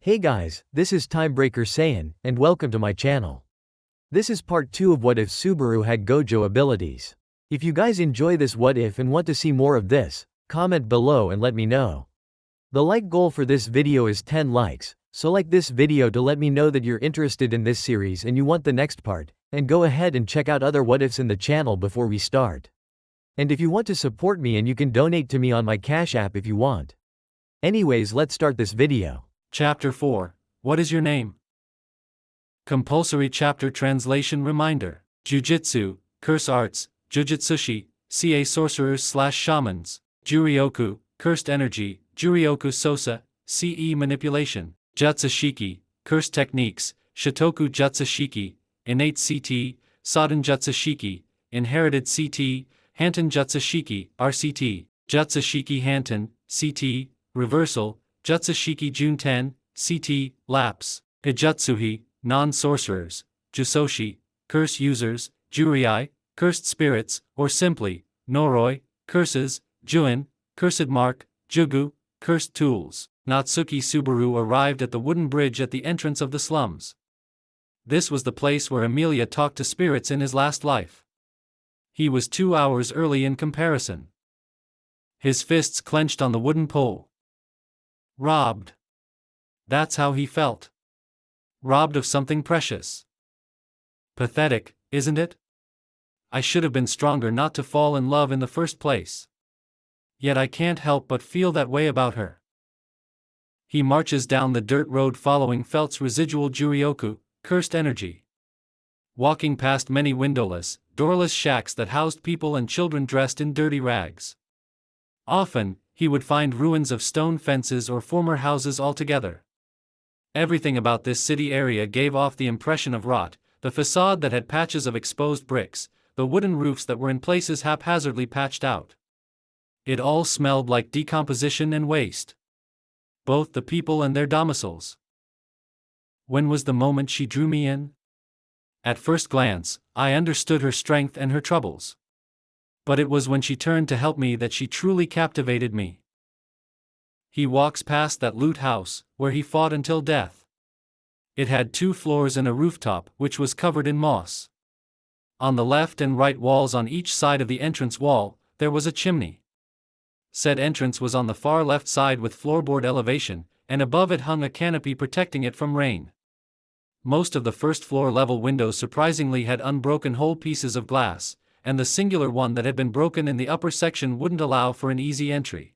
Hey guys, this is Timebreaker Saiyan, and welcome to my channel. This is part 2 of What If Subaru had Gojo abilities. If you guys enjoy this What If and want to see more of this, comment below and let me know. The like goal for this video is 10 likes, so like this video to let me know that you're interested in this series and you want the next part, and go ahead and check out other What Ifs in the channel before we start. And if you want to support me, and you can donate to me on my Cash App if you want. Anyways, let's start this video. Chapter 4. What is your name? Compulsory chapter translation reminder. Jujutsu, curse arts, Jujutsushi, ca sorcerers/shamans, Juryoku, cursed energy, Juryoku sosa, ce manipulation, Jutsushiki, cursed techniques, Shitoku Jutsushiki, innate CT, Sodden Jutsushiki, inherited CT, Hanten Jutsushiki, RCT, Jutsushiki Hanten, CT, reversal, Jutsushiki Jun 10, CT, lapse, Ijutsuhi, non-sorcerers, Jusoshi, curse users, Juriai, cursed spirits, or simply, Noroi, curses, Juin, cursed mark, Jugu, cursed tools. Natsuki Subaru arrived at the wooden bridge at the entrance of the slums. This was the place where Emilia talked to spirits in his last life. He was 2 hours early in comparison. His fists clenched on the wooden pole. Robbed. That's how he felt. Robbed of something precious. Pathetic, isn't it? I should have been stronger not to fall in love in the first place. Yet I can't help but feel that way about her. He marches down the dirt road following Felt's residual Juryoku, cursed energy. Walking past many windowless, doorless shacks that housed people and children dressed in dirty rags. Often, he would find ruins of stone fences or former houses altogether. Everything about this city area gave off the impression of rot, the facade that had patches of exposed bricks, the wooden roofs that were in places haphazardly patched out. It all smelled like decomposition and waste. Both the people and their domiciles. When was the moment she drew me in? At first glance, I understood her strength and her troubles. But it was when she turned to help me that she truly captivated me. He walks past that loot house, where he fought until death. It had 2 floors and a rooftop, which was covered in moss. On the left and right walls on each side of the entrance wall, there was a chimney. Said entrance was on the far left side with floorboard elevation, and above it hung a canopy protecting it from rain. Most of the first floor level windows surprisingly had unbroken whole pieces of glass, and the singular one that had been broken in the upper section wouldn't allow for an easy entry.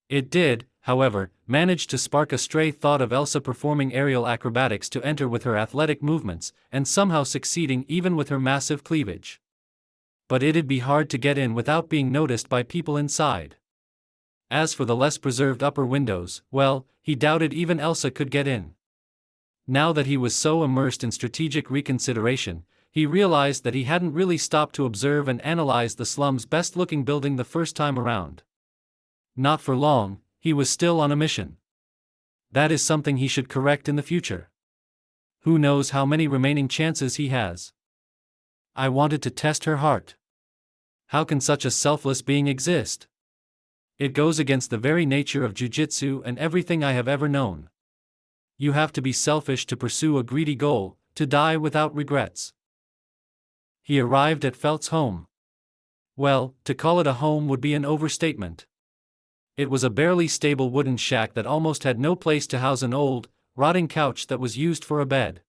It did, however, manage to spark a stray thought of Elsa performing aerial acrobatics to enter with her athletic movements, and somehow succeeding even with her massive cleavage. But it'd be hard to get in without being noticed by people inside. As for the less preserved upper windows, well, he doubted even Elsa could get in. Now that he was so immersed in strategic reconsideration, he realized that he hadn't really stopped to observe and analyze the slum's best-looking building the first time around. Not for long, he was still on a mission. That is something he should correct in the future. Who knows how many remaining chances he has. I wanted to test her heart. How can such a selfless being exist? It goes against the very nature of Jujutsu and everything I have ever known. You have to be selfish to pursue a greedy goal, to die without regrets. He arrived at Felt's home. Well, to call it a home would be an overstatement. It was a barely stable wooden shack that almost had no place to house an old, rotting couch that was used for a bed.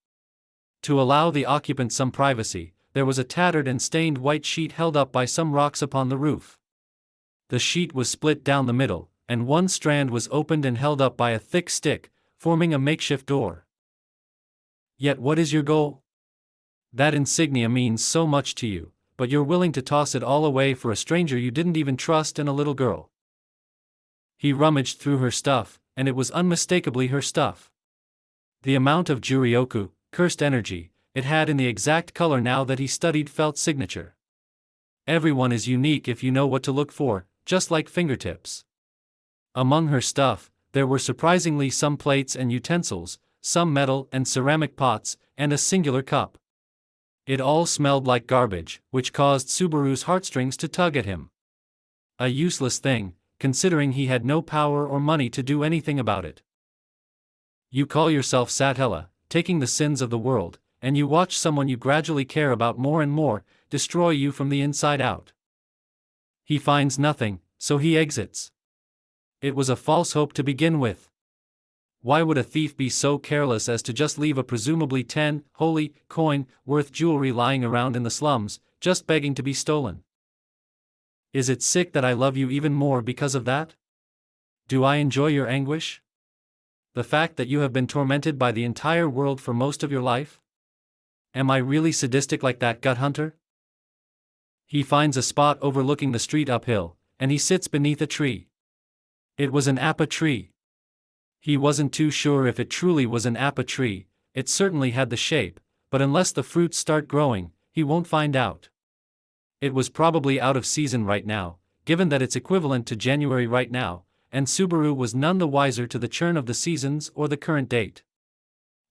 To allow the occupant some privacy, there was a tattered and stained white sheet held up by some rocks upon the roof. The sheet was split down the middle, and one strand was opened and held up by a thick stick, forming a makeshift door. Yet what is your goal? That insignia means so much to you, but you're willing to toss it all away for a stranger you didn't even trust and a little girl. He rummaged through her stuff, and it was unmistakably her stuff. The amount of Juryoku, cursed energy, it had in the exact color now that he studied Felt's signature. Everyone is unique if you know what to look for, just like fingertips. Among her stuff, there were surprisingly some plates and utensils, some metal and ceramic pots, and a singular cup. It all smelled like garbage, which caused Subaru's heartstrings to tug at him. A useless thing, considering he had no power or money to do anything about it. You call yourself Satella, taking the sins of the world, and you watch someone you gradually care about more and more destroy you from the inside out. He finds nothing, so he exits. It was a false hope to begin with. Why would a thief be so careless as to just leave a presumably 10 holy coin worth jewelry lying around in the slums, just begging to be stolen? Is it sick that I love you even more because of that? Do I enjoy your anguish? The fact that you have been tormented by the entire world for most of your life? Am I really sadistic like that gut hunter? He finds a spot overlooking the street uphill, and he sits beneath a tree. It was an appa tree. He wasn't too sure if it truly was an appa tree. It certainly had the shape, but unless the fruits start growing, he won't find out. It was probably out of season right now, given that it's equivalent to January right now, and Subaru was none the wiser to the churn of the seasons or the current date.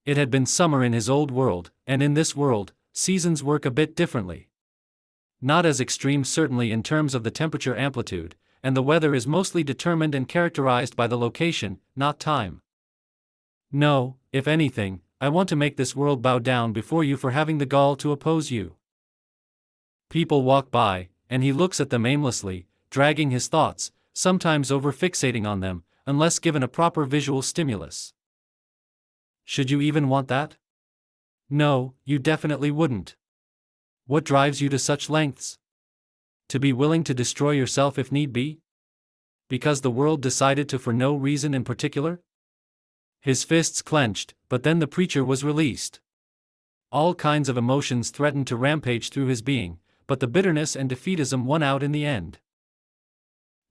It had been summer in his old world, and in this world, seasons work a bit differently. Not as extreme certainly in terms of the temperature amplitude, and the weather is mostly determined and characterized by the location, not time. No, if anything, I want to make this world bow down before you for having the gall to oppose you. People walk by, and he looks at them aimlessly, dragging his thoughts, sometimes over-fixating on them, unless given a proper visual stimulus. Should you even want that? No, you definitely wouldn't. What drives you to such lengths? To be willing to destroy yourself if need be? Because the world decided to for no reason in particular? His fists clenched, but then the preacher was released. All kinds of emotions threatened to rampage through his being, but the bitterness and defeatism won out in the end.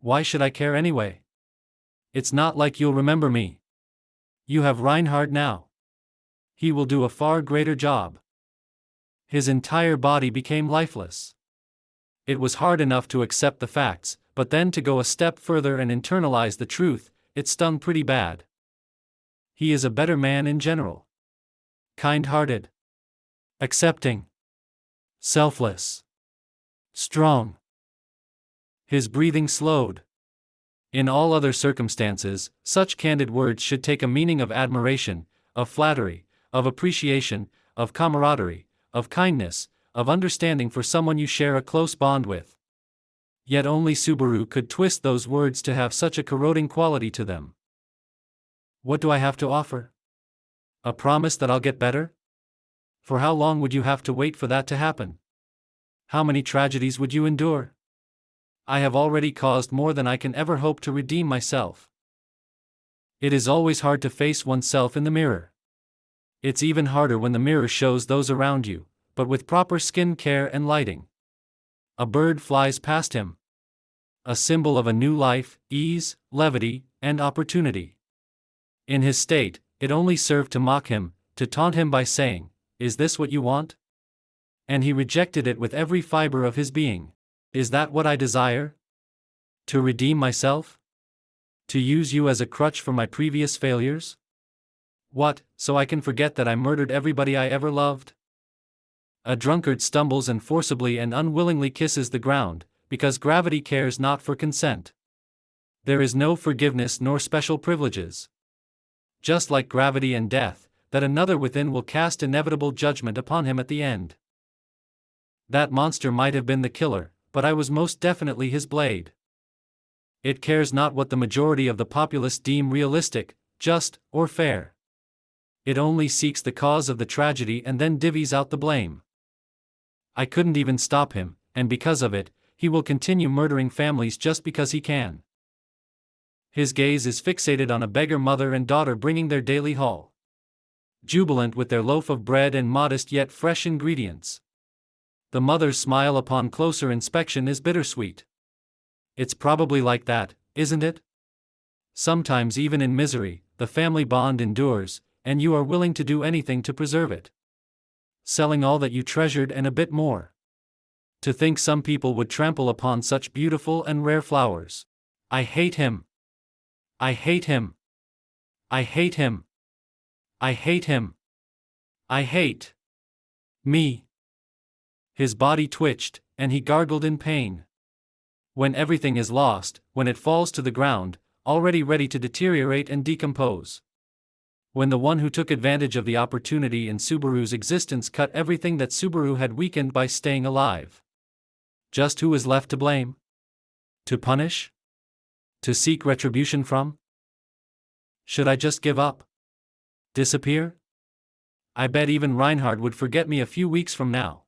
Why should I care anyway? It's not like you'll remember me. You have Reinhardt now. He will do a far greater job. His entire body became lifeless. It was hard enough to accept the facts, but then to go a step further and internalize the truth, it stung pretty bad. He is a better man in general. Kind-hearted. Accepting. Selfless. Strong. His breathing slowed. In all other circumstances, such candid words should take a meaning of admiration, of flattery, of appreciation, of camaraderie, of kindness, of understanding for someone you share a close bond with. Yet only Subaru could twist those words to have such a corroding quality to them. What do I have to offer? A promise that I'll get better? For how long would you have to wait for that to happen? How many tragedies would you endure? I have already caused more than I can ever hope to redeem myself. It is always hard to face oneself in the mirror. It's even harder when the mirror shows those around you, but with proper skin care and lighting. A bird flies past him. A symbol of a new life, ease, levity, and opportunity. In his state, it only served to mock him, to taunt him by saying, "Is this what you want?" And he rejected it with every fiber of his being. Is that what I desire? To redeem myself? To use you as a crutch for my previous failures? What, so I can forget that I murdered everybody I ever loved? A drunkard stumbles and forcibly and unwillingly kisses the ground, because gravity cares not for consent. There is no forgiveness nor special privileges. Just like gravity and death, that another within will cast inevitable judgment upon him at the end. That monster might have been the killer, but I was most definitely his blade. It cares not what the majority of the populace deem realistic, just, or fair. It only seeks the cause of the tragedy and then divvies out the blame. I couldn't even stop him, and because of it, he will continue murdering families just because he can. His gaze is fixated on a beggar mother and daughter bringing their daily haul. Jubilant with their loaf of bread and modest yet fresh ingredients. The mother's smile upon closer inspection is bittersweet. It's probably like that, isn't it? Sometimes even in misery, the family bond endures, and you are willing to do anything to preserve it. Selling all that you treasured and a bit more. To think some people would trample upon such beautiful and rare flowers. I hate him. I hate him. I hate him. I hate him. I hate me. His body twitched, and he gargled in pain. When everything is lost, when it falls to the ground, already ready to deteriorate and decompose. When the one who took advantage of the opportunity in Subaru's existence cut everything that Subaru had weakened by staying alive. Just who is left to blame? To punish? To seek retribution from? Should I just give up? Disappear? I bet even Reinhardt would forget me a few weeks from now.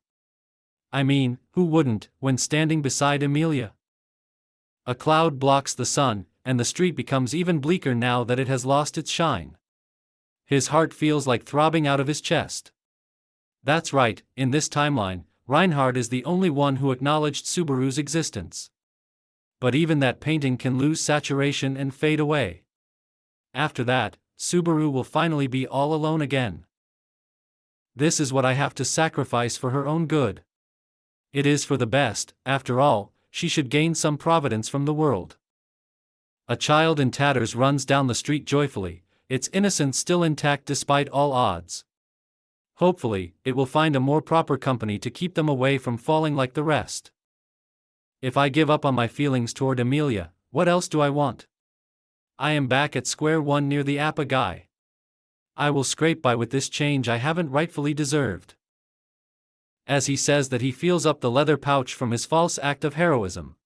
I mean, who wouldn't, when standing beside Emilia? A cloud blocks the sun, and the street becomes even bleaker now that it has lost its shine. His heart feels like throbbing out of his chest. That's right, in this timeline, Reinhardt is the only one who acknowledged Subaru's existence. But even that painting can lose saturation and fade away. After that, Subaru will finally be all alone again. This is what I have to sacrifice for her own good. It is for the best, after all, she should gain some providence from the world. A child in tatters runs down the street joyfully, its innocence still intact despite all odds. Hopefully, it will find a more proper company to keep them away from falling like the rest. If I give up on my feelings toward Emilia, what else do I want? I am back at square one near the Appa guy. I will scrape by with this change I haven't rightfully deserved. As he says that he feels up the leather pouch from his false act of heroism.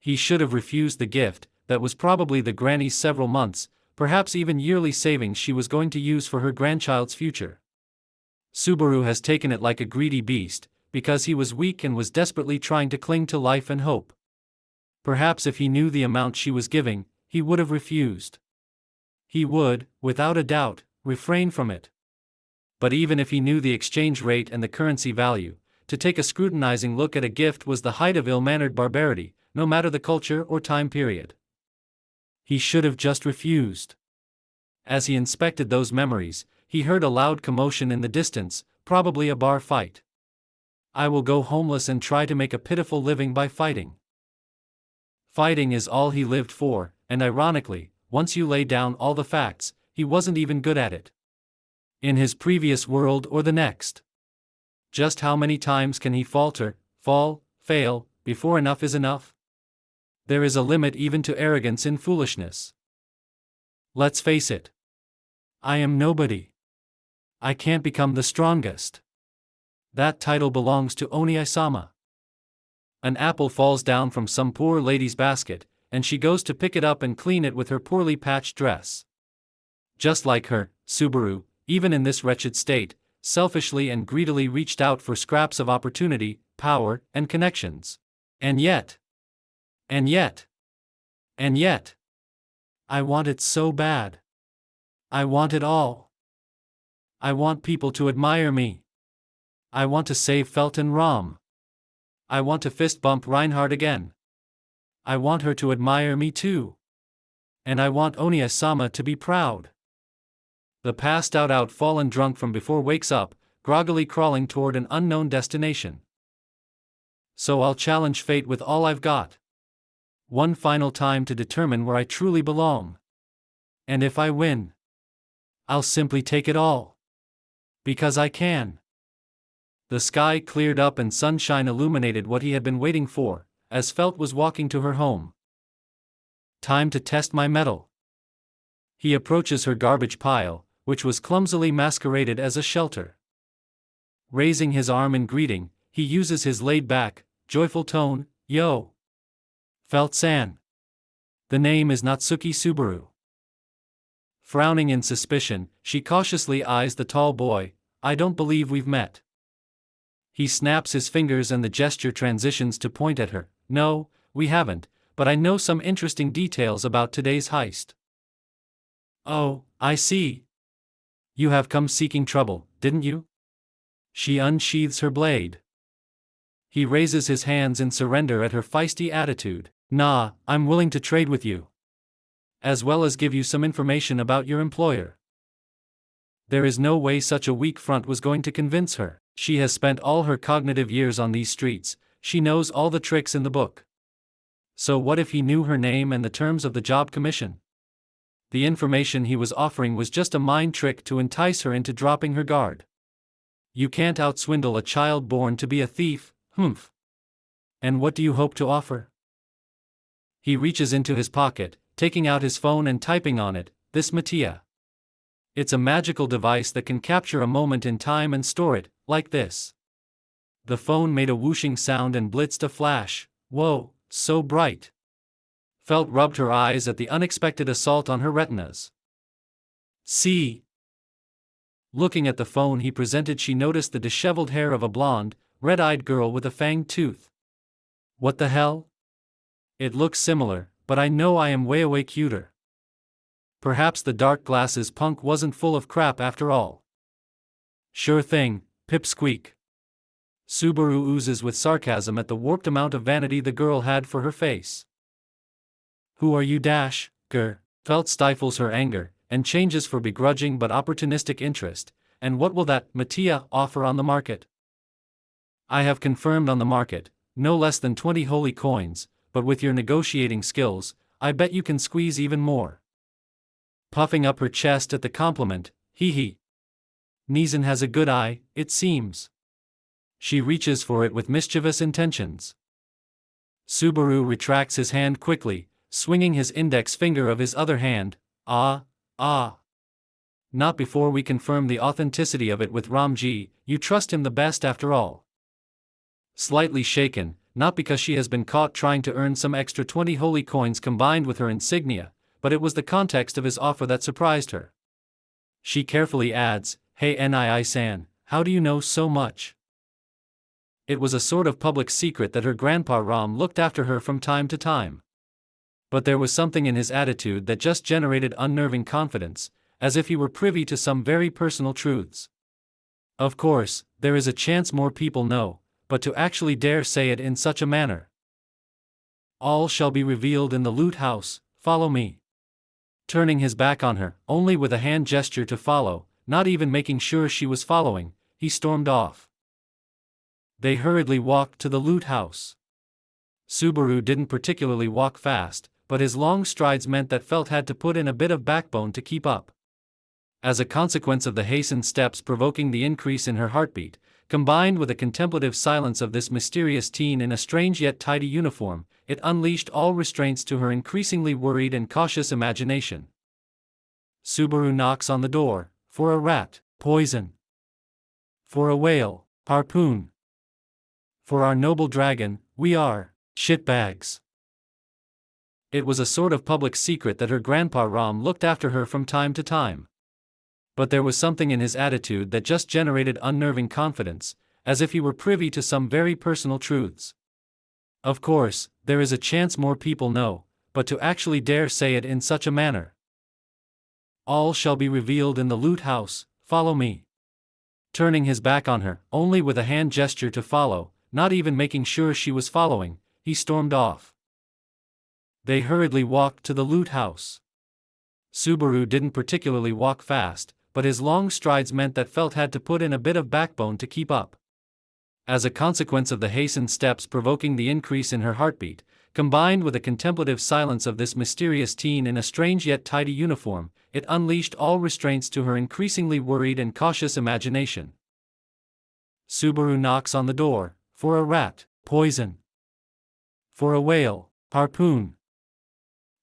He should have refused the gift, that was probably the granny's several months, perhaps even yearly savings she was going to use for her grandchild's future. Subaru has taken it like a greedy beast, because he was weak and was desperately trying to cling to life and hope. Perhaps if he knew the amount she was giving, he would have refused. He would, without a doubt, refrain from it. But even if he knew the exchange rate and the currency value, to take a scrutinizing look at a gift was the height of ill-mannered barbarity, no matter the culture or time period. He should have just refused. As he inspected those memories, he heard a loud commotion in the distance, probably a bar fight. I will go homeless and try to make a pitiful living by fighting. Fighting is all he lived for, and ironically, once you lay down all the facts, he wasn't even good at it. In his previous world or the next. Just how many times can he falter, fall, fail, before enough is enough? There is a limit even to arrogance in foolishness. Let's face it. I am nobody. I can't become the strongest. That title belongs to Oni-sama. An apple falls down from some poor lady's basket, and she goes to pick it up and clean it with her poorly patched dress. Just like her, Subaru, even in this wretched state, selfishly and greedily reached out for scraps of opportunity, power, and connections. And yet, I want it so bad. I want it all. I want people to admire me. I want to save Felt and Rom. I want to fist bump Reinhardt again. I want her to admire me too. And I want Oni-sama to be proud. The passed out fallen drunk from before wakes up, groggily crawling toward an unknown destination. So I'll challenge fate with all I've got. One final time to determine where I truly belong. And if I win, I'll simply take it all. Because I can. The sky cleared up and sunshine illuminated what he had been waiting for, as Felt was walking to her home. Time to test my mettle. He approaches her garbage pile, which was clumsily masqueraded as a shelter. Raising his arm in greeting, he uses his laid-back, joyful tone, "Yo. Felt-san. The name is Natsuki Subaru." Frowning in suspicion, she cautiously eyes the tall boy. "I don't believe we've met." He snaps his fingers and the gesture transitions to point at her. "No, we haven't, but I know some interesting details about today's heist." "Oh, I see. You have come seeking trouble, didn't you?" She unsheathes her blade. He raises his hands in surrender at her feisty attitude. "Nah, I'm willing to trade with you. As well as give you some information about your employer." There is no way such a weak front was going to convince her. She has spent all her cognitive years on these streets, she knows all the tricks in the book. So what if he knew her name and the terms of the job commission? The information he was offering was just a mind trick to entice her into dropping her guard. You can't outswindle a child born to be a thief, humph. And what do you hope to offer? He reaches into his pocket, taking out his phone and typing on it, "This Mattia." It's a magical device that can capture a moment in time and store it, like this. The phone made a whooshing sound and blitzed a flash. Whoa, so bright. Felt rubbed her eyes at the unexpected assault on her retinas. See? Looking at the phone he presented, she noticed the disheveled hair of a blonde, red-eyed girl with a fanged tooth. What the hell? It looks similar, but I know I am way cuter. Perhaps the dark glasses punk wasn't full of crap after all. Sure thing, pipsqueak. Subaru oozes with sarcasm at the warped amount of vanity the girl had for her face. Who are you dash, grr? Felt stifles her anger, and changes for begrudging but opportunistic interest, and what will that Mattia offer on the market? I have confirmed on the market, no less than 20 holy coins, but with your negotiating skills, I bet you can squeeze even more. Puffing up her chest at the compliment, hee. Nizen has a good eye, it seems. She reaches for it with mischievous intentions. Subaru retracts his hand quickly, swinging his index finger of his other hand. Not before we confirm the authenticity of it with Ramji, you trust him the best after all. Slightly shaken, not because she has been caught trying to earn some extra 20 holy coins combined with her insignia, but it was the context of his offer that surprised her. She carefully adds, Hey Nii-san, how do you know so much? It was a sort of public secret that her grandpa Ram looked after her from time to time. But there was something in his attitude that just generated unnerving confidence, as if he were privy to some very personal truths. Of course, there is a chance more people know, but to actually dare say it in such a manner. All shall be revealed in the loot house, follow me. Turning his back on her, only with a hand gesture to follow, not even making sure she was following, he stormed off. They hurriedly walked to the loot house. Subaru didn't particularly walk fast, but his long strides meant that Felt had to put in a bit of backbone to keep up. As a consequence of the hastened steps provoking the increase in her heartbeat, combined with the contemplative silence of this mysterious teen in a strange yet tidy uniform, it unleashed all restraints to her increasingly worried and cautious imagination. Subaru knocks on the door, for a rat, poison. For a whale, harpoon. For our noble dragon, we are shitbags. It was a sort of public secret that her grandpa Ram looked after her from time to time. But there was something in his attitude that just generated unnerving confidence, as if he were privy to some very personal truths. Of course, there is a chance more people know, but to actually dare say it in such a manner. All shall be revealed in the loot house, follow me. Turning his back on her, only with a hand gesture to follow, not even making sure she was following, he stormed off. They hurriedly walked to the loot house. Subaru didn't particularly walk fast, but his long strides meant that Felt had to put in a bit of backbone to keep up. As a consequence of the hastened steps provoking the increase in her heartbeat, combined with the contemplative silence of this mysterious teen in a strange yet tidy uniform, it unleashed all restraints to her increasingly worried and cautious imagination. Subaru knocks on the door, for a rat, poison. For a whale, harpoon.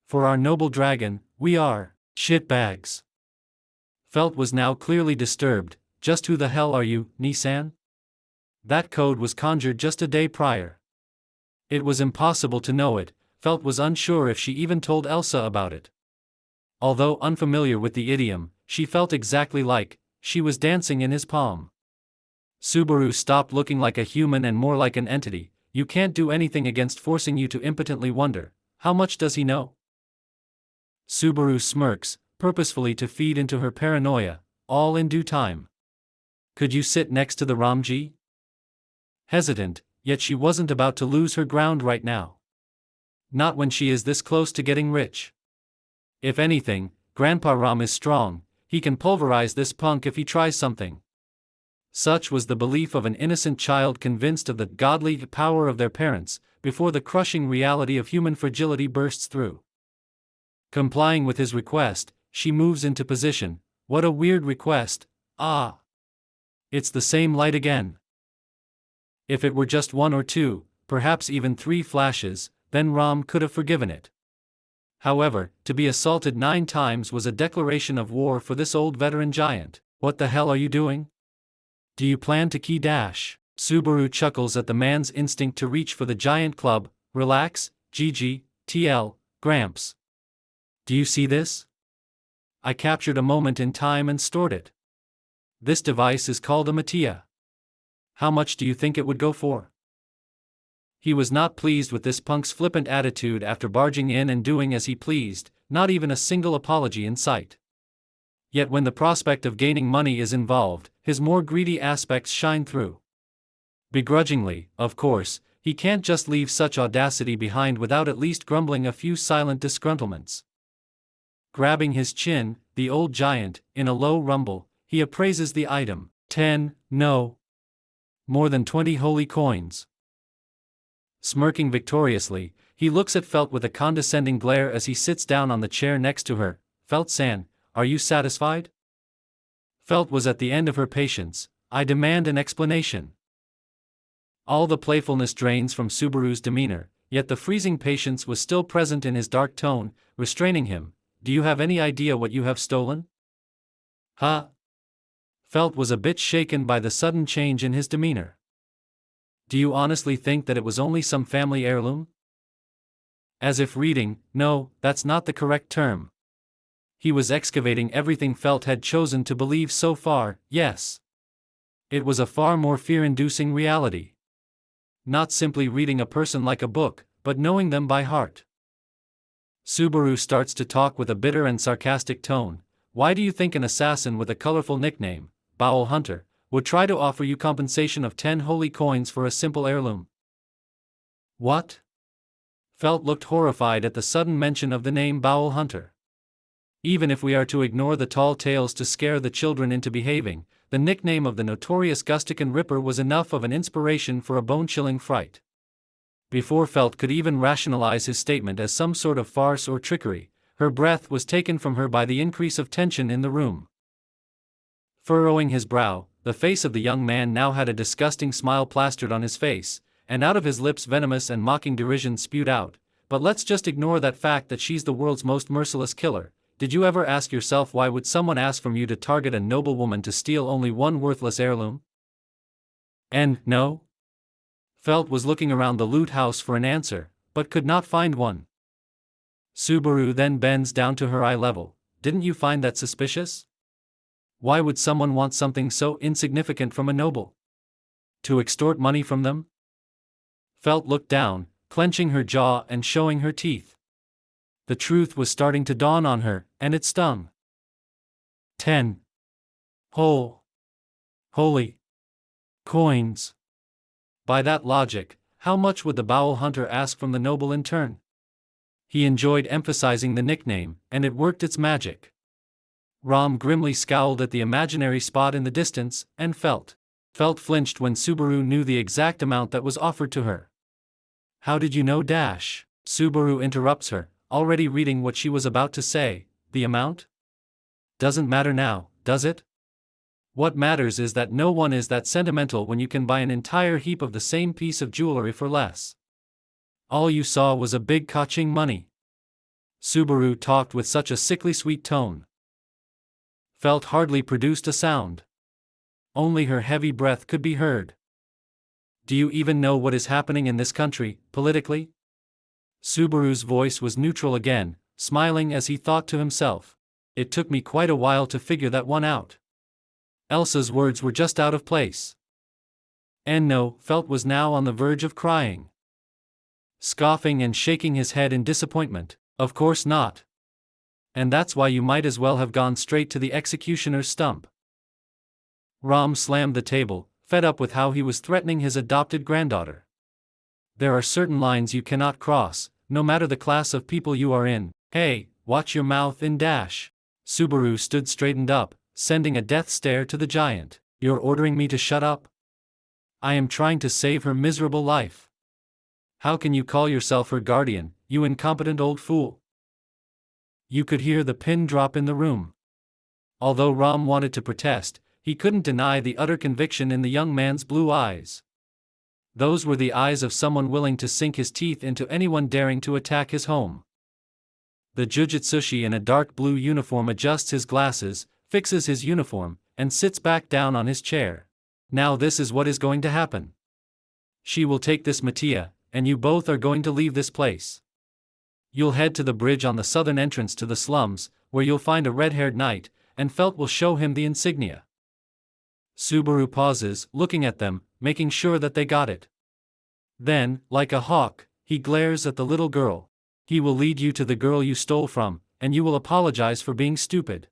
For our noble dragon, we are shitbags. Felt was now clearly disturbed. Just who the hell are you, Nissan? That code was conjured just a day prior. It was impossible to know it. Felt was unsure if she even told Elsa about it. Although unfamiliar with the idiom, she felt exactly like she was dancing in his palm. Subaru stopped looking like a human and more like an entity. You can't do anything against forcing you to impotently wonder, how much does he know? Subaru smirks, purposefully to feed into her paranoia, all in due time. Could you sit next to the Ramji? Hesitant, yet she wasn't about to lose her ground right now. Not when she is this close to getting rich. If anything, Grandpa Ram is strong, he can pulverize this punk if he tries something. Such was the belief of an innocent child convinced of the godly power of their parents, before the crushing reality of human fragility bursts through. Complying with his request, she moves into position. What a weird request. It's the same light again. If it were just one or two, perhaps even 3 flashes, then Ram could have forgiven it. However, to be assaulted 9 times was a declaration of war for this old veteran giant. What the hell are you doing? Do you plan to key dash? Subaru chuckles at the man's instinct to reach for the giant club. Relax, GG, TL, Gramps. Do you see this? I captured a moment in time and stored it. This device is called a Mattia. How much do you think it would go for? He was not pleased with this punk's flippant attitude after barging in and doing as he pleased, not even a single apology in sight. Yet when the prospect of gaining money is involved, his more greedy aspects shine through. Begrudgingly, of course, he can't just leave such audacity behind without at least grumbling a few silent disgruntlements. Grabbing his chin, the old giant, in a low rumble, he appraises the item. 10, no. More than 20 holy coins. Smirking victoriously, he looks at Felt with a condescending glare as he sits down on the chair next to her. Felt-san, are you satisfied? Felt was at the end of her patience. I demand an explanation. All the playfulness drains from Subaru's demeanor, yet the freezing patience was still present in his dark tone, restraining him. Do you have any idea what you have stolen? Huh? Felt was a bit shaken by the sudden change in his demeanor. Do you honestly think that it was only some family heirloom? As if reading, no, that's not the correct term. He was excavating everything Felt had chosen to believe so far, yes. It was a far more fear-inducing reality. Not simply reading a person like a book, but knowing them by heart. Subaru starts to talk with a bitter and sarcastic tone. Why do you think an assassin with a colorful nickname, Bowel Hunter, would try to offer you compensation of 10 holy coins for a simple heirloom? What? Felt looked horrified at the sudden mention of the name Bowel Hunter. Even if we are to ignore the tall tales to scare the children into behaving, the nickname of the notorious Gustican Ripper was enough of an inspiration for a bone-chilling fright. Before Felt could even rationalize his statement as some sort of farce or trickery, her breath was taken from her by the increase of tension in the room. Furrowing his brow, the face of the young man now had a disgusting smile plastered on his face, and out of his lips venomous and mocking derision spewed out. But let's just ignore that fact that she's the world's most merciless killer. Did you ever ask yourself why would someone ask from you to target a noble woman to steal only one worthless heirloom? And, no? Felt was looking around the loot house for an answer, but could not find one. Subaru then bends down to her eye level. Didn't you find that suspicious? Why would someone want something so insignificant from a noble? To extort money from them? Felt looked down, clenching her jaw and showing her teeth. The truth was starting to dawn on her, and it stung. 10 holy coins. By that logic, how much would the Bowel Hunter ask from the noble in turn? He enjoyed emphasizing the nickname, and it worked its magic. Rom grimly scowled at the imaginary spot in the distance, and Felt flinched when Subaru knew the exact amount that was offered to her. How did you know dash? Subaru interrupts her, already reading what she was about to say. The amount? Doesn't matter now, does it? What matters is that no one is that sentimental when you can buy an entire heap of the same piece of jewelry for less. All you saw was a big kaching money. Subaru talked with such a sickly sweet tone. Felt hardly produced a sound. Only her heavy breath could be heard. Do you even know what is happening in this country, politically? Subaru's voice was neutral again, smiling as he thought to himself. It took me quite a while to figure that one out. Elsa's words were just out of place. And no, Felt was now on the verge of crying. Scoffing and shaking his head in disappointment. Of course not. And that's why you might as well have gone straight to the executioner's stump. Rom slammed the table, fed up with how he was threatening his adopted granddaughter. There are certain lines you cannot cross, no matter the class of people you are in. Hey, watch your mouth in dash. Subaru stood straightened up, sending a death stare to the giant. You're ordering me to shut up? I am trying to save her miserable life. How can you call yourself her guardian, you incompetent old fool? You could hear the pin drop in the room. Although Rom wanted to protest, he couldn't deny the utter conviction in the young man's blue eyes. Those were the eyes of someone willing to sink his teeth into anyone daring to attack his home. The Jujutsushi in a dark blue uniform adjusts his glasses, fixes his uniform, and sits back down on his chair. Now this is what is going to happen. She will take this Mattia, and you both are going to leave this place. You'll head to the bridge on the southern entrance to the slums, where you'll find a red-haired knight, and Felt will show him the insignia. Subaru pauses, looking at them, making sure that they got it. Then, like a hawk, he glares at the little girl. He will lead you to the girl you stole from, and you will apologize for being stupid.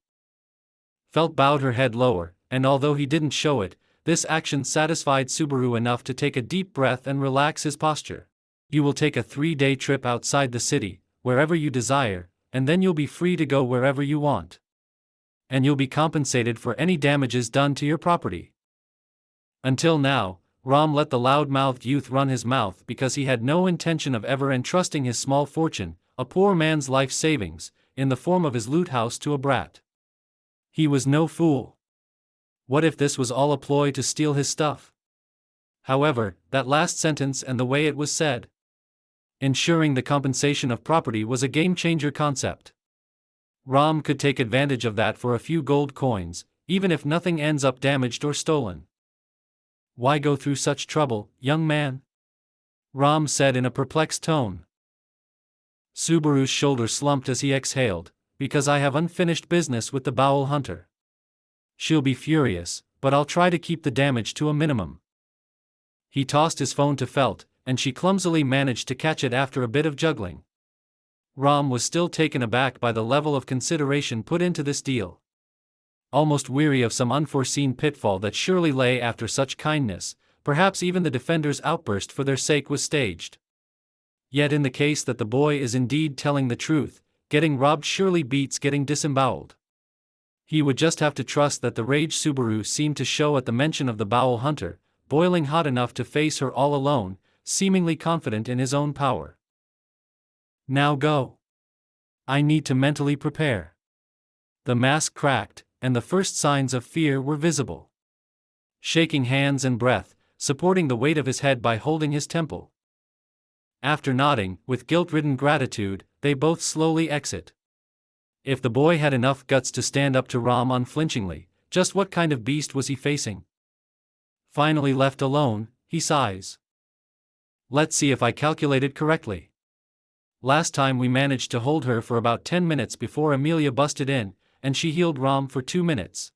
Felt bowed her head lower, and although he didn't show it, this action satisfied Subaru enough to take a deep breath and relax his posture. You will take a 3-day trip outside the city, wherever you desire, and then you'll be free to go wherever you want. And you'll be compensated for any damages done to your property. Until now, Ram let the loud-mouthed youth run his mouth because he had no intention of ever entrusting his small fortune, a poor man's life savings, in the form of his loot house to a brat. He was no fool. What if this was all a ploy to steal his stuff? However, that last sentence and the way it was said. Ensuring the compensation of property was a game-changer concept. Ram could take advantage of that for a few gold coins, even if nothing ends up damaged or stolen. Why go through such trouble, young man? Ram said in a perplexed tone. Subaru's shoulders slumped as he exhaled, because I have unfinished business with the Bowel Hunter. She'll be furious, but I'll try to keep the damage to a minimum. He tossed his phone to Felt, and she clumsily managed to catch it after a bit of juggling. Ram was still taken aback by the level of consideration put into this deal. Almost weary of some unforeseen pitfall that surely lay after such kindness, perhaps even the defender's outburst for their sake was staged. Yet in the case that the boy is indeed telling the truth, getting robbed surely beats getting disemboweled. He would just have to trust that the rage Subaru seemed to show at the mention of the Bowel Hunter, boiling hot enough to face her all alone, seemingly confident in his own power. Now go. I need to mentally prepare. The mask cracked, and the first signs of fear were visible. Shaking hands and breath, supporting the weight of his head by holding his temple. After nodding, with guilt-ridden gratitude, they both slowly exit. If the boy had enough guts to stand up to Ram unflinchingly, just what kind of beast was he facing? Finally left alone, he sighs. Let's see if I calculated correctly. Last time we managed to hold her for about 10 minutes before Emilia busted in, and she healed Ram for 2 minutes.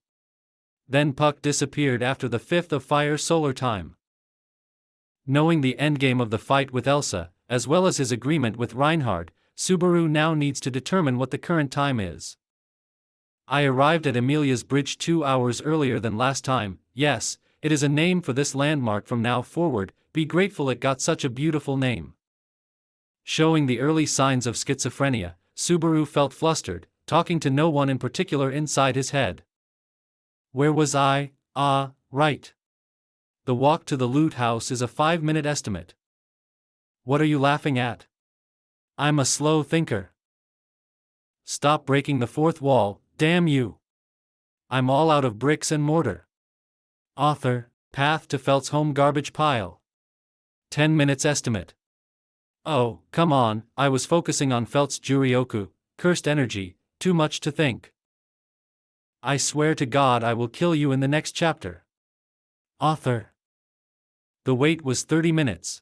Then Puck disappeared after the 5th of fire solar time. Knowing the endgame of the fight with Elsa, as well as his agreement with Reinhardt, Subaru now needs to determine what the current time is. I arrived at Emilia's bridge 2 hours earlier than last time. Yes, it is a name for this landmark from now forward, be grateful it got such a beautiful name. Showing the early signs of schizophrenia, Subaru felt flustered, talking to no one in particular inside his head. Where was I? Right. The walk to the loot house is a 5-minute estimate. What are you laughing at? I'm a slow thinker. Stop breaking the fourth wall, damn you. I'm all out of bricks and mortar. Author, path to Felt's home garbage pile. 10 minutes estimate. Oh, come on, I was focusing on Felt's Juryoku, cursed energy, too much to think. I swear to God I will kill you in the next chapter. Author. The wait was 30 minutes.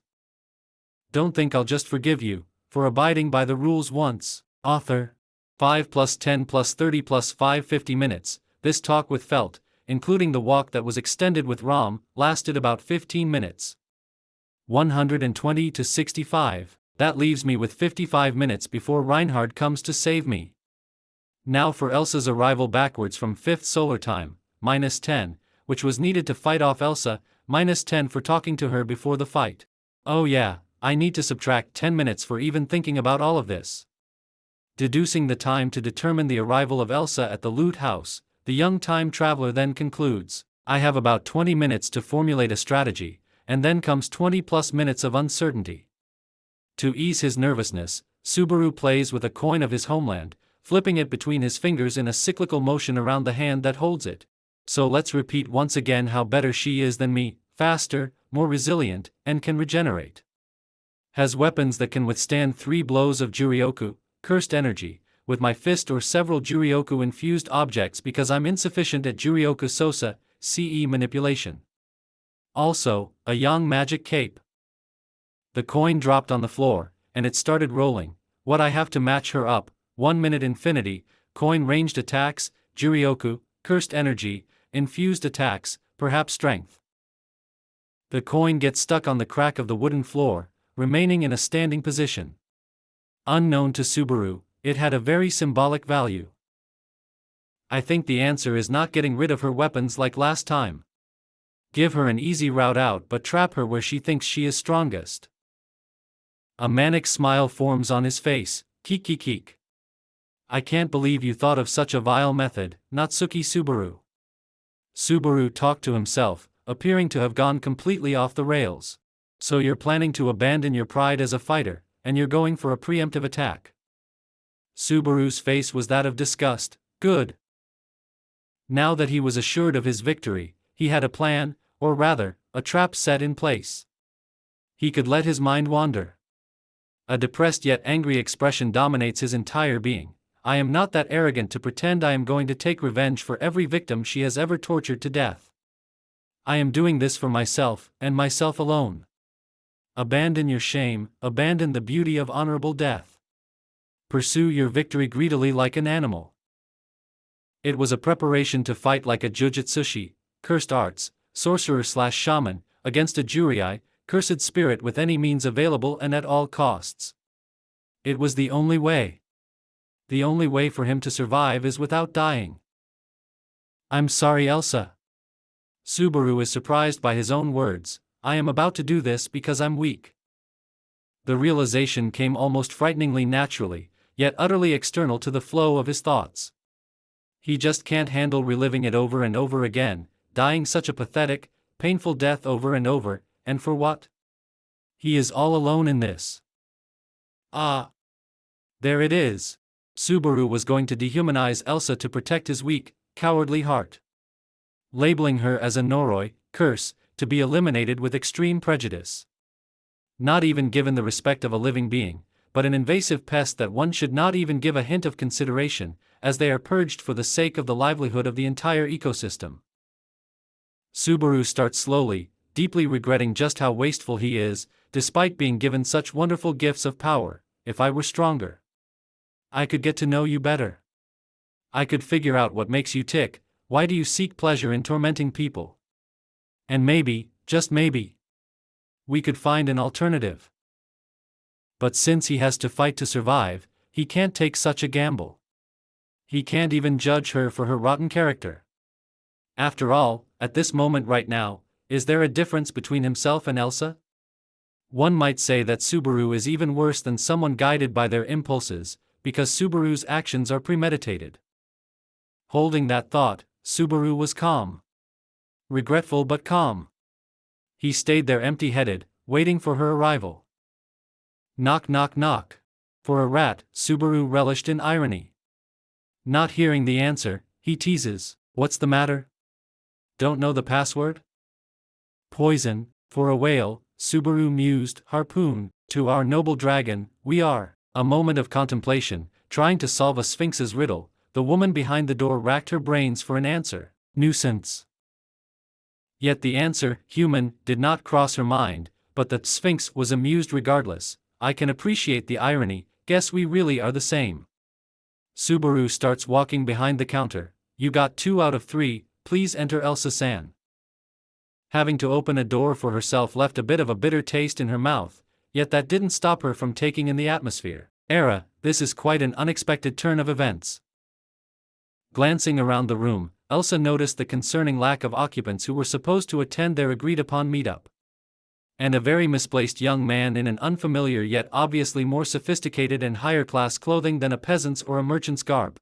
Don't think I'll just forgive you, for abiding by the rules once. Author. 5 plus 10 plus 30 plus 5 50 minutes, this talk with Felt, including the walk that was extended with Ram, lasted about 15 minutes. 120 to 65, that leaves me with 55 minutes before Reinhardt comes to save me. Now for Elsa's arrival backwards from 5th solar time, minus 10, which was needed to fight off Elsa, minus 10 for talking to her before the fight. Oh yeah, I need to subtract 10 minutes for even thinking about all of this. Deducing the time to determine the arrival of Elsa at the loot house, the young time traveler then concludes, I have about 20 minutes to formulate a strategy, and then comes 20 plus minutes of uncertainty. To ease his nervousness, Subaru plays with a coin of his homeland, flipping it between his fingers in a cyclical motion around the hand that holds it. So let's repeat once again how better she is than me, faster, more resilient, and can regenerate. Has weapons that can withstand 3 blows of Juryoku, cursed energy, with my fist or several Juryoku-infused objects because I'm insufficient at Juryoku Sosa, CE manipulation. Also, a yang magic cape. The coin dropped on the floor, and it started rolling. What I have to match her up, 1 minute infinity, coin ranged attacks, Juryoku, cursed energy, infused attacks, perhaps strength. The coin gets stuck on the crack of the wooden floor, remaining in a standing position. Unknown to Subaru, it had a very symbolic value. I think the answer is not getting rid of her weapons like last time. Give her an easy route out but trap her where she thinks she is strongest. A manic smile forms on his face, keek. I can't believe you thought of such a vile method, Natsuki Subaru. Subaru talked to himself, appearing to have gone completely off the rails. So you're planning to abandon your pride as a fighter, and you're going for a preemptive attack. Subaru's face was that of disgust. Good. Now that he was assured of his victory, he had a plan, or rather, a trap set in place. He could let his mind wander. A depressed yet angry expression dominates his entire being. I am not that arrogant to pretend I am going to take revenge for every victim she has ever tortured to death. I am doing this for myself, and myself alone. Abandon your shame, abandon the beauty of honorable death. Pursue your victory greedily like an animal. It was a preparation to fight like a Jujutsushi, cursed arts, sorcerer/shaman, against a Jurei, cursed spirit with any means available and at all costs. It was the only way. The only way for him to survive is without dying. I'm sorry, Elsa. Subaru is surprised by his own words. I am about to do this because I'm weak. The realization came almost frighteningly naturally, yet utterly external to the flow of his thoughts. He just can't handle reliving it over and over again, dying such a pathetic, painful death over and over, and for what? He is all alone in this. Ah! There it is. Subaru was going to dehumanize Elsa to protect his weak, cowardly heart. Labeling her as a Noroi, curse, to be eliminated with extreme prejudice. Not even given the respect of a living being, but an invasive pest that one should not even give a hint of consideration, as they are purged for the sake of the livelihood of the entire ecosystem. Subaru starts slowly, deeply regretting just how wasteful he is, despite being given such wonderful gifts of power. If I were stronger, I could get to know you better. I could figure out what makes you tick. Why do you seek pleasure in tormenting people? And maybe, just maybe, we could find an alternative. But since he has to fight to survive, he can't take such a gamble. He can't even judge her for her rotten character. After all, at this moment right now, is there a difference between himself and Elsa? One might say that Subaru is even worse than someone guided by their impulses, because Subaru's actions are premeditated. Holding that thought, Subaru was calm. Regretful but calm. He stayed there empty-headed, waiting for her arrival. Knock knock knock. For a rat, Subaru relished in irony. Not hearing the answer, he teases, "What's the matter? Don't know the password?" Poison, for a whale, Subaru mused, harpoon, to our noble dragon, we are. A moment of contemplation, trying to solve a sphinx's riddle, the woman behind the door racked her brains for an answer. Nuisance. Yet the answer, human, did not cross her mind, but the sphinx was amused regardless. I can appreciate the irony, guess we really are the same. Subaru starts walking behind the counter. You got 2 out of 3, please enter Elsa-san. Having to open a door for herself left a bit of a bitter taste in her mouth, yet that didn't stop her from taking in the atmosphere. This is quite an unexpected turn of events. Glancing around the room, Elsa noticed the concerning lack of occupants who were supposed to attend their agreed-upon meetup. And a very misplaced young man in an unfamiliar yet obviously more sophisticated and higher-class clothing than a peasant's or a merchant's garb.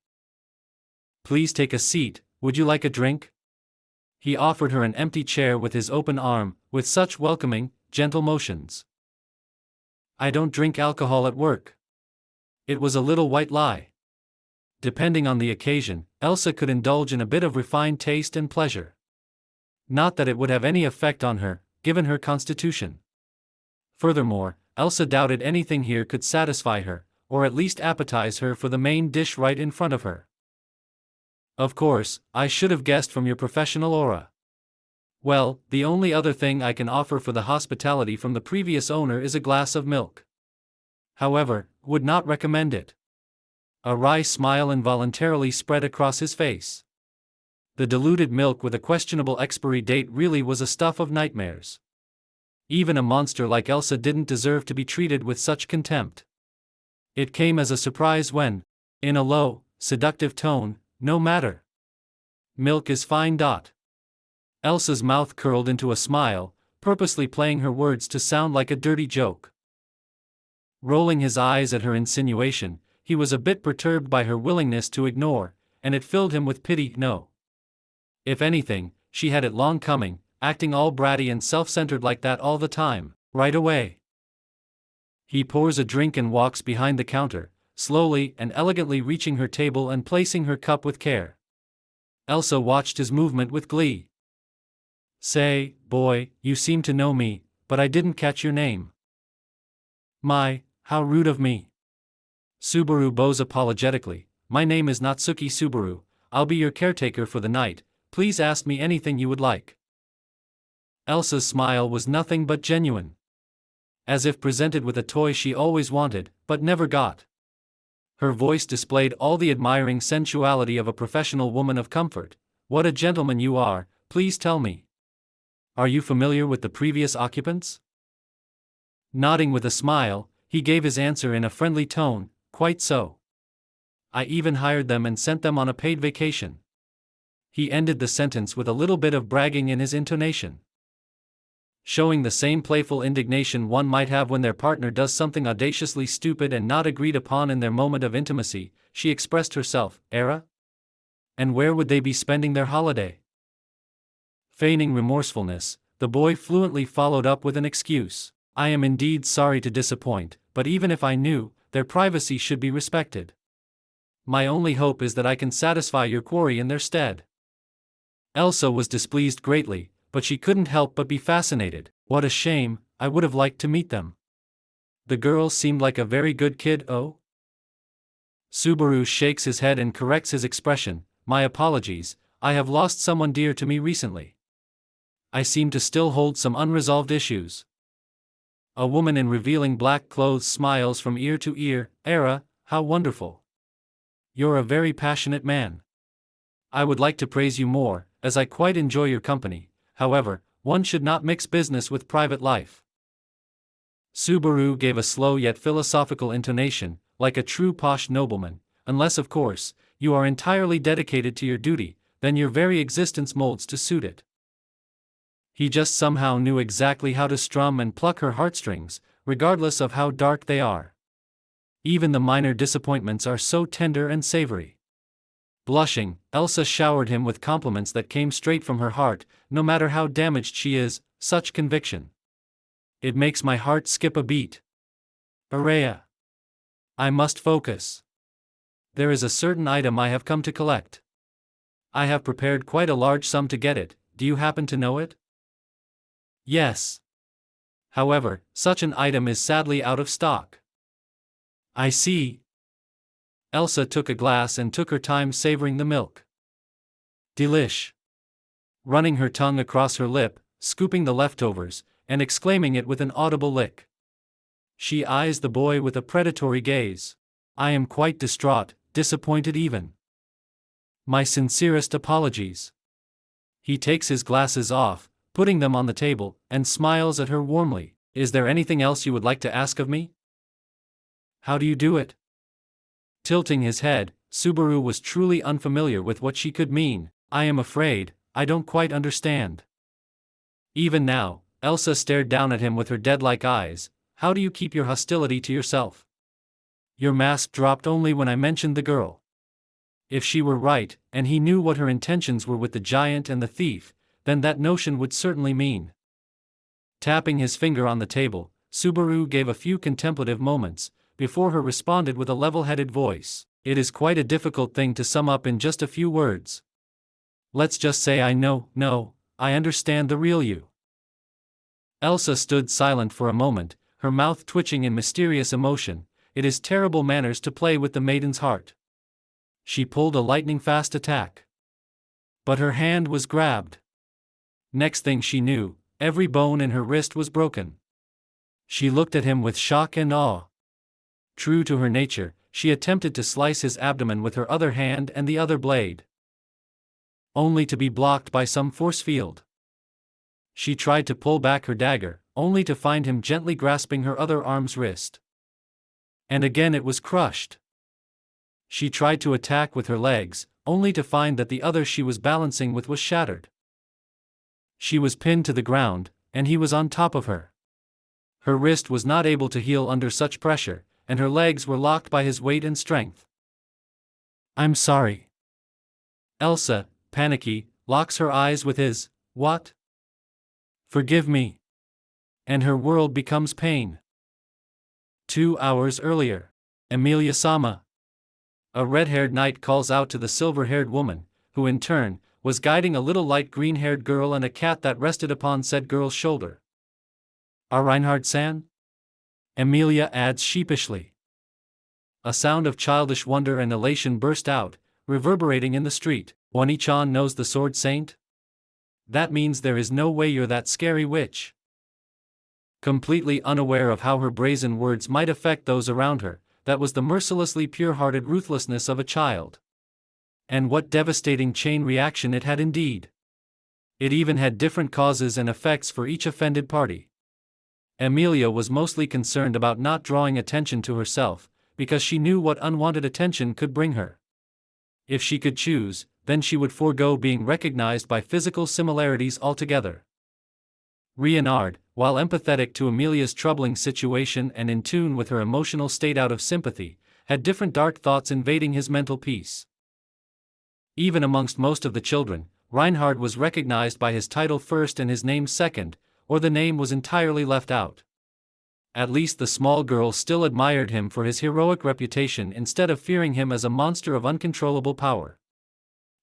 Please take a seat, would you like a drink? He offered her an empty chair with his open arm, with such welcoming, gentle motions. I don't drink alcohol at work. It was a little white lie. Depending on the occasion, Elsa could indulge in a bit of refined taste and pleasure. Not that it would have any effect on her, given her constitution. Furthermore, Elsa doubted anything here could satisfy her, or at least appetize her for the main dish right in front of her. Of course, I should have guessed from your professional aura. Well, the only other thing I can offer for the hospitality from the previous owner is a glass of milk. However, would not recommend it. A wry smile involuntarily spread across his face. The diluted milk with a questionable expiry date really was a stuff of nightmares. Even a monster like Elsa didn't deserve to be treated with such contempt. It came as a surprise when, in a low, seductive tone, "No matter. Milk is fine. Elsa's mouth curled into a smile, purposely playing her words to sound like a dirty joke. Rolling his eyes at her insinuation, he was a bit perturbed by her willingness to ignore, and it filled him with pity. No. If anything, she had it long coming, acting all bratty and self-centered like that all the time, right away. He pours a drink and walks behind the counter, slowly and elegantly reaching her table and placing her cup with care. Elsa watched his movement with glee. "Say, boy, you seem to know me, but I didn't catch your name." "My, how rude of me." Subaru bows apologetically. "My name is Natsuki Subaru, I'll be your caretaker for the night, please ask me anything you would like." Elsa's smile was nothing but genuine. As if presented with a toy she always wanted, but never got. Her voice displayed all the admiring sensuality of a professional woman of comfort. "What a gentleman you are, please tell me. Are you familiar with the previous occupants?" Nodding with a smile, he gave his answer in a friendly tone, "Quite so. I even hired them and sent them on a paid vacation." He ended the sentence with a little bit of bragging in his intonation. Showing the same playful indignation one might have when their partner does something audaciously stupid and not agreed upon in their moment of intimacy, she expressed herself, "Era? And where would they be spending their holiday?" Feigning remorsefulness, the boy fluently followed up with an excuse. "I am indeed sorry to disappoint, but even if I knew, their privacy should be respected. My only hope is that I can satisfy your query in their stead." Elsa was displeased greatly, but she couldn't help but be fascinated. "What a shame, I would have liked to meet them. The girl seemed like a very good kid." "Oh?" Subaru shakes his head and corrects his expression. "My apologies, I have lost someone dear to me recently. I seem to still hold some unresolved issues." A woman in revealing black clothes smiles from ear to ear. "Era, how wonderful. You're a very passionate man. I would like to praise you more, as I quite enjoy your company. However, one should not mix business with private life." Subaru gave a slow yet philosophical intonation, like a true posh nobleman. "Unless, of course, you are entirely dedicated to your duty, then your very existence molds to suit it." He just somehow knew exactly how to strum and pluck her heartstrings, regardless of how dark they are. Even the minor disappointments are so tender and savory. Blushing, Elsa showered him with compliments that came straight from her heart. "No matter how damaged she is, such conviction. It makes my heart skip a beat. Araya. I must focus. There is a certain item I have come to collect. I have prepared quite a large sum to get it. Do you happen to know it?" "Yes. However, such an item is sadly out of stock." "I see." Elsa took a glass and took her time savoring the milk. "Delish." Running her tongue across her lip, scooping the leftovers, and exclaiming it with an audible lick. She eyes the boy with a predatory gaze. "I am quite distraught, disappointed even. My sincerest apologies." He takes his glasses off, putting them on the table, and smiles at her warmly. "Is there anything else you would like to ask of me?" "How do you do it?" Tilting his head, Subaru was truly unfamiliar with what she could mean. "I am afraid, I don't quite understand." Even now, Elsa stared down at him with her dead-like eyes. "How do you keep your hostility to yourself? Your mask dropped only when I mentioned the girl. If she were right, and he knew what her intentions were with the giant and the thief, then that notion would certainly mean." Tapping his finger on the table, Subaru gave a few contemplative moments, before her responded with a level-headed voice. "It is quite a difficult thing to sum up in just a few words. Let's just say I I understand the real you." Elsa stood silent for a moment, her mouth twitching in mysterious emotion. it is terrible manners to play with the maiden's heart. She pulled a lightning-fast attack. But her hand was grabbed. Next thing she knew, every bone in her wrist was broken. She looked at him with shock and awe. True to her nature, she attempted to slice his abdomen with her other hand and the other blade, only to be blocked by some force field. She tried to pull back her dagger, only to find him gently grasping her other arm's wrist. And again it was crushed. She tried to attack with her legs, only to find that the other she was balancing with was shattered. She was pinned to the ground, and he was on top of her. Her wrist was not able to heal under such pressure, and her legs were locked by his weight and strength. "I'm sorry." Elsa, panicky, locks her eyes with his, "What?" "Forgive me." And her world becomes pain. 2 hours earlier. Emilia-sama. A red-haired knight calls out to the silver-haired woman, who in turn, was guiding a little light green-haired girl and a cat that rested upon said girl's shoulder. "Are Reinhardt-san?" Emilia adds sheepishly. A sound of childish wonder and elation burst out, reverberating in the street. "Wani-chan knows the sword saint? That means there is no way you're that scary witch." Completely unaware of how her brazen words might affect those around her, that was the mercilessly pure-hearted ruthlessness of a child. And what devastating chain reaction it had indeed. It even had different causes and effects for each offended party. Emilia was mostly concerned about not drawing attention to herself, because she knew what unwanted attention could bring her. If she could choose, then she would forego being recognized by physical similarities altogether. Reinhardt, while empathetic to Emilia's troubling situation and in tune with her emotional state out of sympathy, had different dark thoughts invading his mental peace. Even amongst most of the children, Reinhardt was recognized by his title first and his name second, or the name was entirely left out. At least the small girl still admired him for his heroic reputation instead of fearing him as a monster of uncontrollable power.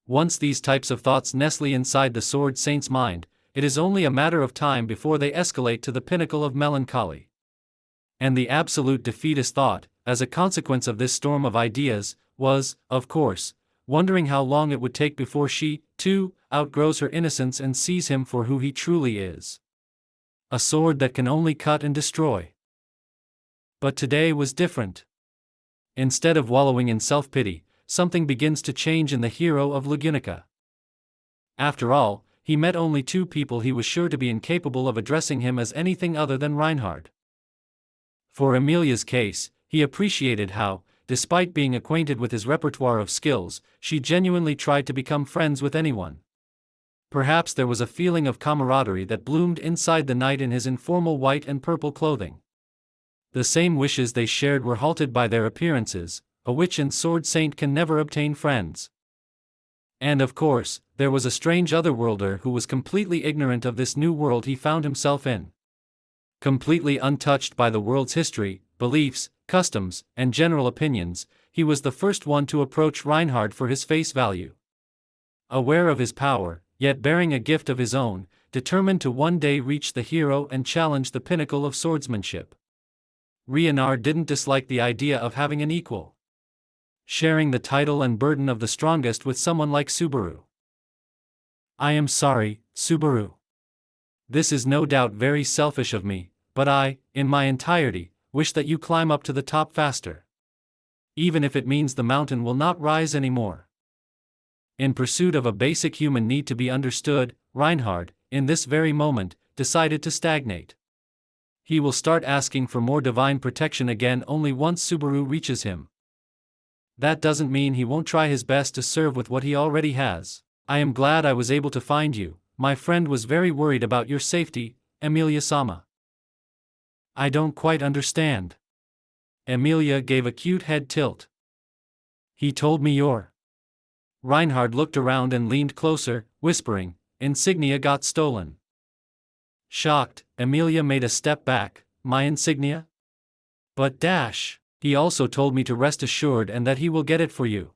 Once these types of thoughts nestle inside the Sword Saint's mind, it is only a matter of time before they escalate to the pinnacle of melancholy. And the absolute defeatist thought, as a consequence of this storm of ideas, was, of course, wondering how long it would take before she, too, outgrows her innocence and sees him for who he truly is. A sword that can only cut and destroy. But today was different. Instead of wallowing in self-pity, something begins to change in the hero of Lagunica. After all, he met only two people he was sure to be incapable of addressing him as anything other than Reinhardt. For Emilia's case, he appreciated how, despite being acquainted with his repertoire of skills, she genuinely tried to become friends with anyone. Perhaps there was a feeling of camaraderie that bloomed inside the knight in his informal white and purple clothing. The same wishes they shared were halted by their appearances. A witch and sword saint can never obtain friends. And of course, there was a strange otherworlder who was completely ignorant of this new world he found himself in. Completely untouched by the world's history, beliefs, customs, and general opinions, he was the first one to approach Reinhardt for his face value. Aware of his power, yet bearing a gift of his own, determined to one day reach the hero and challenge the pinnacle of swordsmanship. Reinhardt didn't dislike the idea of having an equal. Sharing the title and burden of the strongest with someone like Subaru. "I am sorry, Subaru. This is no doubt very selfish of me, but I, in my entirety, wish that you climb up to the top faster. Even if it means the mountain will not rise anymore." In pursuit of a basic human need to be understood, Reinhardt, in this very moment, decided to stagnate. He will start asking for more divine protection again only once Subaru reaches him. That doesn't mean he won't try his best to serve with what he already has. "I am glad I was able to find you. My friend was very worried about your safety, Emilia-sama." "I don't quite understand." Emilia gave a cute head tilt. "He told me you're..." Reinhardt looked around and leaned closer, whispering, "Insignia got stolen." Shocked, Emilia made a step back. "My insignia? But he also told me to rest assured and that he will get it for you."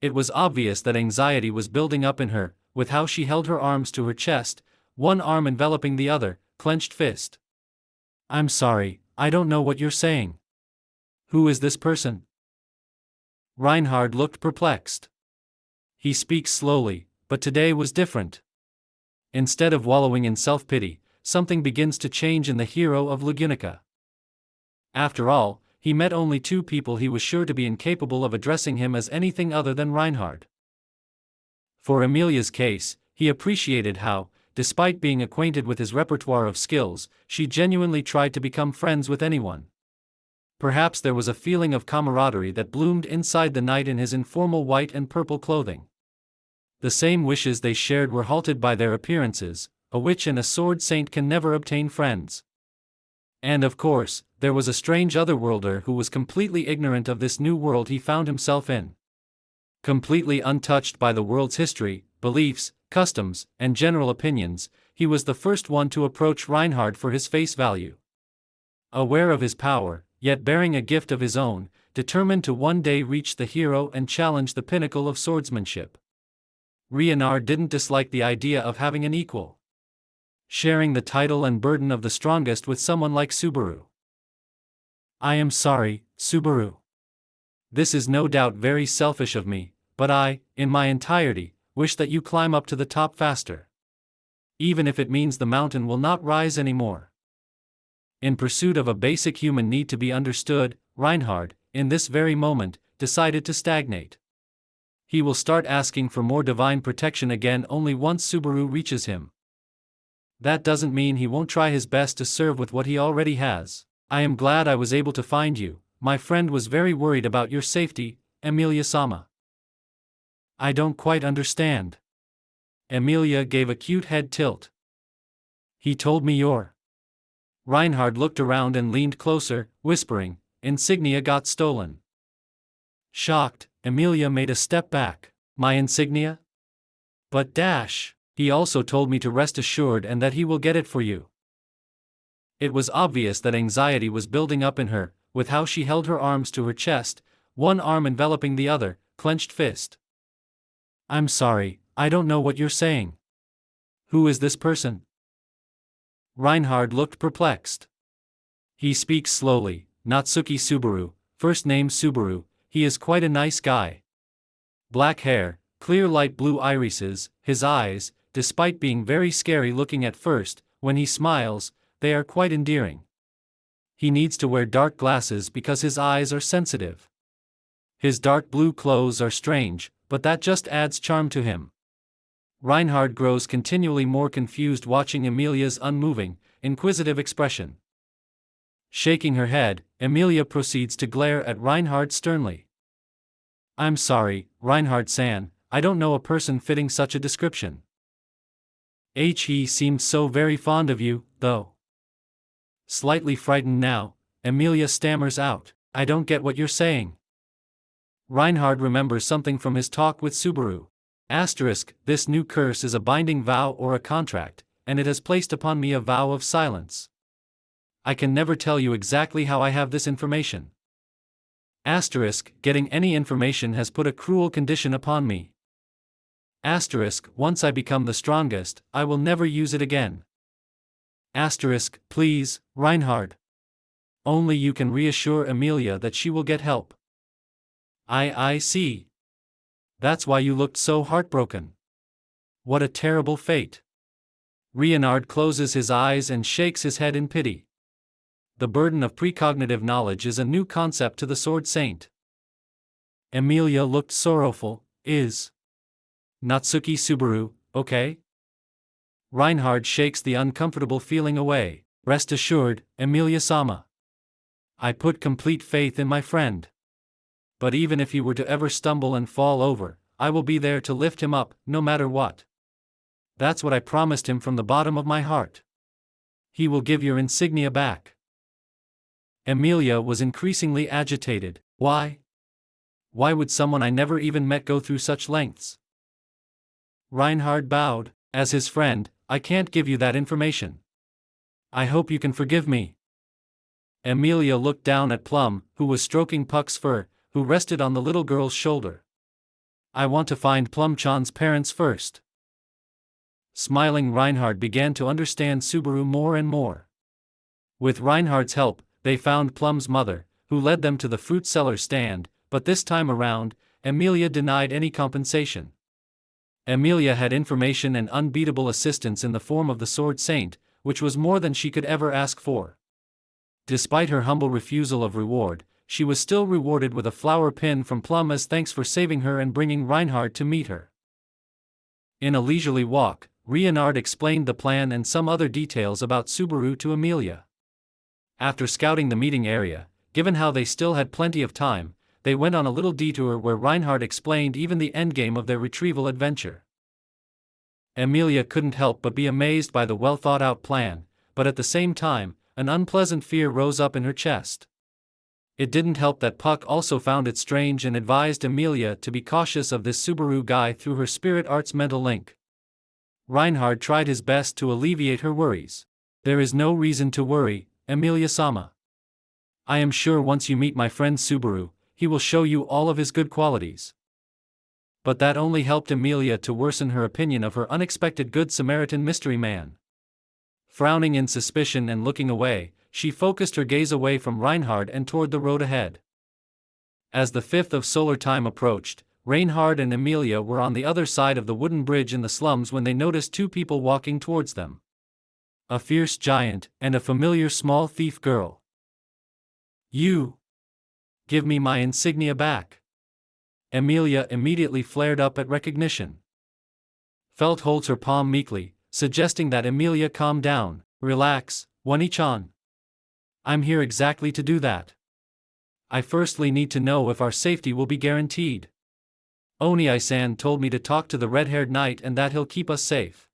It was obvious that anxiety was building up in her, with how she held her arms to her chest, one arm enveloping the other, clenched fist. "I'm sorry, I don't know what you're saying." Who is this person? Reinhardt looked perplexed. He speaks slowly, but today was different. Instead of wallowing in self-pity, something begins to change in the hero of Lugunica. After all, he met only two people he was sure to be incapable of addressing him as anything other than Reinhardt. For Emilia's case, he appreciated how, despite being acquainted with his repertoire of skills, she genuinely tried to become friends with anyone. Perhaps there was a feeling of camaraderie that bloomed inside the knight in his informal white and purple clothing. The same wishes they shared were halted by their appearances. A witch and a sword saint can never obtain friends. And of course, there was a strange otherworlder who was completely ignorant of this new world he found himself in. Completely untouched by the world's history, beliefs, customs, and general opinions, he was the first one to approach Reinhardt for his face value. Aware of his power, yet bearing a gift of his own, determined to one day reach the hero and challenge the pinnacle of swordsmanship. Reinhardt didn't dislike the idea of having an equal. Sharing the title and burden of the strongest with someone like Subaru. I am sorry, Subaru. This is no doubt very selfish of me, but I, in my entirety, wish that you climb up to the top faster. Even if it means the mountain will not rise anymore. In pursuit of a basic human need to be understood, Reinhardt, in this very moment, decided to stagnate. He will start asking for more divine protection again only once Subaru reaches him. That doesn't mean he won't try his best to serve with what he already has. I am glad I was able to find you. My friend was very worried about your safety, Emilia-sama. I don't quite understand. Emilia gave a cute head tilt. He told me you're. Reinhardt looked around and leaned closer, whispering, insignia got stolen. Shocked, Emilia made a step back. My insignia? But dash. He also told me to rest assured and that he will get it for you. It was obvious that anxiety was building up in her, with how she held her arms to her chest, one arm enveloping the other, clenched fist. I'm sorry, I don't know what you're saying. Who is this person? Reinhardt looked perplexed. He speaks slowly, Natsuki Subaru, first name Subaru, he is quite a nice guy. Black hair, clear light blue irises, his eyes, despite being very scary looking at first, when he smiles, they are quite endearing. He needs to wear dark glasses because his eyes are sensitive. His dark blue clothes are strange, but that just adds charm to him. Reinhardt grows continually more confused watching Emilia's unmoving, inquisitive expression. Shaking her head, Emilia proceeds to glare at Reinhardt sternly. I'm sorry, Reinhardt-san, I don't know a person fitting such a description. He seemed so very fond of you, though. Slightly frightened now, Emilia stammers out, I don't get what you're saying. Reinhardt remembers something from his talk with Subaru. This new curse is a binding vow or a contract, and it has placed upon me a vow of silence. I can never tell you exactly how I have this information. Getting any information has put a cruel condition upon me. Once I become the strongest, I will never use it again. Please, Reinhardt. Only you can reassure Emilia that she will get help. I see. That's why you looked so heartbroken. What a terrible fate. Reinhardt closes his eyes and shakes his head in pity. The burden of precognitive knowledge is a new concept to the Sword Saint. Emilia looked sorrowful. Is Natsuki Subaru okay? Reinhardt shakes the uncomfortable feeling away. Rest assured, Emilia-sama. I put complete faith in my friend. But even if he were to ever stumble and fall over, I will be there to lift him up, no matter what. That's what I promised him from the bottom of my heart. He will give your insignia back. Emilia was increasingly agitated. Why? Why would someone I never even met go through such lengths? Reinhardt bowed. As his friend, I can't give you that information. I hope you can forgive me. Emilia looked down at Plum, who was stroking Puck's fur, who rested on the little girl's shoulder. I want to find Plum-chan's parents first. Smiling, Reinhardt began to understand Subaru more and more. With Reinhardt's help, they found Plum's mother, who led them to the fruit seller stand, but this time around, Emilia denied any compensation. Emilia had information and unbeatable assistance in the form of the Sword Saint, which was more than she could ever ask for. Despite her humble refusal of reward, she was still rewarded with a flower pin from Plum as thanks for saving her and bringing Reinhardt to meet her. In a leisurely walk, Reinhardt explained the plan and some other details about Subaru to Emilia. After scouting the meeting area, given how they still had plenty of time, they went on a little detour where Reinhardt explained even the endgame of their retrieval adventure. Emilia couldn't help but be amazed by the well-thought-out plan, but at the same time, an unpleasant fear rose up in her chest. It didn't help that Puck also found it strange and advised Emilia to be cautious of this Subaru guy through her spirit arts mental link. Reinhardt tried his best to alleviate her worries. "There is no reason to worry, Emilia-sama. I am sure once you meet my friend Subaru, he will show you all of his good qualities." But that only helped Emilia to worsen her opinion of her unexpected Good Samaritan mystery man. Frowning in suspicion and looking away, she focused her gaze away from Reinhardt and toward the road ahead. As the 5th of solar time approached, Reinhardt and Emilia were on the other side of the wooden bridge in the slums when they noticed two people walking towards them. A fierce giant, and a familiar small thief girl. "You! Give me my insignia back!" Emilia immediately flared up at recognition. Felt holds her palm meekly, suggesting that Emilia calm down. "Relax, Wani-chan. I'm here exactly to do that. I firstly need to know if our safety will be guaranteed. Oni-san told me to talk to the red-haired knight and that he'll keep us safe."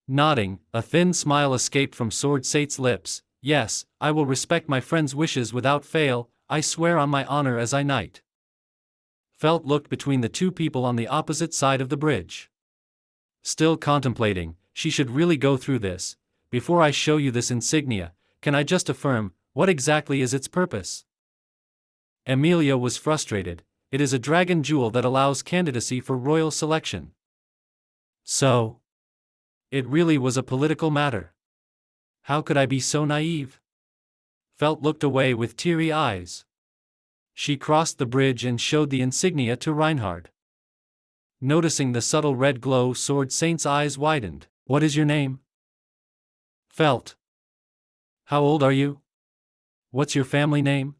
Nodding, a thin smile escaped from Sword Saint's lips. "Yes, I will respect my friend's wishes without fail, I swear on my honor as I knight." Felt looked between the two people on the opposite side of the bridge. Still contemplating, she should really go through this. "Before I show you this insignia, can I just affirm, what exactly is its purpose?" Emilia was frustrated. "It is a dragon jewel that allows candidacy for royal selection." So? It really was a political matter. How could I be so naive? Felt looked away with teary eyes. She crossed the bridge and showed the insignia to Reinhardt. Noticing the subtle red glow, Sword Saint's eyes widened. "What is your name?" "Felt." "How old are you? What's your family name?"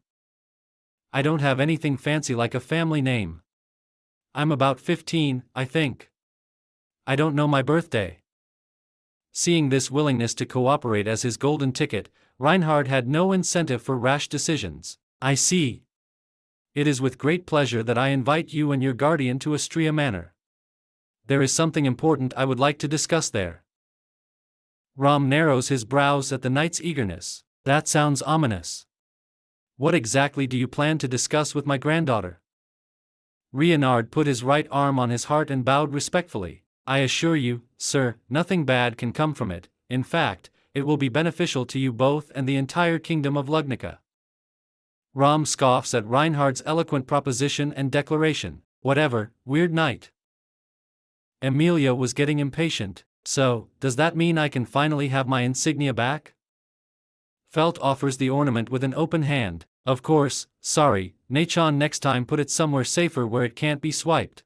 "I don't have anything fancy like a family name. I'm about 15, I think. I don't know my birthday." Seeing this willingness to cooperate as his golden ticket, Reinhardt had no incentive for rash decisions. "I see. It is with great pleasure that I invite you and your guardian to Astria Manor. There is something important I would like to discuss there." Ram narrows his brows at the knight's eagerness. "That sounds ominous. What exactly do you plan to discuss with my granddaughter?" Reinhardt put his right arm on his heart and bowed respectfully. "I assure you, sir, nothing bad can come from it. In fact, it will be beneficial to you both and the entire kingdom of Lugnica." Ram scoffs at Reinhardt's eloquent proposition and declaration. "Whatever, weird knight." Emilia was getting impatient. "So, does that mean I can finally have my insignia back?" Felt offers the ornament with an open hand. "Of course, sorry, Nechan, next time put it somewhere safer where it can't be swiped."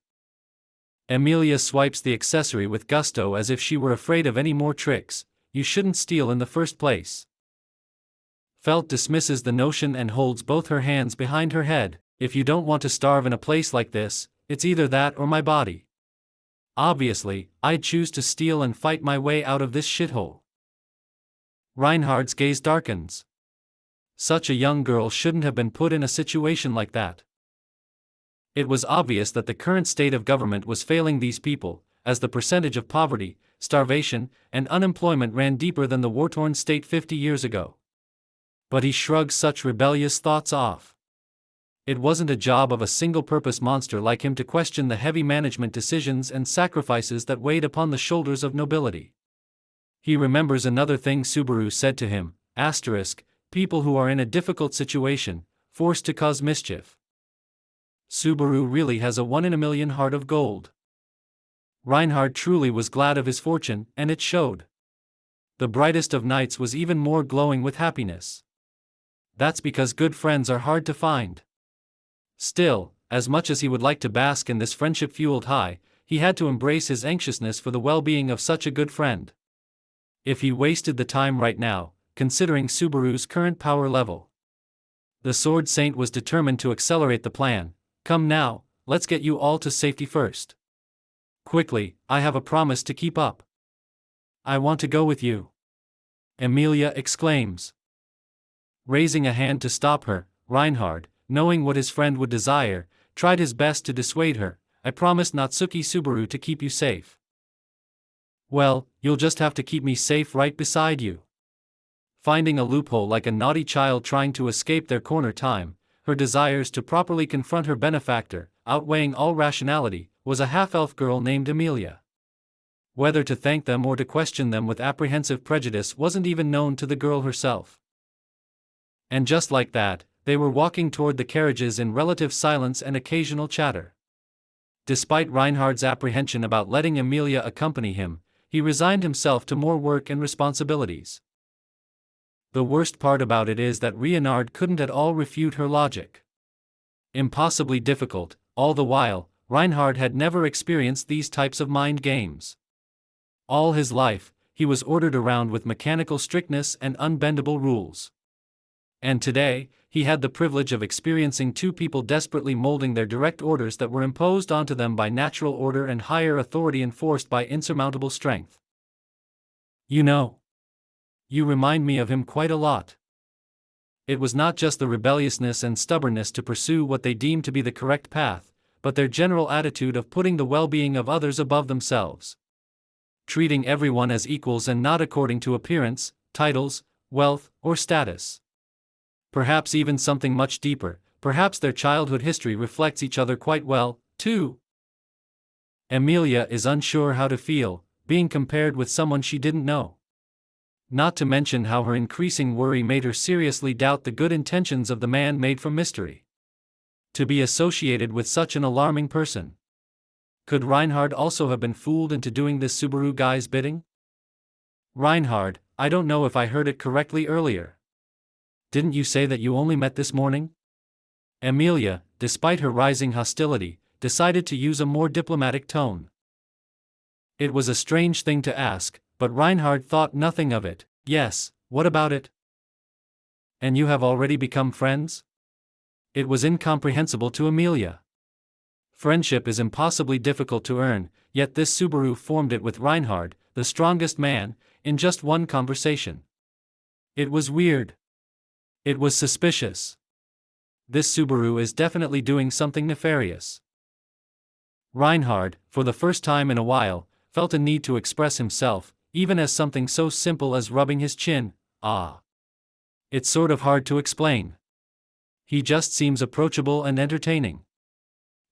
Emilia swipes the accessory with gusto as if she were afraid of any more tricks. "You shouldn't steal in the first place." Felt dismisses the notion and holds both her hands behind her head. "If you don't want to starve in a place like this, it's either that or my body. Obviously, I'd choose to steal and fight my way out of this shithole." Reinhardt's gaze darkens. Such a young girl shouldn't have been put in a situation like that. It was obvious that the current state of government was failing these people, as the percentage of poverty, starvation, and unemployment ran deeper than the war-torn state 50 years ago. But he shrugged such rebellious thoughts off. It wasn't a job of a single-purpose monster like him to question the heavy management decisions and sacrifices that weighed upon the shoulders of nobility. He remembers another thing Subaru said to him, people who are in a difficult situation, forced to cause mischief. Subaru really has a 1 in a million heart of gold. Reinhardt truly was glad of his fortune, and it showed. The brightest of nights was even more glowing with happiness. that's because good friends are hard to find. Still, as much as he would like to bask in this friendship-fueled high, he had to embrace his anxiousness for the well-being of such a good friend. If he wasted the time right now, considering Subaru's current power level. The Sword Saint was determined to accelerate the plan. Come now, let's get you all to safety first. Quickly, I have a promise to keep up. I want to go with you. Emilia exclaims. Raising a hand to stop her, Reinhardt, knowing what his friend would desire, tried his best to dissuade her. I promised Natsuki Subaru to keep you safe. Well, you'll just have to keep me safe right beside you. Finding a loophole like a naughty child trying to escape their corner time, her desires to properly confront her benefactor, outweighing all rationality, was a half-elf girl named Emilia. Whether to thank them or to question them with apprehensive prejudice wasn't even known to the girl herself. And just like that, they were walking toward the carriages in relative silence and occasional chatter. Despite Reinhardt's apprehension about letting Emilia accompany him, he resigned himself to more work and responsibilities. The worst part about it is that Reinhardt couldn't at all refute her logic. Impossibly difficult, all the while, Reinhardt had never experienced these types of mind games. All his life, he was ordered around with mechanical strictness and unbendable rules. And today, he had the privilege of experiencing two people desperately molding their direct orders that were imposed onto them by natural order and higher authority enforced by insurmountable strength. You know, you remind me of him quite a lot. It was not just the rebelliousness and stubbornness to pursue what they deemed to be the correct path, but their general attitude of putting the well-being of others above themselves. Treating everyone as equals and not according to appearance, titles, wealth, or status. Perhaps even something much deeper, perhaps their childhood history reflects each other quite well, too. Emilia is unsure how to feel, being compared with someone she didn't know. Not to mention how her increasing worry made her seriously doubt the good intentions of the man made from mystery. To be associated with such an alarming person. Could Reinhardt also have been fooled into doing this Subaru guy's bidding? Reinhardt, I don't know if I heard it correctly earlier. Didn't you say that you only met this morning? Emilia, despite her rising hostility, decided to use a more diplomatic tone. It was a strange thing to ask, but Reinhardt thought nothing of it. Yes, what about it? And you have already become friends? It was incomprehensible to Emilia. Friendship is impossibly difficult to earn, yet this Subaru formed it with Reinhardt, the strongest man, in just one conversation. It was weird. It was suspicious. This Subaru is definitely doing something nefarious. Reinhardt, for the first time in a while, felt a need to express himself, even as something so simple as rubbing his chin. It's sort of hard to explain. He just seems approachable and entertaining.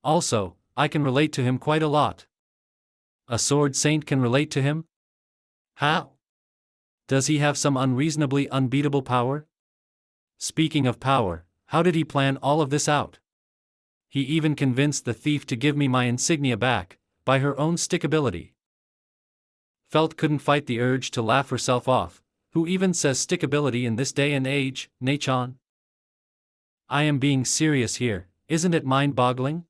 Also, I can relate to him quite a lot. A Sword Saint can relate to him? How? Does he have some unreasonably unbeatable power? Speaking of power, how did he plan all of this out? He even convinced the thief to give me my insignia back, by her own stickability. Felt couldn't fight the urge to laugh herself off. Who even says stickability in this day and age, Nachon? I am being serious here, isn't it mind-boggling?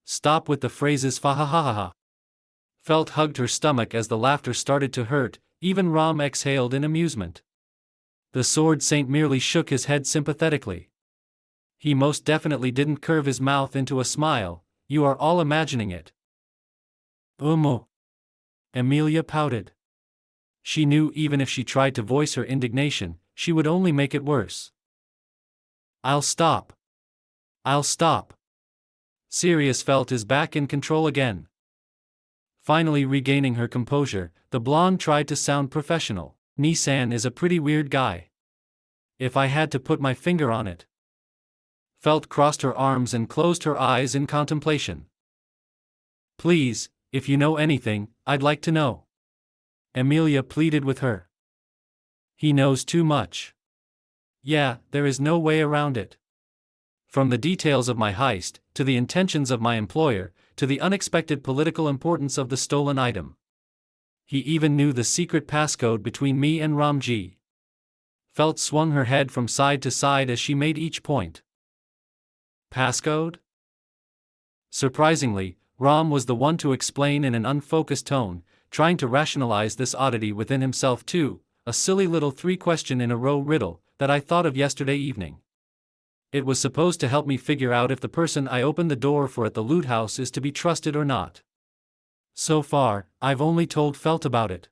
Stop with the phrases fa ha ha ha ha. Felt hugged her stomach as the laughter started to hurt, even Rom exhaled in amusement. The Sword Saint merely shook his head sympathetically. He most definitely didn't curve his mouth into a smile. You are all imagining it. Emilia pouted. She knew even if she tried to voice her indignation, she would only make it worse. I'll stop. Sirius Felt is back in control again. Finally regaining her composure, the blonde tried to sound professional. Nissan is a pretty weird guy. If I had to put my finger on it. Felt crossed her arms and closed her eyes in contemplation. Please, if you know anything, I'd like to know. Emilia pleaded with her. He knows too much. Yeah, there is no way around it. From the details of my heist, to the intentions of my employer, to the unexpected political importance of the stolen item. He even knew the secret passcode between me and Ramji. Felt swung her head from side to side as she made each point. Passcode? Surprisingly, Ram was the one to explain in an unfocused tone, trying to rationalize this oddity within himself too, a silly little 3-question-in-a-row riddle that I thought of yesterday evening. It was supposed to help me figure out if the person I opened the door for at the loot house is to be trusted or not. So far, I've only told Felt about it.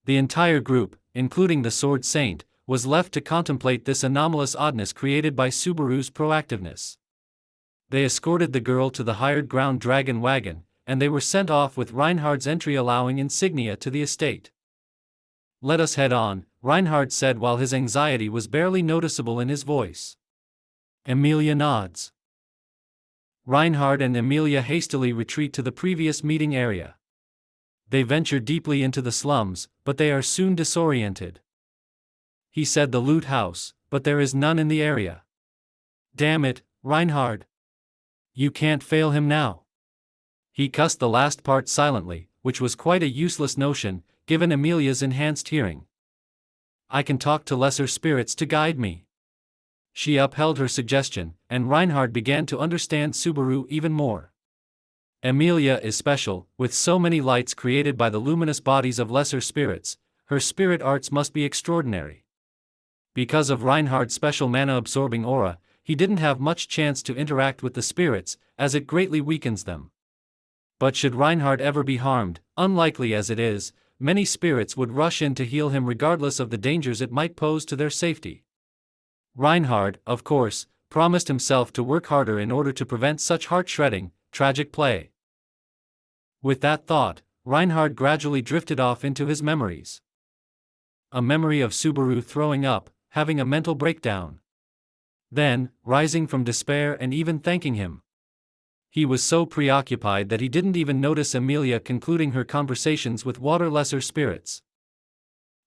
The entire group, including the Sword Saint, was left to contemplate this anomalous oddness created by Subaru's proactiveness. They escorted the girl to the hired ground dragon wagon, and they were sent off with Reinhardt's entry allowing insignia to the estate. "Let us head on," Reinhardt said while his anxiety was barely noticeable in his voice. Emilia nods. Reinhardt and Emilia hastily retreat to the previous meeting area. They venture deeply into the slums, but they are soon disoriented. He said the loot house, but there is none in the area. Damn it, Reinhardt. You can't fail him now. He cussed the last part silently, which was quite a useless notion, given Emilia's enhanced hearing. I can talk to lesser spirits to guide me. She upheld her suggestion, and Reinhardt began to understand Subaru even more. Emilia is special, with so many lights created by the luminous bodies of lesser spirits, her spirit arts must be extraordinary. Because of Reinhardt's special mana-absorbing aura, he didn't have much chance to interact with the spirits, as it greatly weakens them. But should Reinhardt ever be harmed, unlikely as it is, many spirits would rush in to heal him regardless of the dangers it might pose to their safety. Reinhardt, of course, promised himself to work harder in order to prevent such heart-shredding, tragic play. With that thought, Reinhardt gradually drifted off into his memories. A memory of Subaru throwing up, having a mental breakdown. Then, rising from despair and even thanking him. He was so preoccupied that he didn't even notice Emilia concluding her conversations with water lesser spirits.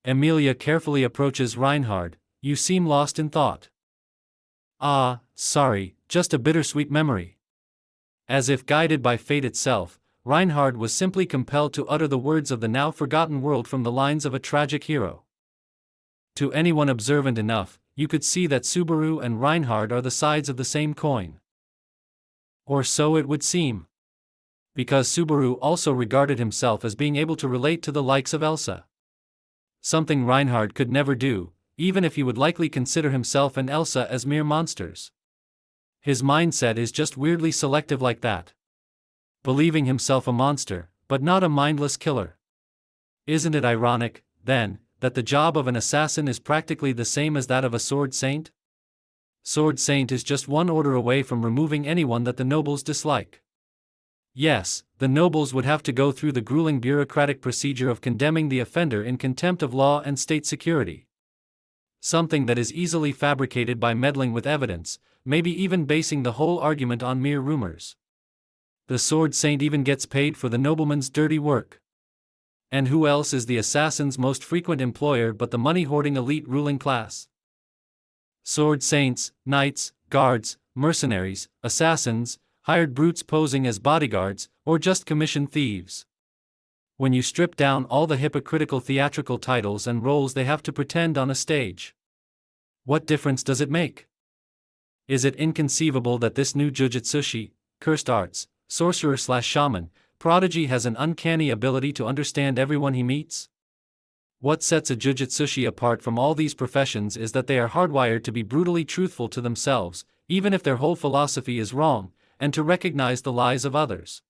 Emilia carefully approaches Reinhardt. You seem lost in thought. Ah, sorry, just a bittersweet memory. As if guided by fate itself, Reinhardt was simply compelled to utter the words of the now forgotten world from the lines of a tragic hero. To anyone observant enough, you could see that Subaru and Reinhardt are the sides of the same coin. Or so it would seem. Because Subaru also regarded himself as being able to relate to the likes of Elsa. Something Reinhardt could never do, even if he would likely consider himself and Elsa as mere monsters. His mindset is just weirdly selective like that. Believing himself a monster, but not a mindless killer. Isn't it ironic, then, that the job of an assassin is practically the same as that of a sword saint? Sword saint is just one order away from removing anyone that the nobles dislike. Yes, the nobles would have to go through the grueling bureaucratic procedure of condemning the offender in contempt of law and state security. Something that is easily fabricated by meddling with evidence, maybe even basing the whole argument on mere rumors. The sword saint even gets paid for the nobleman's dirty work. And who else is the assassin's most frequent employer but the money-hoarding elite ruling class? Sword saints, knights, guards, mercenaries, assassins, hired brutes posing as bodyguards, or just commissioned thieves. When you strip down all the hypocritical theatrical titles and roles they have to pretend on a stage, what difference does it make? Is it inconceivable that this new Jujutsu, cursed arts, sorcerer/shaman, prodigy has an uncanny ability to understand everyone he meets? What sets a Jujutsu apart from all these professions is that they are hardwired to be brutally truthful to themselves, even if their whole philosophy is wrong, and to recognize the lies of others.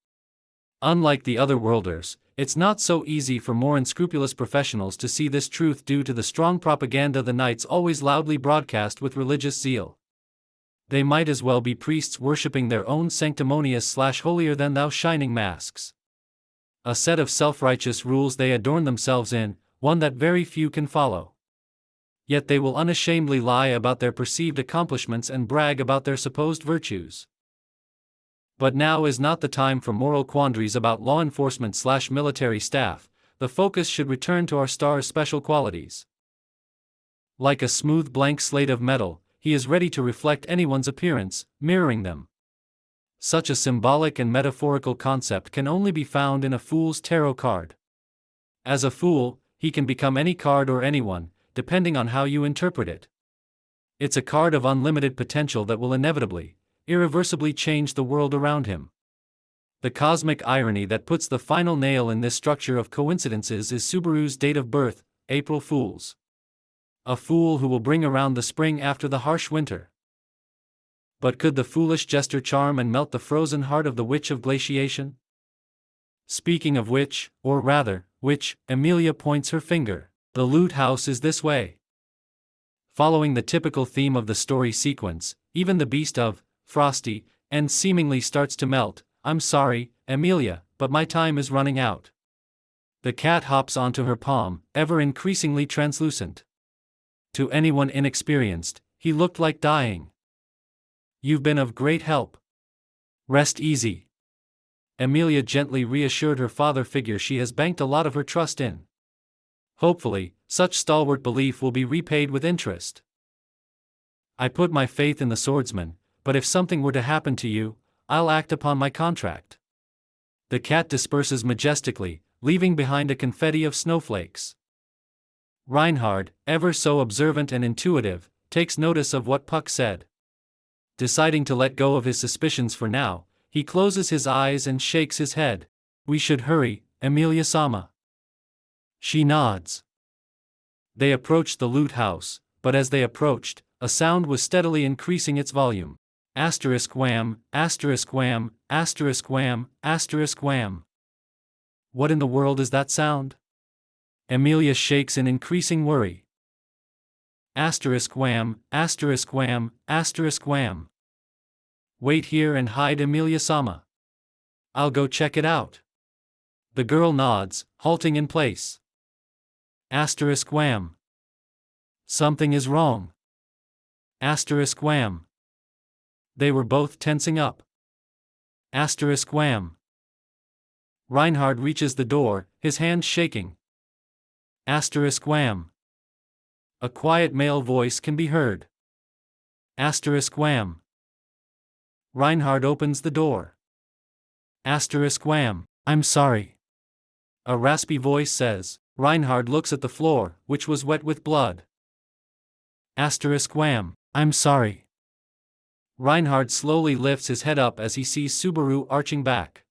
Unlike the other worlders, it's not so easy for more unscrupulous professionals to see this truth due to the strong propaganda the knights always loudly broadcast with religious zeal. They might as well be priests worshipping their own sanctimonious/holier-than-thou shining masks. A set of self-righteous rules they adorn themselves in, one that very few can follow. Yet they will unashamedly lie about their perceived accomplishments and brag about their supposed virtues. But now is not the time for moral quandaries about law enforcement/military staff. The focus should return to our star's special qualities. Like a smooth blank slate of metal, he is ready to reflect anyone's appearance, mirroring them. Such a symbolic and metaphorical concept can only be found in a fool's tarot card. As a fool, he can become any card or anyone, depending on how you interpret it. It's a card of unlimited potential that will inevitably, irreversibly change the world around him. The cosmic irony that puts the final nail in this structure of coincidences is Subaru's date of birth, April Fools. A fool who will bring around the spring after the harsh winter. But could the foolish jester charm and melt the frozen heart of the witch of glaciation? Speaking of which, or rather, which, Emilia points her finger. The loot house is this way. Following the typical theme of the story sequence, even the beast of Frosty and seemingly starts to melt. I'm sorry, Emilia, but my time is running out. The cat hops onto her palm, ever increasingly translucent. To anyone inexperienced, he looked like dying. You've been of great help. Rest easy. Emilia gently reassured her father figure she has banked a lot of her trust in. Hopefully, such stalwart belief will be repaid with interest. I put my faith in the swordsman, but if something were to happen to you, I'll act upon my contract. The cat disperses majestically, leaving behind a confetti of snowflakes. Reinhardt, ever so observant and intuitive, takes notice of what Puck said. Deciding to let go of his suspicions for now, he closes his eyes and shakes his head. We should hurry, Emilia-sama. She nods. They approached the loot house, but as they approached, a sound was steadily increasing its volume. Asterisk wham, asterisk wham, asterisk wham, asterisk wham. What in the world is that sound? Emilia shakes in increasing worry. Asterisk wham, asterisk wham, asterisk wham. Wait here and hide, Emilia-sama. I'll go check it out. The girl nods, halting in place. Asterisk wham. Something is wrong. Asterisk wham. They were both tensing up. Asterisk wham. Reinhardt reaches the door, his hands shaking. Asterisk wham. A quiet male voice can be heard. Asterisk wham. Reinhardt opens the door. Asterisk wham. I'm sorry. A raspy voice says. Reinhardt looks at the floor, which was wet with blood. Asterisk wham. I'm sorry. Reinhardt slowly lifts his head up as he sees Subaru arching back.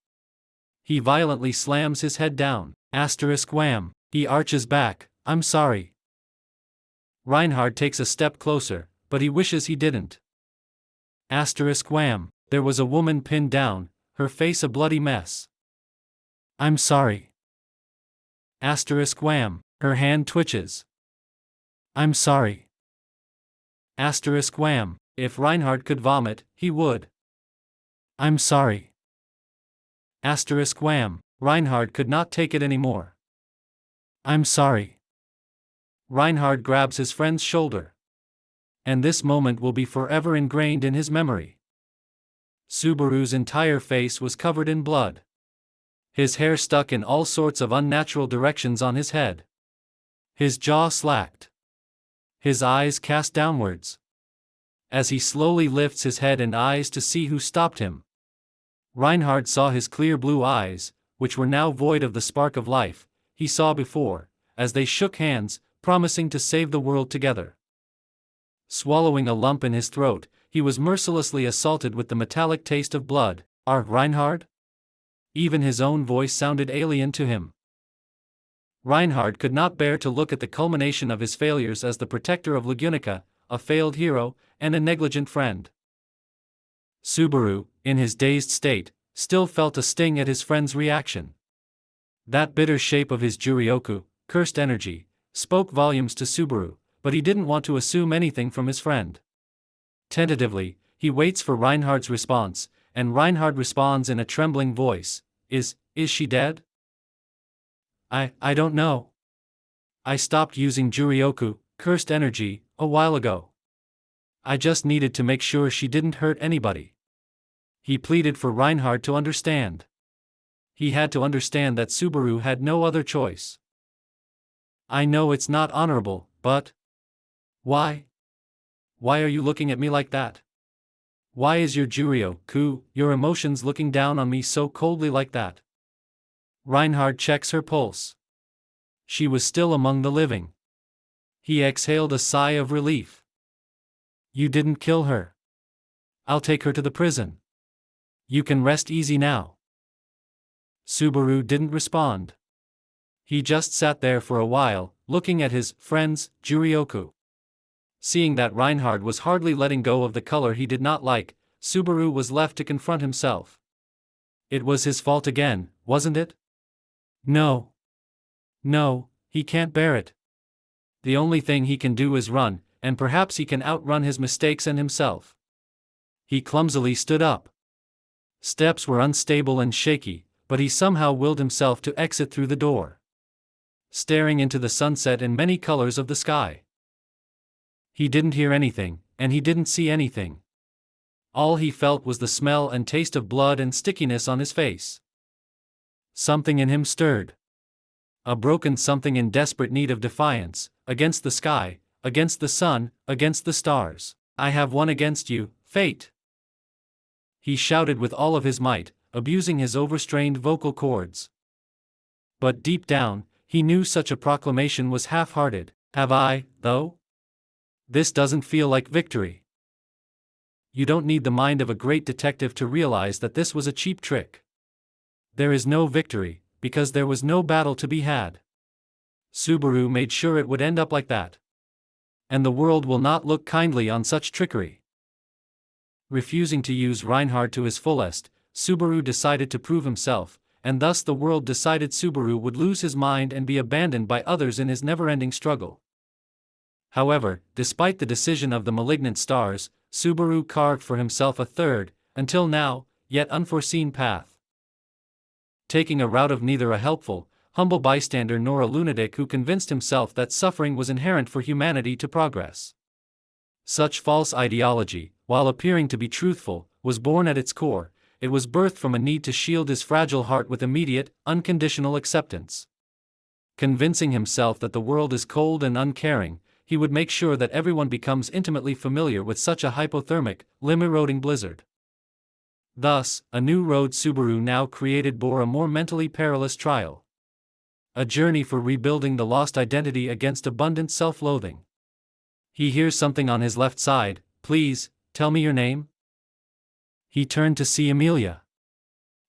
He violently slams his head down. Asterisk wham. He arches back. I'm sorry. Reinhardt takes a step closer, but he wishes he didn't. Asterisk wham. There was a woman pinned down, her face a bloody mess. I'm sorry. Asterisk wham. Her hand twitches. I'm sorry. Asterisk wham. If Reinhardt could vomit, he would. I'm sorry. Asterisk wham. Reinhardt could not take it anymore. I'm sorry. Reinhardt grabs his friend's shoulder. And this moment will be forever ingrained in his memory. Subaru's entire face was covered in blood. His hair stuck in all sorts of unnatural directions on his head. His jaw slacked. His eyes cast downwards. As he slowly lifts his head and eyes to see who stopped him. Reinhardt saw his clear blue eyes, which were now void of the spark of life he saw before, as they shook hands, promising to save the world together. Swallowing a lump in his throat, he was mercilessly assaulted with the metallic taste of blood. Reinhardt? Even his own voice sounded alien to him. Reinhardt could not bear to look at the culmination of his failures as the protector of Lagunica, a failed hero, and a negligent friend. Subaru, in his dazed state, still felt a sting at his friend's reaction. That bitter shape of his Juryoku, cursed energy, spoke volumes to Subaru, but he didn't want to assume anything from his friend. Tentatively, he waits for Reinhardt's response, and Reinhardt responds in a trembling voice, Is she dead? I don't know. I stopped using Juryoku, cursed energy, a while ago. I just needed to make sure she didn't hurt anybody. He pleaded for Reinhardt to understand. He had to understand that Subaru had no other choice. I know it's not honorable, but... Why? Why are you looking at me like that? Why is your Juryo-ku, your emotions looking down on me so coldly like that? Reinhardt checks her pulse. She was still among the living. He exhaled a sigh of relief. You didn't kill her. I'll take her to the prison. You can rest easy now. Subaru didn't respond. He just sat there for a while, looking at his friend's Juryoku. Seeing that Reinhardt was hardly letting go of the color he did not like, Subaru was left to confront himself. It was his fault again, wasn't it? No. No, he can't bear it. The only thing he can do is run, and perhaps he can outrun his mistakes and himself. He clumsily stood up. Steps were unstable and shaky, but he somehow willed himself to exit through the door. Staring into the sunset in many colors of the sky. He didn't hear anything, and he didn't see anything. All he felt was the smell and taste of blood and stickiness on his face. Something in him stirred. A broken something in desperate need of defiance, against the sky, against the sun, against the stars. I have won against you, fate. He shouted with all of his might, abusing his overstrained vocal cords. But deep down, he knew such a proclamation was half-hearted. Have I, though? This doesn't feel like victory. You don't need the mind of a great detective to realize that this was a cheap trick. There is no victory, because there was no battle to be had. Subaru made sure it would end up like that. And the world will not look kindly on such trickery. Refusing to use Reinhardt to his fullest, Subaru decided to prove himself, and thus the world decided Subaru would lose his mind and be abandoned by others in his never-ending struggle. However, despite the decision of the malignant stars, Subaru carved for himself a third, until now, yet unforeseen path. Taking a route of neither a helpful, humble bystander nor a lunatic who convinced himself that suffering was inherent for humanity to progress. Such false ideology, while appearing to be truthful, was born at its core. It was birthed from a need to shield his fragile heart with immediate, unconditional acceptance. Convincing himself that the world is cold and uncaring, he would make sure that everyone becomes intimately familiar with such a hypothermic, limb-eroding blizzard. Thus, a new road Subaru now created bore a more mentally perilous trial. A journey for rebuilding the lost identity against abundant self-loathing. He hears something on his left side. Please, tell me your name? He turned to see Emilia.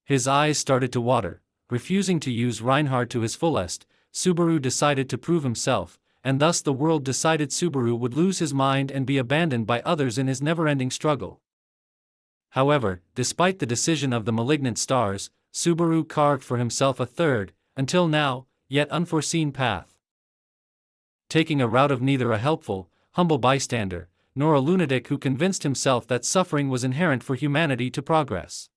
His eyes started to water. Refusing to use Reinhardt to his fullest, Subaru decided to prove himself, and thus the world decided Subaru would lose his mind and be abandoned by others in his never-ending struggle. However, despite the decision of the malignant stars, Subaru carved for himself a third, until now, yet unforeseen path. Taking a route of neither a helpful, humble bystander, nor a lunatic who convinced himself that suffering was inherent for humanity to progress.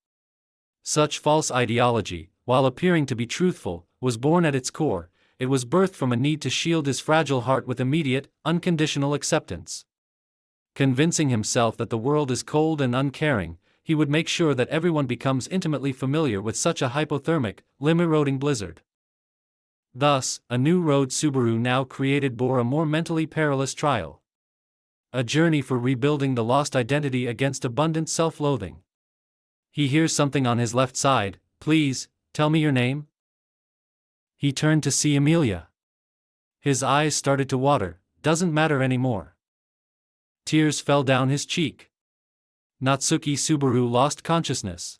Such false ideology, while appearing to be truthful, was born at its core. It was birthed from a need to shield his fragile heart with immediate, unconditional acceptance. Convincing himself that the world is cold and uncaring, he would make sure that everyone becomes intimately familiar with such a hypothermic, limb-eroding blizzard. Thus, a new road Subaru now created bore a more mentally perilous trial. A journey for rebuilding the lost identity against abundant self-loathing. He hears something on his left side. Please, tell me your name? He turned to see Emilia. His eyes started to water. Doesn't matter anymore. Tears fell down his cheek. Natsuki Subaru lost consciousness.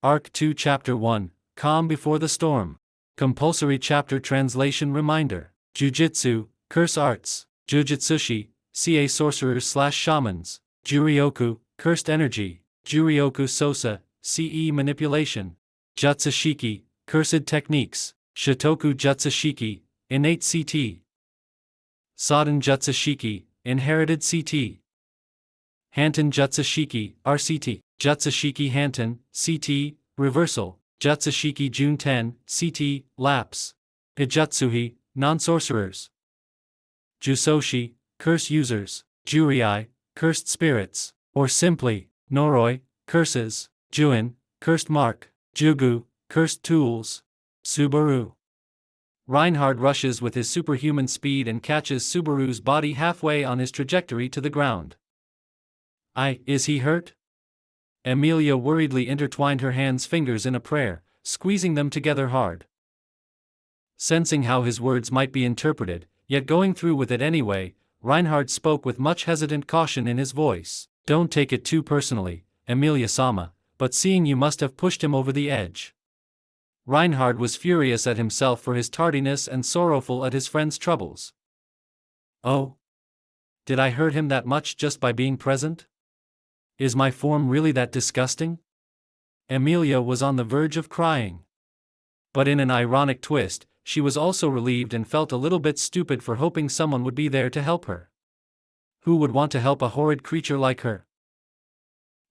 Arc 2 Chapter 1, Calm Before the Storm. Compulsory Chapter Translation Reminder. Jujutsu, Curse Arts. Jujutsushi, CA Sorcerers/Shamans. Juryoku, Cursed Energy. Juryoku Sosa, CE Manipulation. Jutsushiki, Cursed Techniques. Shitoku Jutsushiki, Innate CT. Sodden Jutsushiki, Inherited CT. Hanten Jutsushiki, RCT. Jutsushiki Hanten, CT, Reversal. Jutsushiki June 10, CT, Lapse. Hijutsuhi, Non-Sorcerers. Jusoshi, Curse Users. Jurei, Cursed Spirits. Or simply, Noroi, Curses. Juin, Cursed Mark. Jugu, Cursed Tools. Subaru. Reinhardt rushes with his superhuman speed and catches Subaru's body halfway on his trajectory to the ground. Is he hurt? Emilia worriedly intertwined her hands' fingers in a prayer, squeezing them together hard. Sensing how his words might be interpreted, yet going through with it anyway. Reinhardt spoke with much hesitant caution in his voice. Don't take it too personally, Emilia-sama, but seeing you must have pushed him over the edge. Reinhardt was furious at himself for his tardiness and sorrowful at his friend's troubles. Oh? Did I hurt him that much just by being present? Is my form really that disgusting? Emilia was on the verge of crying. But in an ironic twist, she was also relieved and felt a little bit stupid for hoping someone would be there to help her. Who would want to help a horrid creature like her?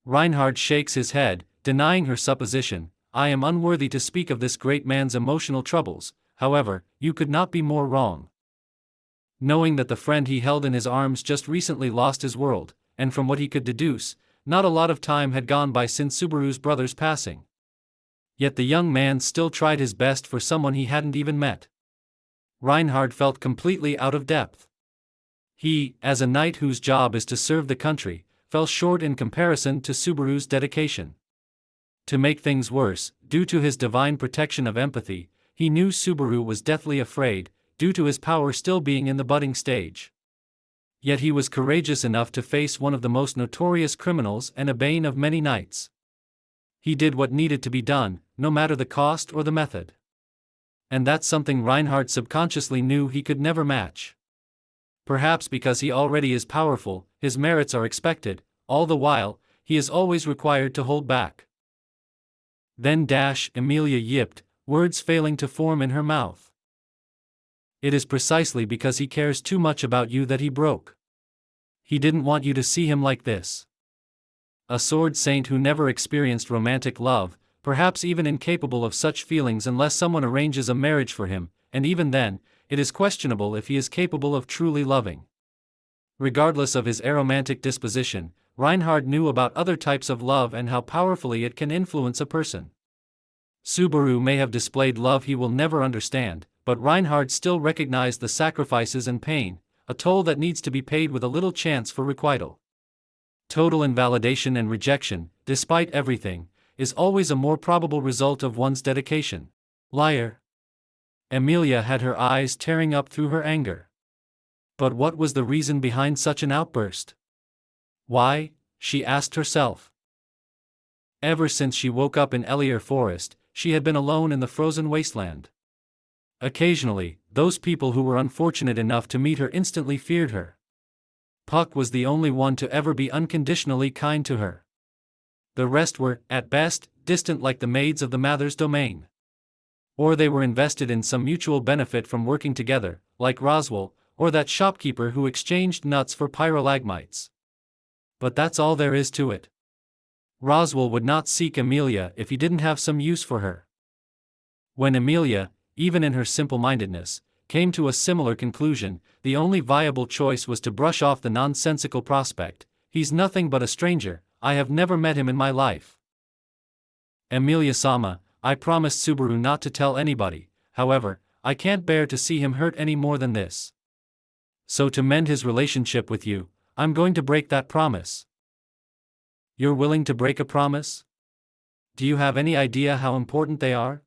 Reinhardt shakes his head, denying her supposition. I am unworthy to speak of this great man's emotional troubles. However, you could not be more wrong. Knowing that the friend he held in his arms just recently lost his world, and from what he could deduce, not a lot of time had gone by since Subaru's brother's passing. Yet the young man still tried his best for someone he hadn't even met. Reinhardt felt completely out of depth. He, as a knight whose job is to serve the country, fell short in comparison to Subaru's dedication. To make things worse, due to his divine protection of empathy, he knew Subaru was deathly afraid, due to his power still being in the budding stage. Yet he was courageous enough to face one of the most notorious criminals and a bane of many knights. He did what needed to be done, no matter the cost or the method. And that's something Reinhardt subconsciously knew he could never match. Perhaps because he already is powerful, his merits are expected, all the while, he is always required to hold back. Then Emilia yipped, words failing to form in her mouth. It is precisely because he cares too much about you that he broke. He didn't want you to see him like this. A sword saint who never experienced romantic love, perhaps even incapable of such feelings unless someone arranges a marriage for him, and even then, it is questionable if he is capable of truly loving. Regardless of his aromantic disposition, Reinhardt knew about other types of love and how powerfully it can influence a person. Subaru may have displayed love he will never understand, but Reinhardt still recognized the sacrifices and pain, a toll that needs to be paid with a little chance for requital. Total invalidation and rejection, despite everything, is always a more probable result of one's dedication. Liar. Emilia had her eyes tearing up through her anger. But what was the reason behind such an outburst? Why? She asked herself. Ever since she woke up in Elier Forest, she had been alone in the frozen wasteland. Occasionally, those people who were unfortunate enough to meet her instantly feared her. Puck was the only one to ever be unconditionally kind to her. The rest were, at best, distant like the maids of the Mather's domain. Or they were invested in some mutual benefit from working together, like Rosewall, or that shopkeeper who exchanged nuts for pyrolagmites. But that's all there is to it. Rosewall would not seek Emilia if he didn't have some use for her. When Emilia, even in her simple-mindedness, came to a similar conclusion, the only viable choice was to brush off the nonsensical prospect. He's nothing but a stranger, I have never met him in my life. Emilia-sama, I promised Subaru not to tell anybody, however, I can't bear to see him hurt any more than this. So to mend his relationship with you, I'm going to break that promise. You're willing to break a promise? Do you have any idea how important they are?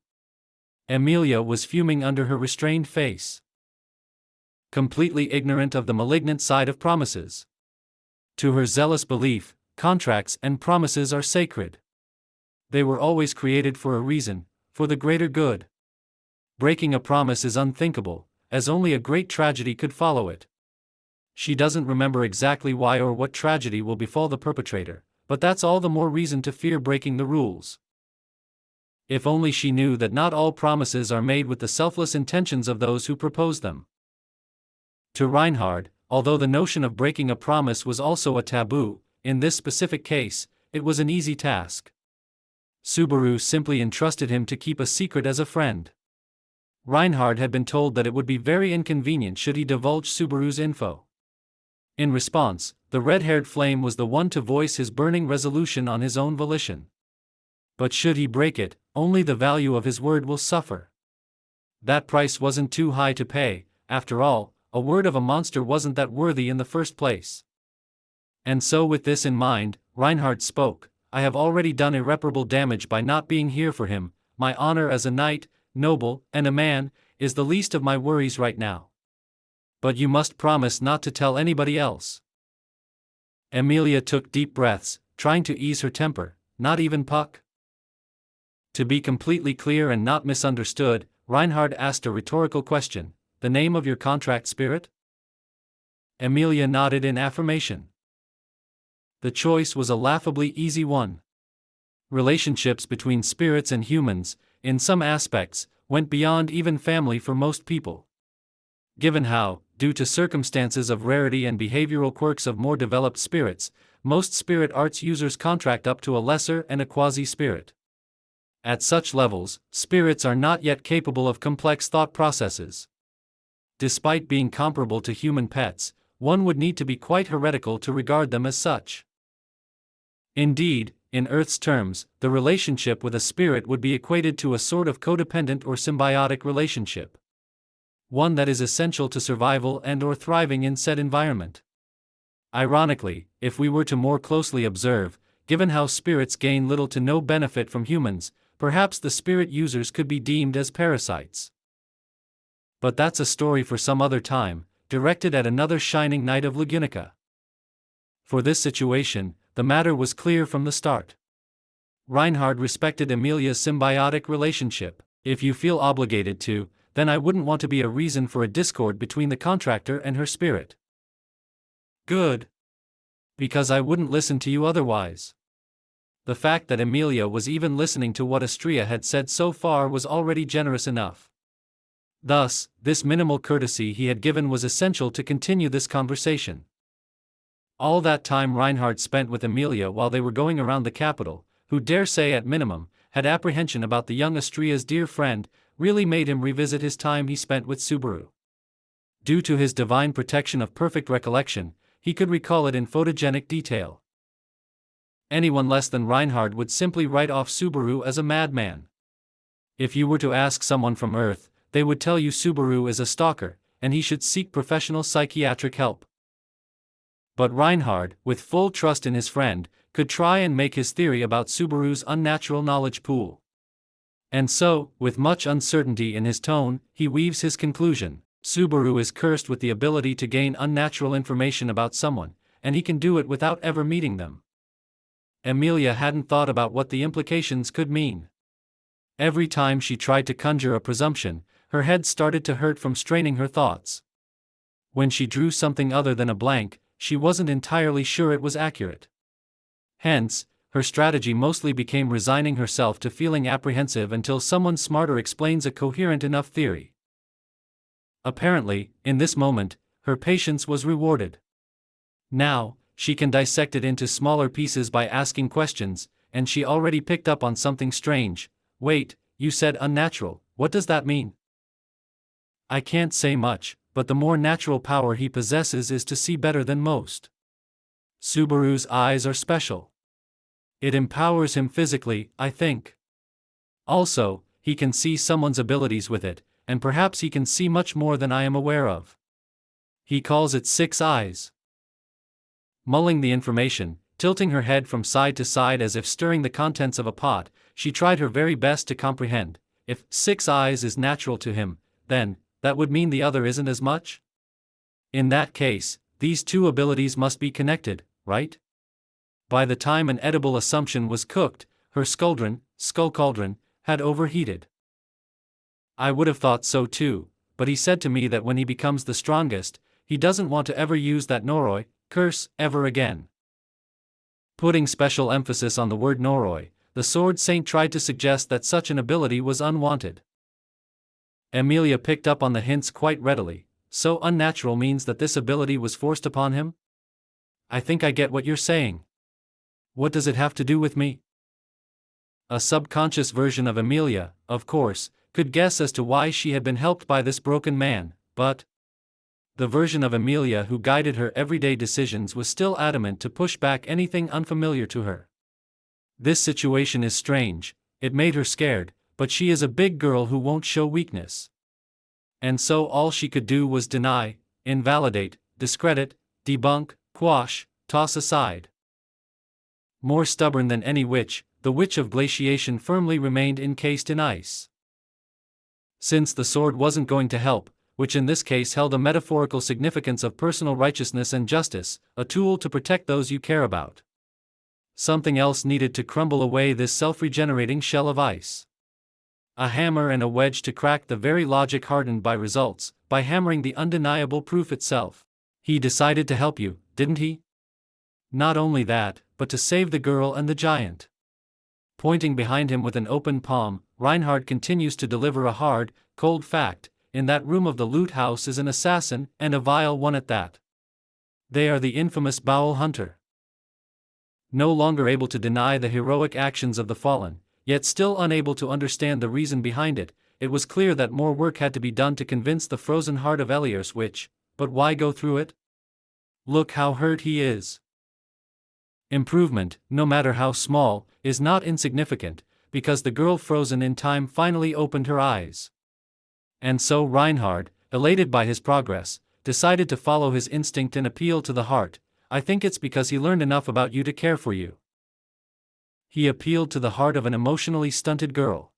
Emilia was fuming under her restrained face. Completely ignorant of the malignant side of promises. To her zealous belief, contracts and promises are sacred. They were always created for a reason, for the greater good. Breaking a promise is unthinkable, as only a great tragedy could follow it. She doesn't remember exactly why or what tragedy will befall the perpetrator, but that's all the more reason to fear breaking the rules. If only she knew that not all promises are made with the selfless intentions of those who propose them. To Reinhardt, although the notion of breaking a promise was also a taboo, in this specific case, it was an easy task. Subaru simply entrusted him to keep a secret as a friend. Reinhardt had been told that it would be very inconvenient should he divulge Subaru's info. In response, the red-haired flame was the one to voice his burning resolution on his own volition. But should he break it, only the value of his word will suffer. That price wasn't too high to pay, after all, a word of a monster wasn't that worthy in the first place. And so with this in mind, Reinhardt spoke, I have already done irreparable damage by not being here for him, my honor as a knight, noble, and a man, is the least of my worries right now. But you must promise not to tell anybody else. Emilia took deep breaths, trying to ease her temper. Not even Puck? To be completely clear and not misunderstood, Reinhardt asked a rhetorical question. The name of your contract spirit? Emilia nodded in affirmation. The choice was a laughably easy one. Relationships between spirits and humans, in some aspects, went beyond even family for most people. Given how, due to circumstances of rarity and behavioral quirks of more developed spirits, most spirit arts users contract up to a lesser and a quasi-spirit. At such levels, spirits are not yet capable of complex thought processes. Despite being comparable to human pets, one would need to be quite heretical to regard them as such. Indeed, in Earth's terms, the relationship with a spirit would be equated to a sort of codependent or symbiotic relationship. One that is essential to survival and/or thriving in said environment. Ironically, if we were to more closely observe, given how spirits gain little to no benefit from humans, perhaps the spirit users could be deemed as parasites. But that's a story for some other time, directed at another shining knight of Lagunica. For this situation, the matter was clear from the start. Reinhardt respected Emilia's symbiotic relationship. If you feel obligated to, then I wouldn't want to be a reason for a discord between the contractor and her spirit. Good. Because I wouldn't listen to you otherwise. The fact that Emilia was even listening to what Astrea had said so far was already generous enough. Thus, this minimal courtesy he had given was essential to continue this conversation. All that time Reinhardt spent with Emilia while they were going around the capital, who dare say at minimum, had apprehension about the young Astrea's dear friend, really made him revisit his time he spent with Subaru. Due to his divine protection of perfect recollection, he could recall it in photogenic detail. Anyone less than Reinhardt would simply write off Subaru as a madman. If you were to ask someone from Earth, they would tell you Subaru is a stalker, and he should seek professional psychiatric help. But Reinhardt, with full trust in his friend, could try and make his theory about Subaru's unnatural knowledge pool. And so, with much uncertainty in his tone, he weaves his conclusion. Subaru is cursed with the ability to gain unnatural information about someone, and he can do it without ever meeting them. Emilia hadn't thought about what the implications could mean. Every time she tried to conjure a presumption, her head started to hurt from straining her thoughts. When she drew something other than a blank, she wasn't entirely sure it was accurate. Hence, her strategy mostly became resigning herself to feeling apprehensive until someone smarter explains a coherent enough theory. Apparently, in this moment, her patience was rewarded. Now, she can dissect it into smaller pieces by asking questions, and she already picked up on something strange. Wait, you said unnatural, what does that mean? I can't say much, but the more natural power he possesses is to see better than most. Subaru's eyes are special. It empowers him physically, I think. Also, he can see someone's abilities with it, and perhaps he can see much more than I am aware of. He calls it 6 eyes. Mulling the information, tilting her head from side to side as if stirring the contents of a pot, she tried her very best to comprehend. If 6 eyes is natural to him, then, that would mean the other isn't as much? In that case, these two abilities must be connected, right? By the time an edible assumption was cooked, her skull cauldron, had overheated. I would have thought so too, but he said to me that when he becomes the strongest, he doesn't want to ever use that Noroi curse ever again. Putting special emphasis on the word Noroi, the sword saint tried to suggest that such an ability was unwanted. Emilia picked up on the hints quite readily. So unnatural means that this ability was forced upon him? I think I get what you're saying. What does it have to do with me? A subconscious version of Emilia, of course, could guess as to why she had been helped by this broken man, but the version of Emilia who guided her everyday decisions was still adamant to push back anything unfamiliar to her. This situation is strange, it made her scared, but she is a big girl who won't show weakness. And so all she could do was deny, invalidate, discredit, debunk, quash, toss aside. More stubborn than any witch, the witch of glaciation firmly remained encased in ice. Since the sword wasn't going to help, which in this case held a metaphorical significance of personal righteousness and justice, a tool to protect those you care about. Something else needed to crumble away this self-regenerating shell of ice. A hammer and a wedge to crack the very logic hardened by results, by hammering the undeniable proof itself. He decided to help you, didn't he? Not only that, but to save the girl and the giant. Pointing behind him with an open palm, Reinhardt continues to deliver a hard, cold fact: in that room of the loot house is an assassin, and a vile one at that. They are the infamous Bowel Hunter. No longer able to deny the heroic actions of the fallen, yet still unable to understand the reason behind it, it was clear that more work had to be done to convince the frozen heart of Elios which, but why go through it? Look how hurt he is. Improvement, no matter how small, is not insignificant, because the girl frozen in time finally opened her eyes. And so Reinhardt, elated by his progress, decided to follow his instinct and appeal to the heart. I think it's because he learned enough about you to care for you. He appealed to the heart of an emotionally stunted girl.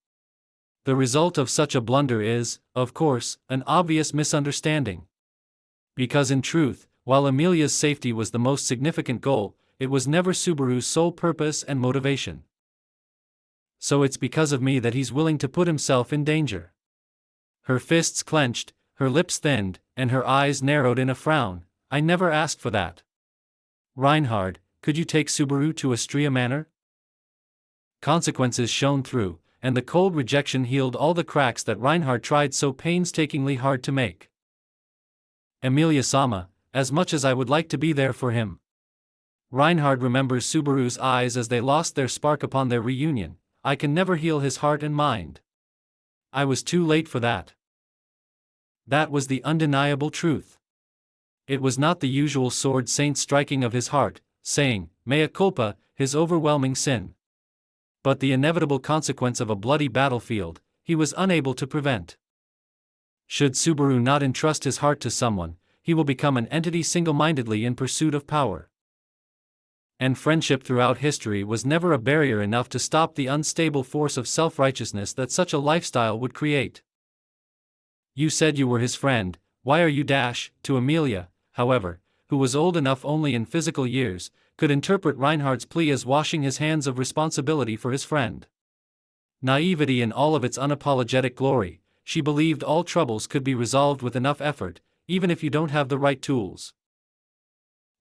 The result of such a blunder is, of course, an obvious misunderstanding. Because in truth, while Emilia's safety was the most significant goal, it was never Subaru's sole purpose and motivation. So it's because of me that he's willing to put himself in danger. Her fists clenched, her lips thinned, and her eyes narrowed in a frown. I never asked for that. Reinhardt, could you take Subaru to Astria Manor? Consequences shone through, and the cold rejection healed all the cracks that Reinhardt tried so painstakingly hard to make. Emilia-sama, as much as I would like to be there for him. Reinhardt remembers Subaru's eyes as they lost their spark upon their reunion. I can never heal his heart and mind. I was too late for that. That was the undeniable truth. It was not the usual sword saint striking of his heart, saying, mea culpa, his overwhelming sin. But the inevitable consequence of a bloody battlefield, he was unable to prevent. Should Subaru not entrust his heart to someone, he will become an entity single-mindedly in pursuit of power. And friendship throughout history was never a barrier enough to stop the unstable force of self-righteousness that such a lifestyle would create. You said you were his friend, why are you to Emilia, however, who was old enough only in physical years, could interpret Reinhardt's plea as washing his hands of responsibility for his friend. Naivety in all of its unapologetic glory, she believed all troubles could be resolved with enough effort, even if you don't have the right tools.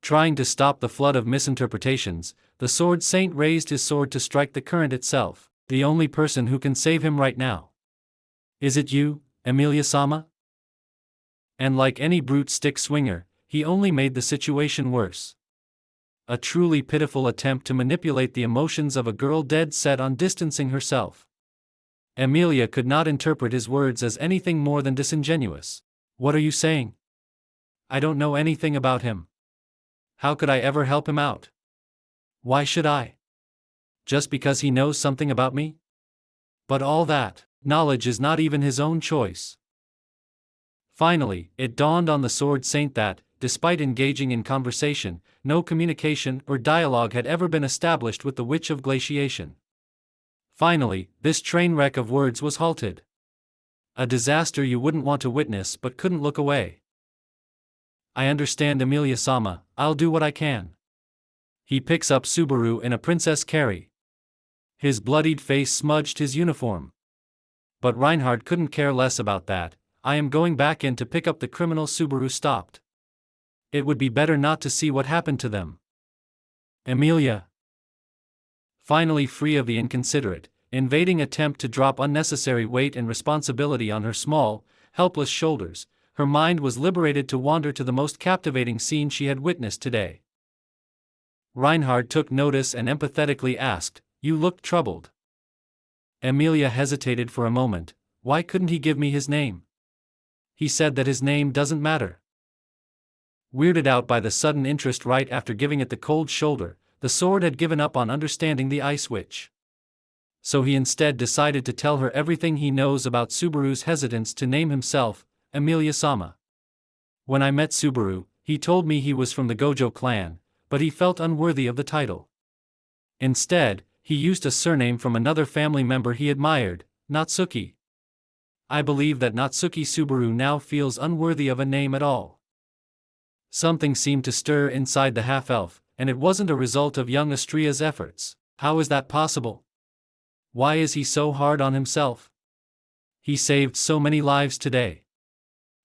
Trying to stop the flood of misinterpretations, the sword saint raised his sword to strike the current itself, the only person who can save him right now. Is it you, Emilia-sama? And like any brute stick swinger, he only made the situation worse. A truly pitiful attempt to manipulate the emotions of a girl dead set on distancing herself. Emilia could not interpret his words as anything more than disingenuous. What are you saying? I don't know anything about him. How could I ever help him out? Why should I? Just because he knows something about me? But all that knowledge is not even his own choice. Finally, it dawned on the sword saint that, despite engaging in conversation, no communication or dialogue had ever been established with the Witch of Glaciation. Finally, this train wreck of words was halted. A disaster you wouldn't want to witness but couldn't look away. I understand, Emilia-sama, I'll do what I can. He picks up Subaru in a princess carry. His bloodied face smudged his uniform. But Reinhardt couldn't care less about that. I am going back in to pick up the criminal Subaru stopped. It would be better not to see what happened to them. Emilia. Finally free of the inconsiderate, invading attempt to drop unnecessary weight and responsibility on her small, helpless shoulders, her mind was liberated to wander to the most captivating scene she had witnessed today. Reinhardt took notice and empathetically asked, "You looked troubled." Emilia hesitated for a moment. Why couldn't he give me his name? He said that his name doesn't matter. Weirded out by the sudden interest right after giving it the cold shoulder, the sword had given up on understanding the Ice Witch. So he instead decided to tell her everything he knows about Subaru's hesitance to name himself Emilia-sama. When I met Subaru, he told me he was from the Gojo clan, but he felt unworthy of the title. Instead, he used a surname from another family member he admired, Natsuki. I believe that Natsuki Subaru now feels unworthy of a name at all. Something seemed to stir inside the half-elf, and it wasn't a result of young Astria's efforts. How is that possible? Why is he so hard on himself? He saved so many lives today.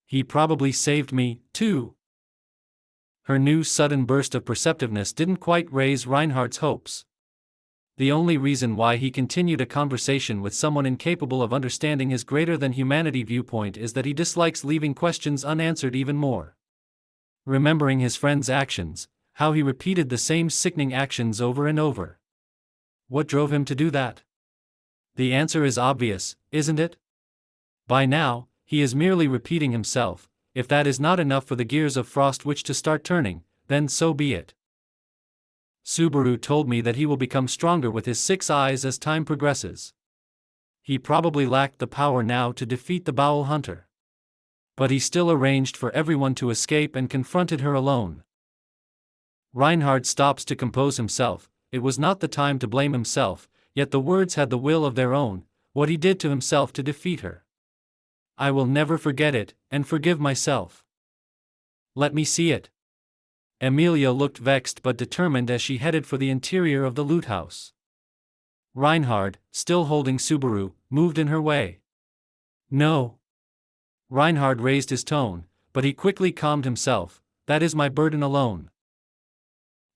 He probably saved me, too. Her new sudden burst of perceptiveness didn't quite raise Reinhardt's hopes. The only reason why he continued a conversation with someone incapable of understanding his greater-than-humanity viewpoint is that he dislikes leaving questions unanswered even more. Remembering his friend's actions, how he repeated the same sickening actions over and over. What drove him to do that? The answer is obvious, isn't it? By now, he is merely repeating himself. If that is not enough for the gears of Frost Witch to start turning, then so be it. Subaru told me that he will become stronger with his 6 eyes as time progresses. He probably lacked the power now to defeat the Bowel Hunter. But he still arranged for everyone to escape and confronted her alone. Reinhardt stops to compose himself. It was not the time to blame himself, yet the words had the will of their own, what he did to himself to defeat her. I will never forget it, and forgive myself. Let me see it. Emilia looked vexed but determined as she headed for the interior of the loot house. Reinhardt, still holding Subaru, moved in her way. No. Reinhardt raised his tone, but he quickly calmed himself. That is my burden alone.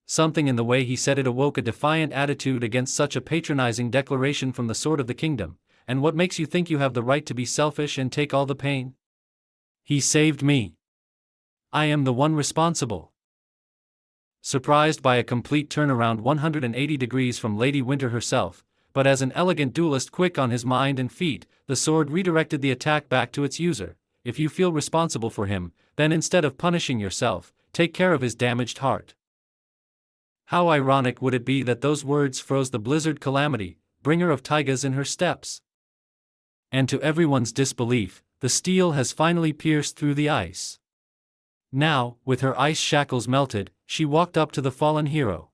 Something in the way he said it awoke a defiant attitude against such a patronizing declaration from the Sword of the Kingdom. And what makes you think you have the right to be selfish and take all the pain? He saved me. I am the one responsible. Surprised by a complete turnaround 180 degrees from Lady Winter herself, but as an elegant duelist quick on his mind and feet, the sword redirected the attack back to its user. If you feel responsible for him, then instead of punishing yourself, take care of his damaged heart. How ironic would it be that those words froze the blizzard calamity, bringer of taigas in her steps? And to everyone's disbelief, the steel has finally pierced through the ice. Now, with her ice shackles melted, she walked up to the fallen hero.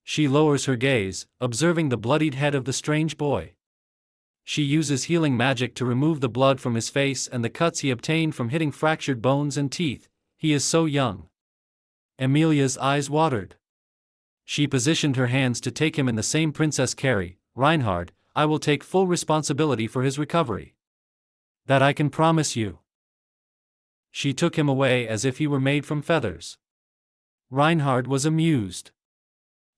She lowers her gaze, observing the bloodied head of the strange boy. She uses healing magic to remove the blood from his face and the cuts he obtained from hitting fractured bones and teeth. He is so young. Emilia's eyes watered. She positioned her hands to take him in the same Princess carry. Reinhardt, I will take full responsibility for his recovery. That I can promise you. She took him away as if he were made from feathers. Reinhardt was amused.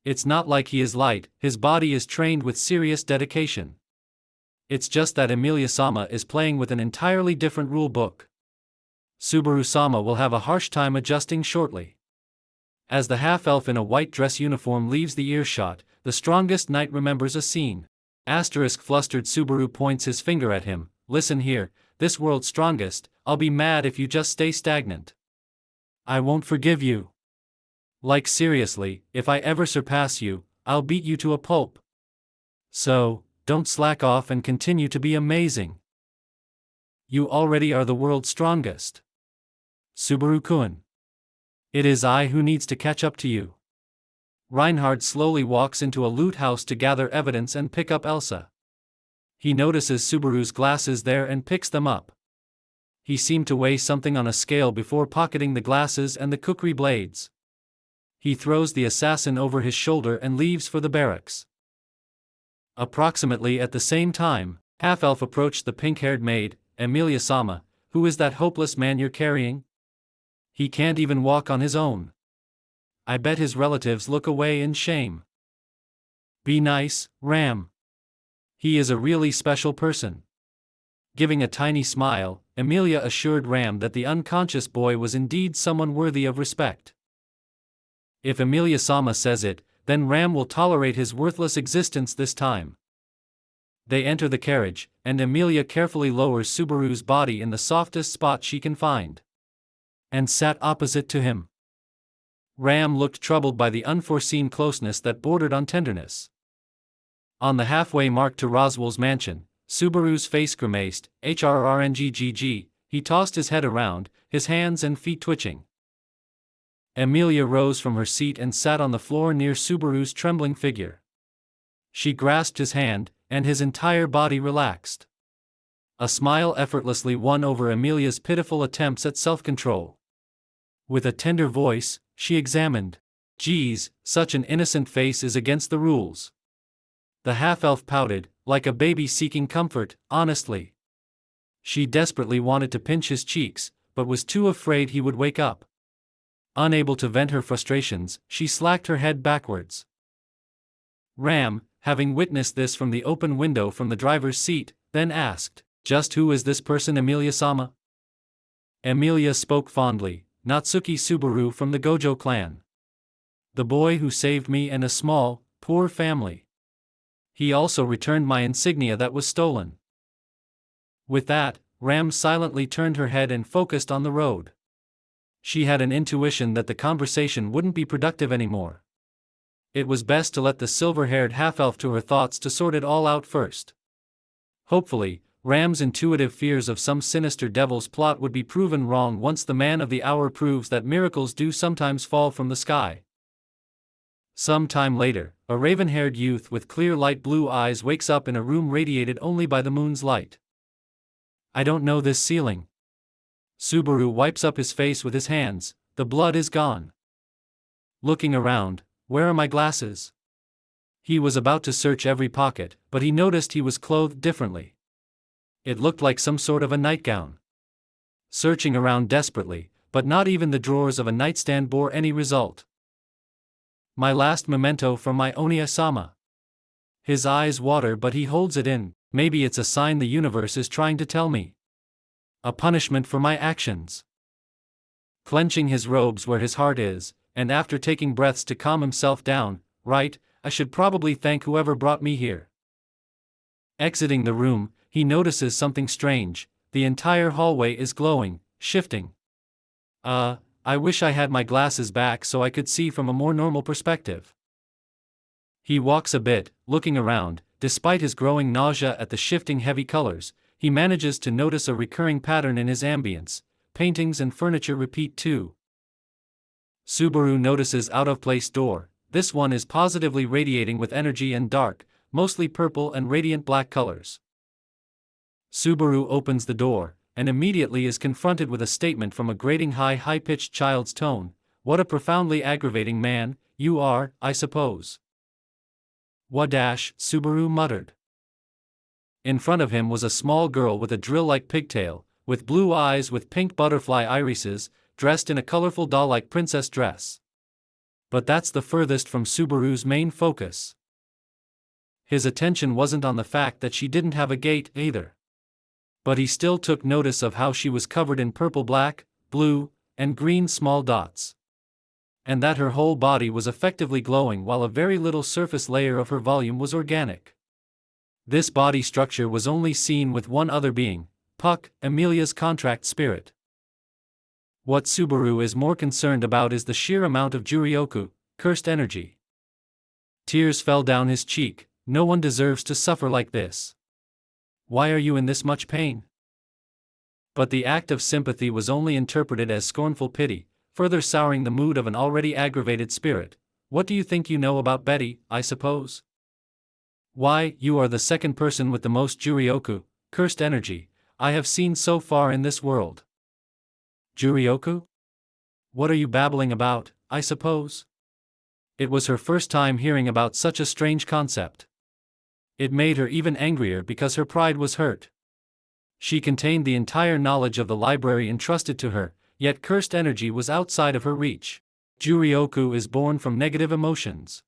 It's not like he is light, his body is trained with serious dedication. It's just that Emilia-sama is playing with an entirely different rule book. Subaru-sama will have a harsh time adjusting shortly. As the half-elf in a white dress uniform leaves the earshot, the strongest knight remembers a scene. Flustered Subaru points his finger at him. Listen here, this world's strongest, I'll be mad if you just stay stagnant. I won't forgive you. Like seriously, if I ever surpass you, I'll beat you to a pulp. So, don't slack off and continue to be amazing. You already are the world's strongest. Subaru-kun. It is I who needs to catch up to you. Reinhardt slowly walks into a loot house to gather evidence and pick up Elsa. He notices Subaru's glasses there and picks them up. He seemed to weigh something on a scale before pocketing the glasses and the kukri blades. He throws the assassin over his shoulder and leaves for the barracks. Approximately at the same time, Half-Elf approached the pink-haired maid. Emilia-sama, who is that hopeless man you're carrying? He can't even walk on his own. I bet his relatives look away in shame. Be nice, Ram. He is a really special person. Giving a tiny smile, Emilia assured Ram that the unconscious boy was indeed someone worthy of respect. If Emilia-sama says it, then Ram will tolerate his worthless existence this time. They enter the carriage, and Emilia carefully lowers Subaru's body in the softest spot she can find. And sat opposite to him. Ram looked troubled by the unforeseen closeness that bordered on tenderness. On the halfway mark to Rosewall's mansion, Subaru's face grimaced. HRRNGGG, he tossed his head around, his hands and feet twitching. Emilia rose from her seat and sat on the floor near Subaru's trembling figure. She grasped his hand, and his entire body relaxed. A smile effortlessly won over Emilia's pitiful attempts at self-control. With a tender voice, she examined. Geez, such an innocent face is against the rules. The half-elf pouted, like a baby seeking comfort, honestly. She desperately wanted to pinch his cheeks, but was too afraid he would wake up. Unable to vent her frustrations, she slacked her head backwards. Ram, having witnessed this from the open window from the driver's seat, then asked, "Just who is this person, Emilia-sama?" Emilia spoke fondly, "Natsuki Subaru from the Gojo clan. The boy who saved me and a small, poor family. He also returned my insignia that was stolen." With that, Ram silently turned her head and focused on the road. She had an intuition that the conversation wouldn't be productive anymore. It was best to let the silver-haired half-elf to her thoughts to sort it all out first. Hopefully, Ram's intuitive fears of some sinister devil's plot would be proven wrong once the man of the hour proves that miracles do sometimes fall from the sky. Some time later, a raven-haired youth with clear light blue eyes wakes up in a room radiated only by the moon's light. "I don't know this ceiling." Subaru wipes up his face with his hands, the blood is gone. Looking around, "Where are my glasses?" He was about to search every pocket, but he noticed he was clothed differently. It looked like some sort of a nightgown. Searching around desperately, but not even the drawers of a nightstand bore any result. "My last memento from my Onia-sama." His eyes water, but he holds it in. Maybe it's a sign the universe is trying to tell me. A punishment for my actions. Clenching his robes where his heart is, and after taking breaths to calm himself down, "Right, I should probably thank whoever brought me here." Exiting the room, he notices something strange. The entire hallway is glowing, shifting. I wish I had my glasses back so I could see from a more normal perspective. He walks a bit, looking around. Despite his growing nausea at the shifting heavy colors, he manages to notice a recurring pattern in his ambience. Paintings and furniture repeat too. Subaru notices out-of-place door. This one is positively radiating with energy and dark, mostly purple and radiant black colors. Subaru opens the door, and immediately is confronted with a statement from a grating high-pitched child's tone. "What a profoundly aggravating man you are, I suppose." "Wadash," Subaru muttered. In front of him was a small girl with a drill-like pigtail, with blue eyes with pink butterfly irises, dressed in a colorful doll-like princess dress. But that's the furthest from Subaru's main focus. His attention wasn't on the fact that she didn't have a gait either. But he still took notice of how she was covered in purple, black, blue, and green small dots. And that her whole body was effectively glowing while a very little surface layer of her volume was organic. This body structure was only seen with one other being, Puck, Emilia's contract spirit. What Subaru is more concerned about is the sheer amount of Juryoku, cursed energy. Tears fell down his cheek. No one deserves to suffer like this. Why are you in this much pain? But the act of sympathy was only interpreted as scornful pity, further souring the mood of an already aggravated spirit. "What do you think you know about Betty, I suppose? Why, you are the second person with the most Juryoku, cursed energy, I have seen so far in this world." "Juryoku? What are you babbling about, I suppose?" It was her first time hearing about such a strange concept. It made her even angrier because her pride was hurt. She contained the entire knowledge of the library entrusted to her, yet cursed energy was outside of her reach. Juryoku is born from negative emotions.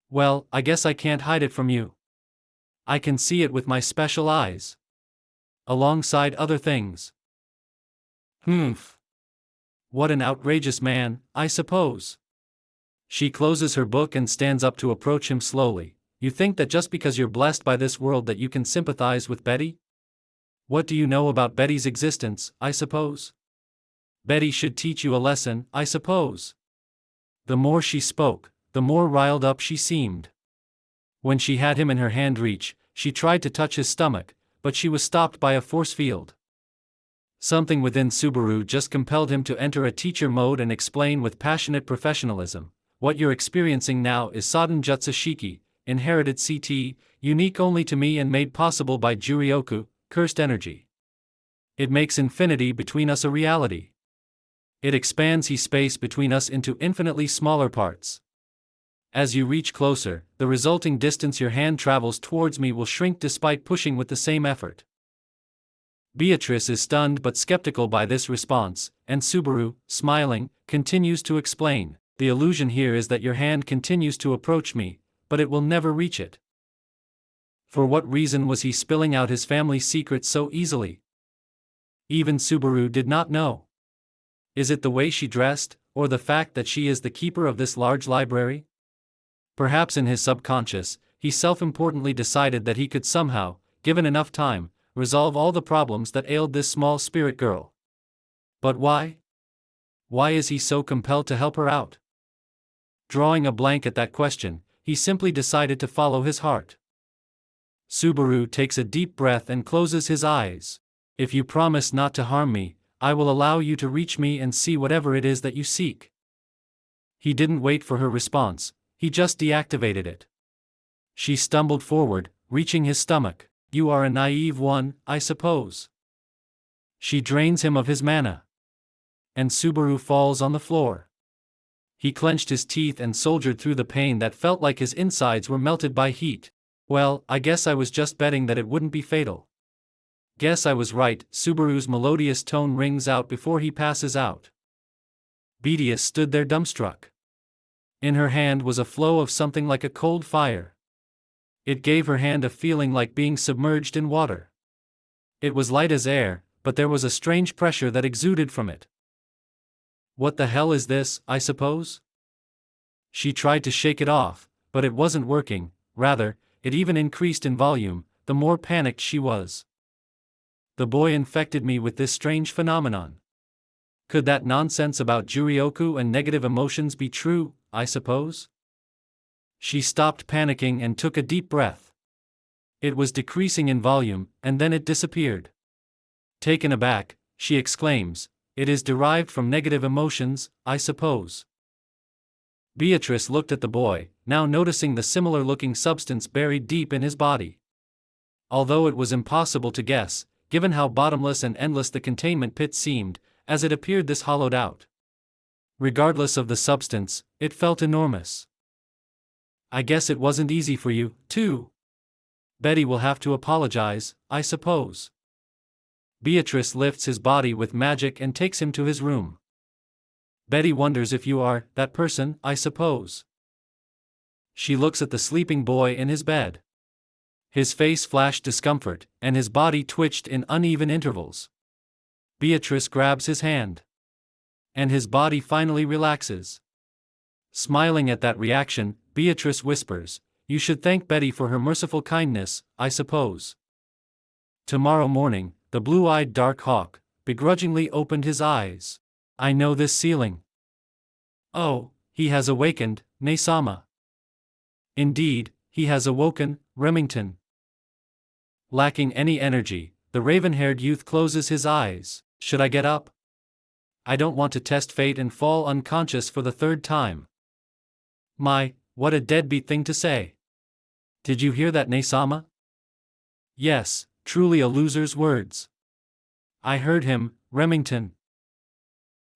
Well, I guess I can't hide it from you. I can see it with my special eyes. Alongside other things. Humph. What an outrageous man, I suppose. She closes her book and stands up to approach him slowly. "You think that just because you're blessed by this world that you can sympathize with Betty? What do you know about Betty's existence, I suppose? Betty should teach you a lesson, I suppose." The more she spoke, the more riled up she seemed. When she had him in her hand reach, she tried to touch his stomach, but she was stopped by a force field. Something within Subaru just compelled him to enter a teacher mode and explain with passionate professionalism. "What you're experiencing now is Sodden Jutsu Shiki, inherited CT, unique only to me and made possible by Juryoku, cursed energy. It makes infinity between us a reality. It expands space between us into infinitely smaller parts. As you reach closer, the resulting distance your hand travels towards me will shrink despite pushing with the same effort. Beatrice is stunned but skeptical by this response, and Subaru, smiling, continues to explain, the illusion here is that your hand continues to approach me, but it will never reach it. For what reason was he spilling out his family's secrets so easily? Even Subaru did not know. Is it the way she dressed, or the fact that she is the keeper of this large library? Perhaps in his subconscious, he self-importantly decided that he could somehow, given enough time, resolve all the problems that ailed this small spirit girl. But why? Why is he so compelled to help her out? Drawing a blank at that question, he simply decided to follow his heart. Subaru takes a deep breath and closes his eyes. If you promise not to harm me, I will allow you to reach me and see whatever it is that you seek. He didn't wait for her response, he just deactivated it. She stumbled forward, reaching his stomach. You are a naive one, I suppose. She drains him of his mana. And Subaru falls on the floor. He clenched his teeth and soldiered through the pain that felt like his insides were melted by heat. Well, I guess I was just betting that it wouldn't be fatal. Guess I was right, Subaru's melodious tone rings out before he passes out. Beatrice stood there dumbstruck. In her hand was a flow of something like a cold fire. It gave her hand a feeling like being submerged in water. It was light as air, but there was a strange pressure that exuded from it. What the hell is this, I suppose? She tried to shake it off, but it wasn't working, rather, it even increased in volume, the more panicked she was. The boy infected me with this strange phenomenon. Could that nonsense about Juryoku and negative emotions be true, I suppose? She stopped panicking and took a deep breath. It was decreasing in volume, and then it disappeared. Taken aback, she exclaims, it is derived from negative emotions, I suppose. Beatrice looked at the boy, now noticing the similar-looking substance buried deep in his body. Although it was impossible to guess, given how bottomless and endless the containment pit seemed, as it appeared this hollowed out. Regardless of the substance, it felt enormous. I guess it wasn't easy for you, too. Betty will have to apologize, I suppose. Beatrice lifts his body with magic and takes him to his room. Betty wonders if you are that person, I suppose. She looks at the sleeping boy in his bed. His face flashed discomfort, and his body twitched in uneven intervals. Beatrice grabs his hand. And his body finally relaxes. Smiling at that reaction, Beatrice whispers, you should thank Betty for her merciful kindness, I suppose. Tomorrow morning, the blue-eyed dark hawk begrudgingly opened his eyes. I know this ceiling. Oh, he has awakened, Nesama. Indeed, he has awoken, Remington. Lacking any energy, the raven-haired youth closes his eyes. Should I get up? I don't want to test fate and fall unconscious for the third time. My, what a deadbeat thing to say. Did you hear that, Nesama? Yes, truly a loser's words. I heard him, Remington.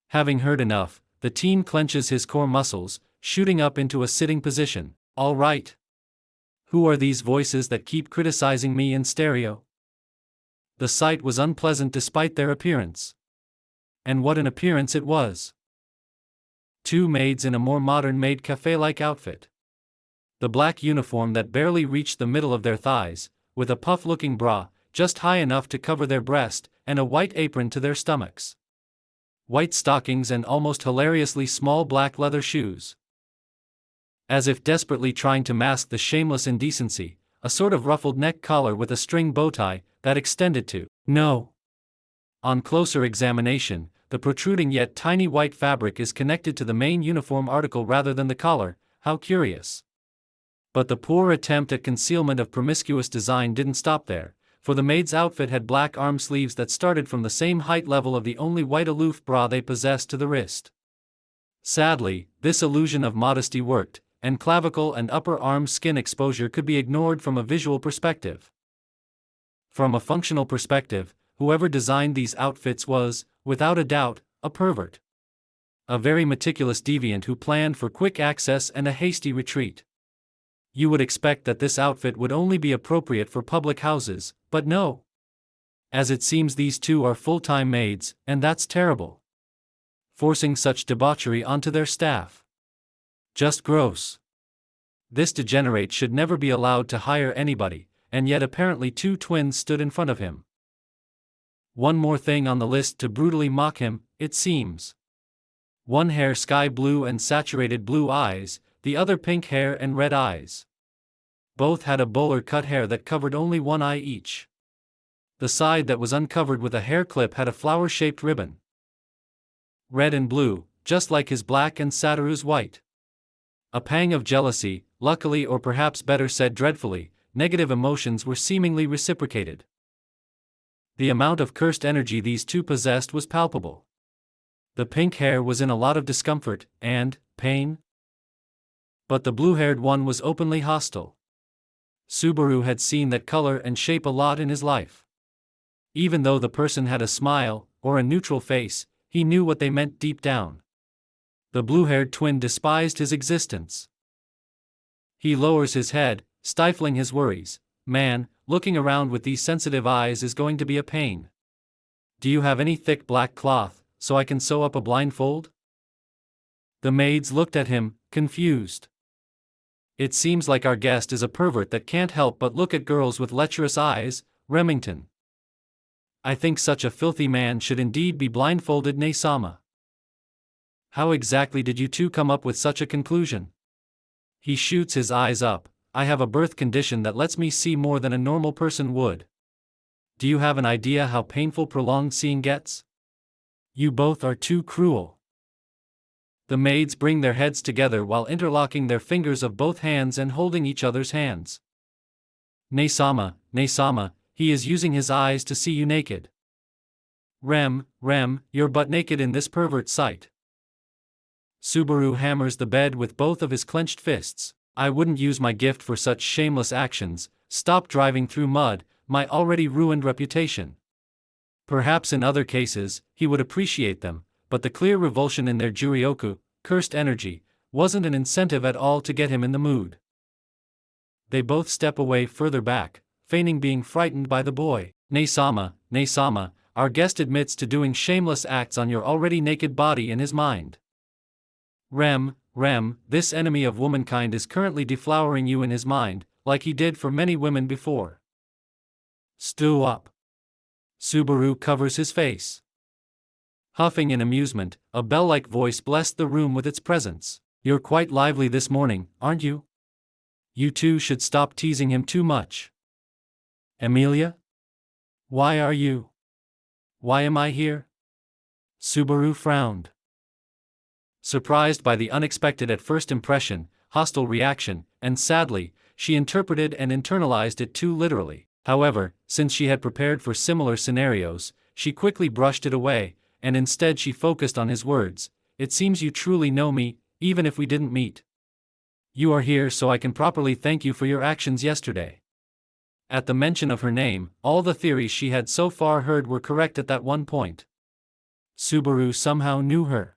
Having heard enough, the teen clenches his core muscles, shooting up into a sitting position. All right. Who are these voices that keep criticizing me in stereo? The sight was unpleasant despite their appearance. And what an appearance it was. Two maids in a more modern maid cafe-like outfit. The black uniform that barely reached the middle of their thighs, with a puff-looking bra, just high enough to cover their breast, and a white apron to their stomachs. White stockings and almost hilariously small black leather shoes. As if desperately trying to mask the shameless indecency, a sort of ruffled neck collar with a string bow tie that extended to no. On closer examination, the protruding yet tiny white fabric is connected to the main uniform article rather than the collar. How curious. But the poor attempt at concealment of promiscuous design didn't stop there, for the maid's outfit had black arm sleeves that started from the same height level of the only white aloof bra they possessed to the wrist. Sadly, this illusion of modesty worked, and clavicle and upper arm skin exposure could be ignored from a visual perspective. From a functional perspective, whoever designed these outfits was, without a doubt, a pervert. A very meticulous deviant who planned for quick access and a hasty retreat. You would expect that this outfit would only be appropriate for public houses, but no. As it seems these two are full-time maids, and that's terrible. Forcing such debauchery onto their staff. Just gross. This degenerate should never be allowed to hire anybody, and yet apparently two twins stood in front of him. One more thing on the list to brutally mock him, it seems. One hair sky blue and saturated blue eyes, the other pink hair and red eyes. Both had a bowler cut hair that covered only one eye each. The side that was uncovered with a hair clip had a flower-shaped ribbon. Red and blue, just like his black and Satoru's white. A pang of jealousy, luckily or perhaps better said dreadfully, negative emotions were seemingly reciprocated. The amount of cursed energy these two possessed was palpable. The pink hair was in a lot of discomfort and pain. But the blue-haired one was openly hostile. Subaru had seen that color and shape a lot in his life. Even though the person had a smile, or a neutral face, he knew what they meant deep down. The blue-haired twin despised his existence. He lowers his head, stifling his worries. Man, looking around with these sensitive eyes is going to be a pain. Do you have any thick black cloth, so I can sew up a blindfold? The maids looked at him, confused. It seems like our guest is a pervert that can't help but look at girls with lecherous eyes, Remington. I think such a filthy man should indeed be blindfolded, Ne-sama. How exactly did you two come up with such a conclusion? He shoots his eyes up. I have a birth condition that lets me see more than a normal person would. Do you have an idea how painful prolonged seeing gets? You both are too cruel. The maids bring their heads together while interlocking their fingers of both hands and holding each other's hands. Ne-sama, Ne-sama, he is using his eyes to see you naked. Rem, you're butt naked in this pervert sight. Subaru hammers the bed with both of his clenched fists. I wouldn't use my gift for such shameless actions. Stop driving through mud, my already ruined reputation. Perhaps in other cases, he would appreciate them, but the clear revulsion in their Jurioku, cursed energy, wasn't an incentive at all to get him in the mood. They both step away further back, feigning being frightened by the boy. Ne-sama, Ne-sama, our guest admits to doing shameless acts on your already naked body in his mind. Rem, this enemy of womankind is currently deflowering you in his mind, like he did for many women before. Stew up. Subaru covers his face. Huffing in amusement, a bell-like voice blessed the room with its presence. You're quite lively this morning, aren't you? You two should stop teasing him too much. Emilia? Why am I here? Subaru frowned. Surprised by the unexpected at first impression, hostile reaction, and sadly, she interpreted and internalized it too literally. However, since she had prepared for similar scenarios, she quickly brushed it away, and instead she focused on his words. It seems you truly know me, even if we didn't meet. You are here so I can properly thank you for your actions yesterday. At the mention of her name, all the theories she had so far heard were correct at that one point. Subaru somehow knew her.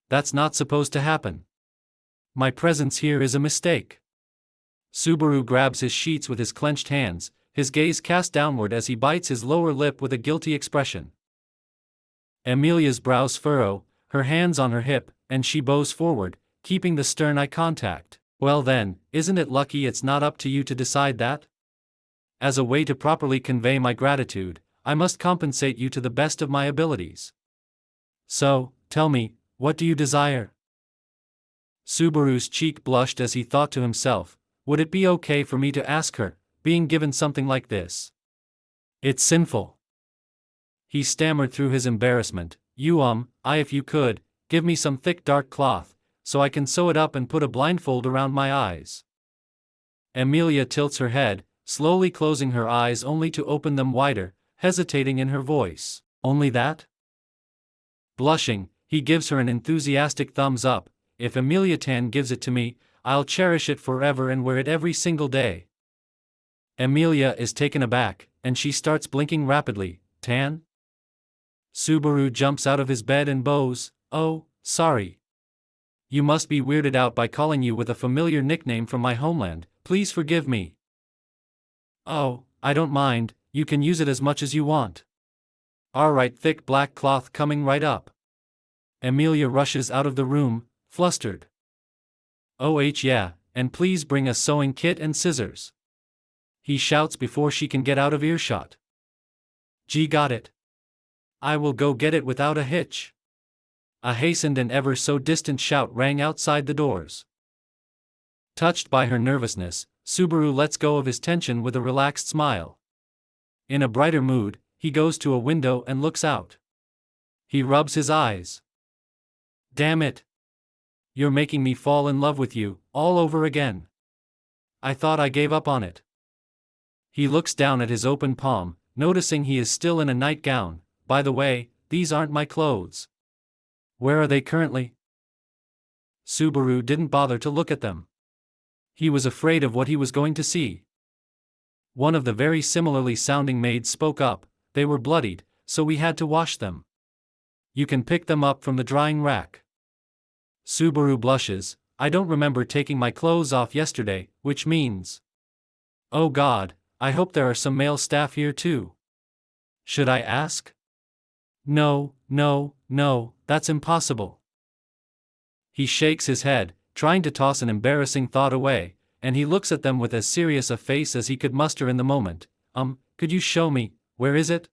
That's not supposed to happen. My presence here is a mistake. Subaru grabs his sheets with his clenched hands, his gaze cast downward as he bites his lower lip with a guilty expression. Emilia's brows furrow, her hands on her hip, and she bows forward, keeping the stern eye contact. Well then, isn't it lucky it's not up to you to decide that? As a way to properly convey my gratitude, I must compensate you to the best of my abilities. So, tell me, what do you desire? Subaru's cheek blushed as he thought to himself, would it be okay for me to ask her, being given something like this? It's sinful. He stammered through his embarrassment, if you could, give me some thick dark cloth, so I can sew it up and put a blindfold around my eyes. Emilia tilts her head, slowly closing her eyes only to open them wider, hesitating in her voice. Only that? Blushing, he gives her an enthusiastic thumbs up. If Emilia-tan gives it to me, I'll cherish it forever and wear it every single day. Emilia is taken aback, and she starts blinking rapidly. Tan? Subaru jumps out of his bed and bows. Oh, sorry. You must be weirded out by calling you with a familiar nickname from my homeland. Please forgive me. Oh, I don't mind, you can use it as much as you want. Alright, thick black cloth coming right up. Emilia rushes out of the room, flustered. Oh yeah, and please bring a sewing kit and scissors. He shouts before she can get out of earshot. Gee, got it. I will go get it without a hitch. A hastened and ever so distant shout rang outside the doors. Touched by her nervousness, Subaru lets go of his tension with a relaxed smile. In a brighter mood, he goes to a window and looks out. He rubs his eyes. Damn it. You're making me fall in love with you, all over again. I thought I gave up on it. He looks down at his open palm, noticing he is still in a nightgown. By the way, these aren't my clothes. Where are they currently? Subaru didn't bother to look at them. He was afraid of what he was going to see. One of the very similarly sounding maids spoke up. They were bloodied, so we had to wash them. You can pick them up from the drying rack. Subaru blushes. I don't remember taking my clothes off yesterday, which means... Oh God, I hope there are some male staff here too. Should I ask? No, that's impossible. He shakes his head, trying to toss an embarrassing thought away, and he looks at them with as serious a face as he could muster in the moment. Could you show me, where is it?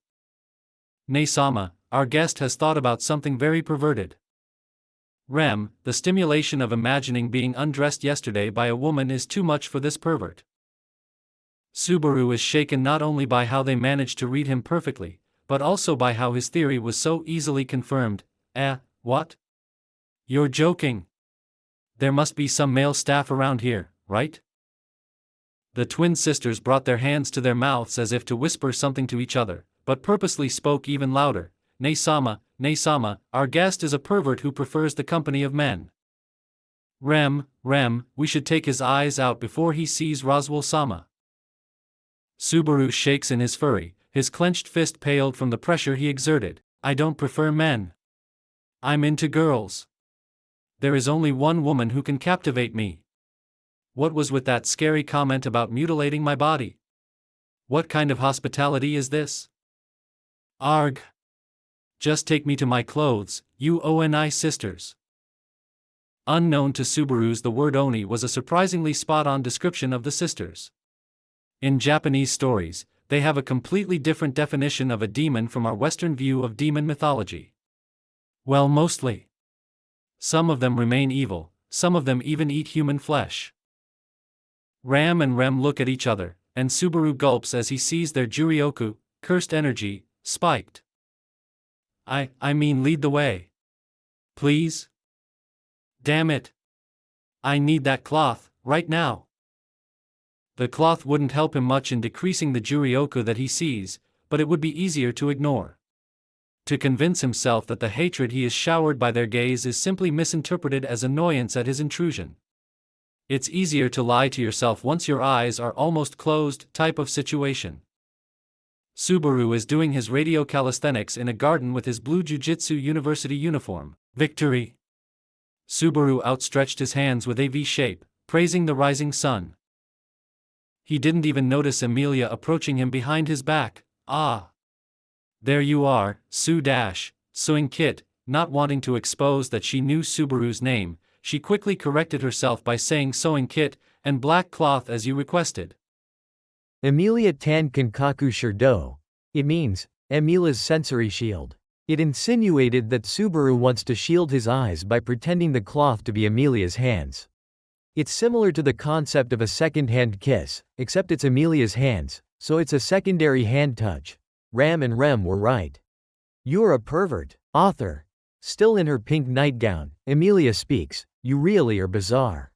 Ne-sama, our guest has thought about something very perverted. Rem, the stimulation of imagining being undressed yesterday by a woman is too much for this pervert. Subaru is shaken not only by how they managed to read him perfectly, but also by how his theory was so easily confirmed. What? You're joking. There must be some male staff around here, right? The twin sisters brought their hands to their mouths as if to whisper something to each other, but purposely spoke even louder. Ne-sama, our guest is a pervert who prefers the company of men. Rem, we should take his eyes out before he sees Rosewall-sama. Subaru shakes in his fury, his clenched fist paled from the pressure he exerted. I don't prefer men. I'm into girls. There is only one woman who can captivate me. What was with that scary comment about mutilating my body? What kind of hospitality is this? Arg. Just take me to my clothes, you Oni sisters. Unknown to Subaru's, the word Oni was a surprisingly spot-on description of the sisters. In Japanese stories, they have a completely different definition of a demon from our Western view of demon mythology. Well, mostly. Some of them remain evil, some of them even eat human flesh. Ram and Rem look at each other, and Subaru gulps as he sees their Jurioku, cursed energy, spiked. I mean, lead the way. Please? Damn it. I need that cloth, right now. The cloth wouldn't help him much in decreasing the Jurioku that he sees, but it would be easier to ignore. To convince himself that the hatred he is showered by their gaze is simply misinterpreted as annoyance at his intrusion. It's easier to lie to yourself once your eyes are almost closed type of situation. Subaru is doing his radio calisthenics in a garden with his blue Jujutsu University uniform. Victory! Subaru outstretched his hands with a V shape, praising the rising sun. He didn't even notice Emilia approaching him behind his back. Ah! There you are, Sewing Kit. Not wanting to expose that she knew Subaru's name, she quickly corrected herself by saying sewing kit, and black cloth as you requested. Emilia Tan Kankaku Shirdo. It means, Emilia's sensory shield. It insinuated that Subaru wants to shield his eyes by pretending the cloth to be Emilia's hands. It's similar to the concept of a second-hand kiss, except it's Emilia's hands, so it's a secondary hand touch. Ram and Rem were right. You're a pervert. Author. Still in her pink nightgown, Emilia speaks. You really are bizarre.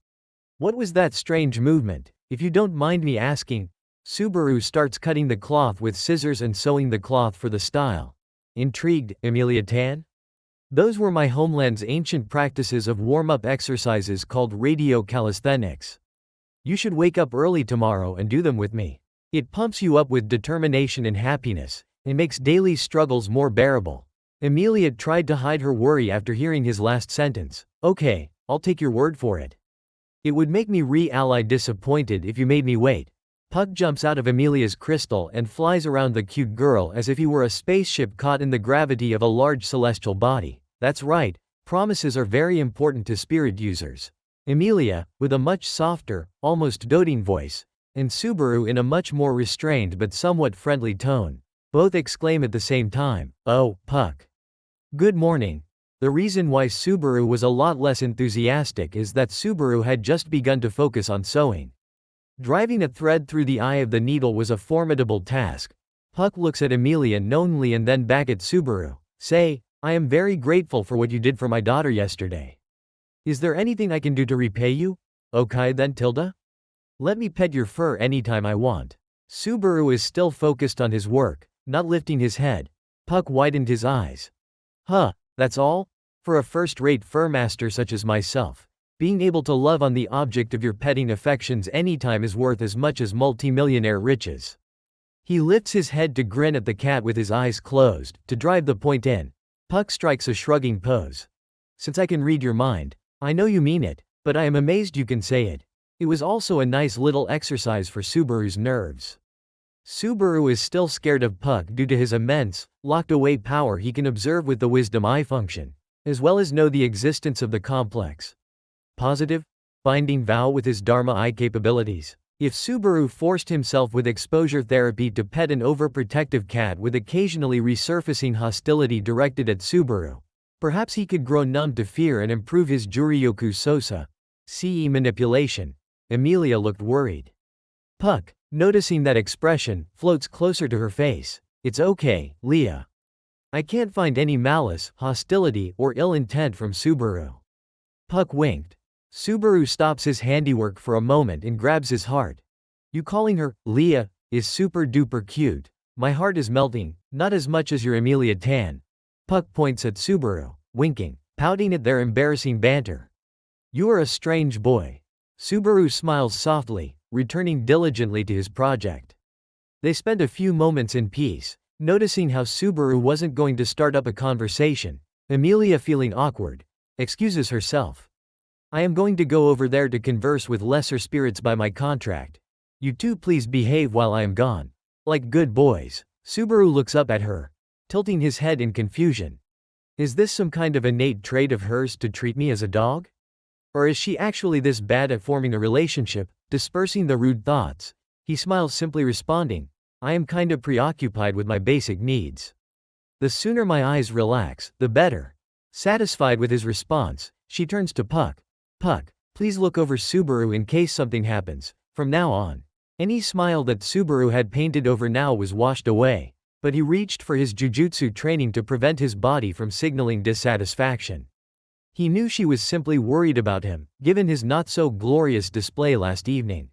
What was that strange movement, if you don't mind me asking? Subaru starts cutting the cloth with scissors and sewing the cloth for the style. Intrigued, Emilia Tan? Those were my homeland's ancient practices of warm-up exercises called radio calisthenics. You should wake up early tomorrow and do them with me. It pumps you up with determination and happiness, and makes daily struggles more bearable. Emilia tried to hide her worry after hearing his last sentence. Okay, I'll take your word for it. It would make me really disappointed if you made me wait. Puck jumps out of Emilia's crystal and flies around the cute girl as if he were a spaceship caught in the gravity of a large celestial body. That's right, promises are very important to spirit users. Emilia, with a much softer, almost doting voice, and Subaru in a much more restrained but somewhat friendly tone, both exclaim at the same time, "Oh, Puck. Good morning." The reason why Subaru was a lot less enthusiastic is that Subaru had just begun to focus on sewing. Driving a thread through the eye of the needle was a formidable task. Puck looks at Emilia knowingly and then back at Subaru. Say, I am very grateful for what you did for my daughter yesterday. Is there anything I can do to repay you? Okay then, Tilda? Let me pet your fur anytime I want. Subaru is still focused on his work, not lifting his head. Puck widened his eyes. Huh, that's all? For a first-rate fur master such as myself, being able to love on the object of your petting affections anytime is worth as much as multimillionaire riches. He lifts his head to grin at the cat with his eyes closed, to drive the point in. Puck strikes a shrugging pose. Since I can read your mind, I know you mean it, but I am amazed you can say it. It was also a nice little exercise for Subaru's nerves. Subaru is still scared of Puck due to his immense, locked-away power he can observe with the wisdom eye function, as well as know the existence of the complex positive, binding vow with his Dharma eye capabilities. If Subaru forced himself with exposure therapy to pet an overprotective cat with occasionally resurfacing hostility directed at Subaru, perhaps he could grow numb to fear and improve his Juryoku Sosa, CE manipulation. Emilia looked worried. Puck, noticing that expression, floats closer to her face. It's okay, Leah. I can't find any malice, hostility, or ill intent from Subaru. Puck winked. Subaru stops his handiwork for a moment and grabs his heart. You calling her Leah is super duper cute. My heart is melting, not as much as your Emilia Tan. Puck points at Subaru, winking, pouting at their embarrassing banter. You are a strange boy. Subaru smiles softly, returning diligently to his project. They spent a few moments in peace, noticing how Subaru wasn't going to start up a conversation. Emilia, feeling awkward, excuses herself. I am going to go over there to converse with lesser spirits by my contract. You two please behave while I am gone. Like good boys. Subaru looks up at her, tilting his head in confusion. Is this some kind of innate trait of hers to treat me as a dog? Or is she actually this bad at forming a relationship, dispersing the rude thoughts? He smiles, simply responding, I am kinda preoccupied with my basic needs. The sooner my eyes relax, the better. Satisfied with his response, she turns to Puck. Puck, please look over Subaru in case something happens. From now on. Any smile that Subaru had painted over now was washed away, but he reached for his jujutsu training to prevent his body from signaling dissatisfaction. He knew she was simply worried about him, given his not-so-glorious display last evening.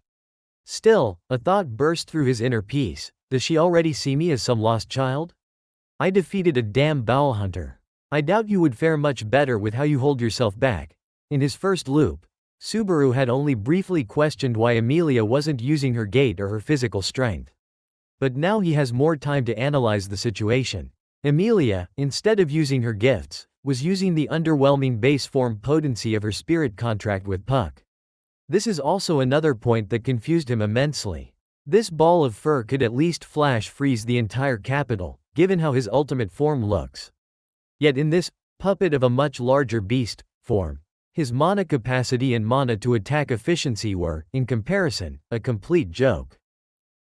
Still, a thought burst through his inner peace. Does she already see me as some lost child? I defeated a damn bowel hunter. I doubt you would fare much better with how you hold yourself back. In his first loop, Subaru had only briefly questioned why Emilia wasn't using her gait or her physical strength. But now he has more time to analyze the situation. Emilia, instead of using her gifts, was using the underwhelming base form potency of her spirit contract with Puck. This is also another point that confused him immensely. This ball of fur could at least flash freeze the entire capital, given how his ultimate form looks. Yet in this puppet of a much larger beast form, his mana capacity and mana to attack efficiency were, in comparison, a complete joke.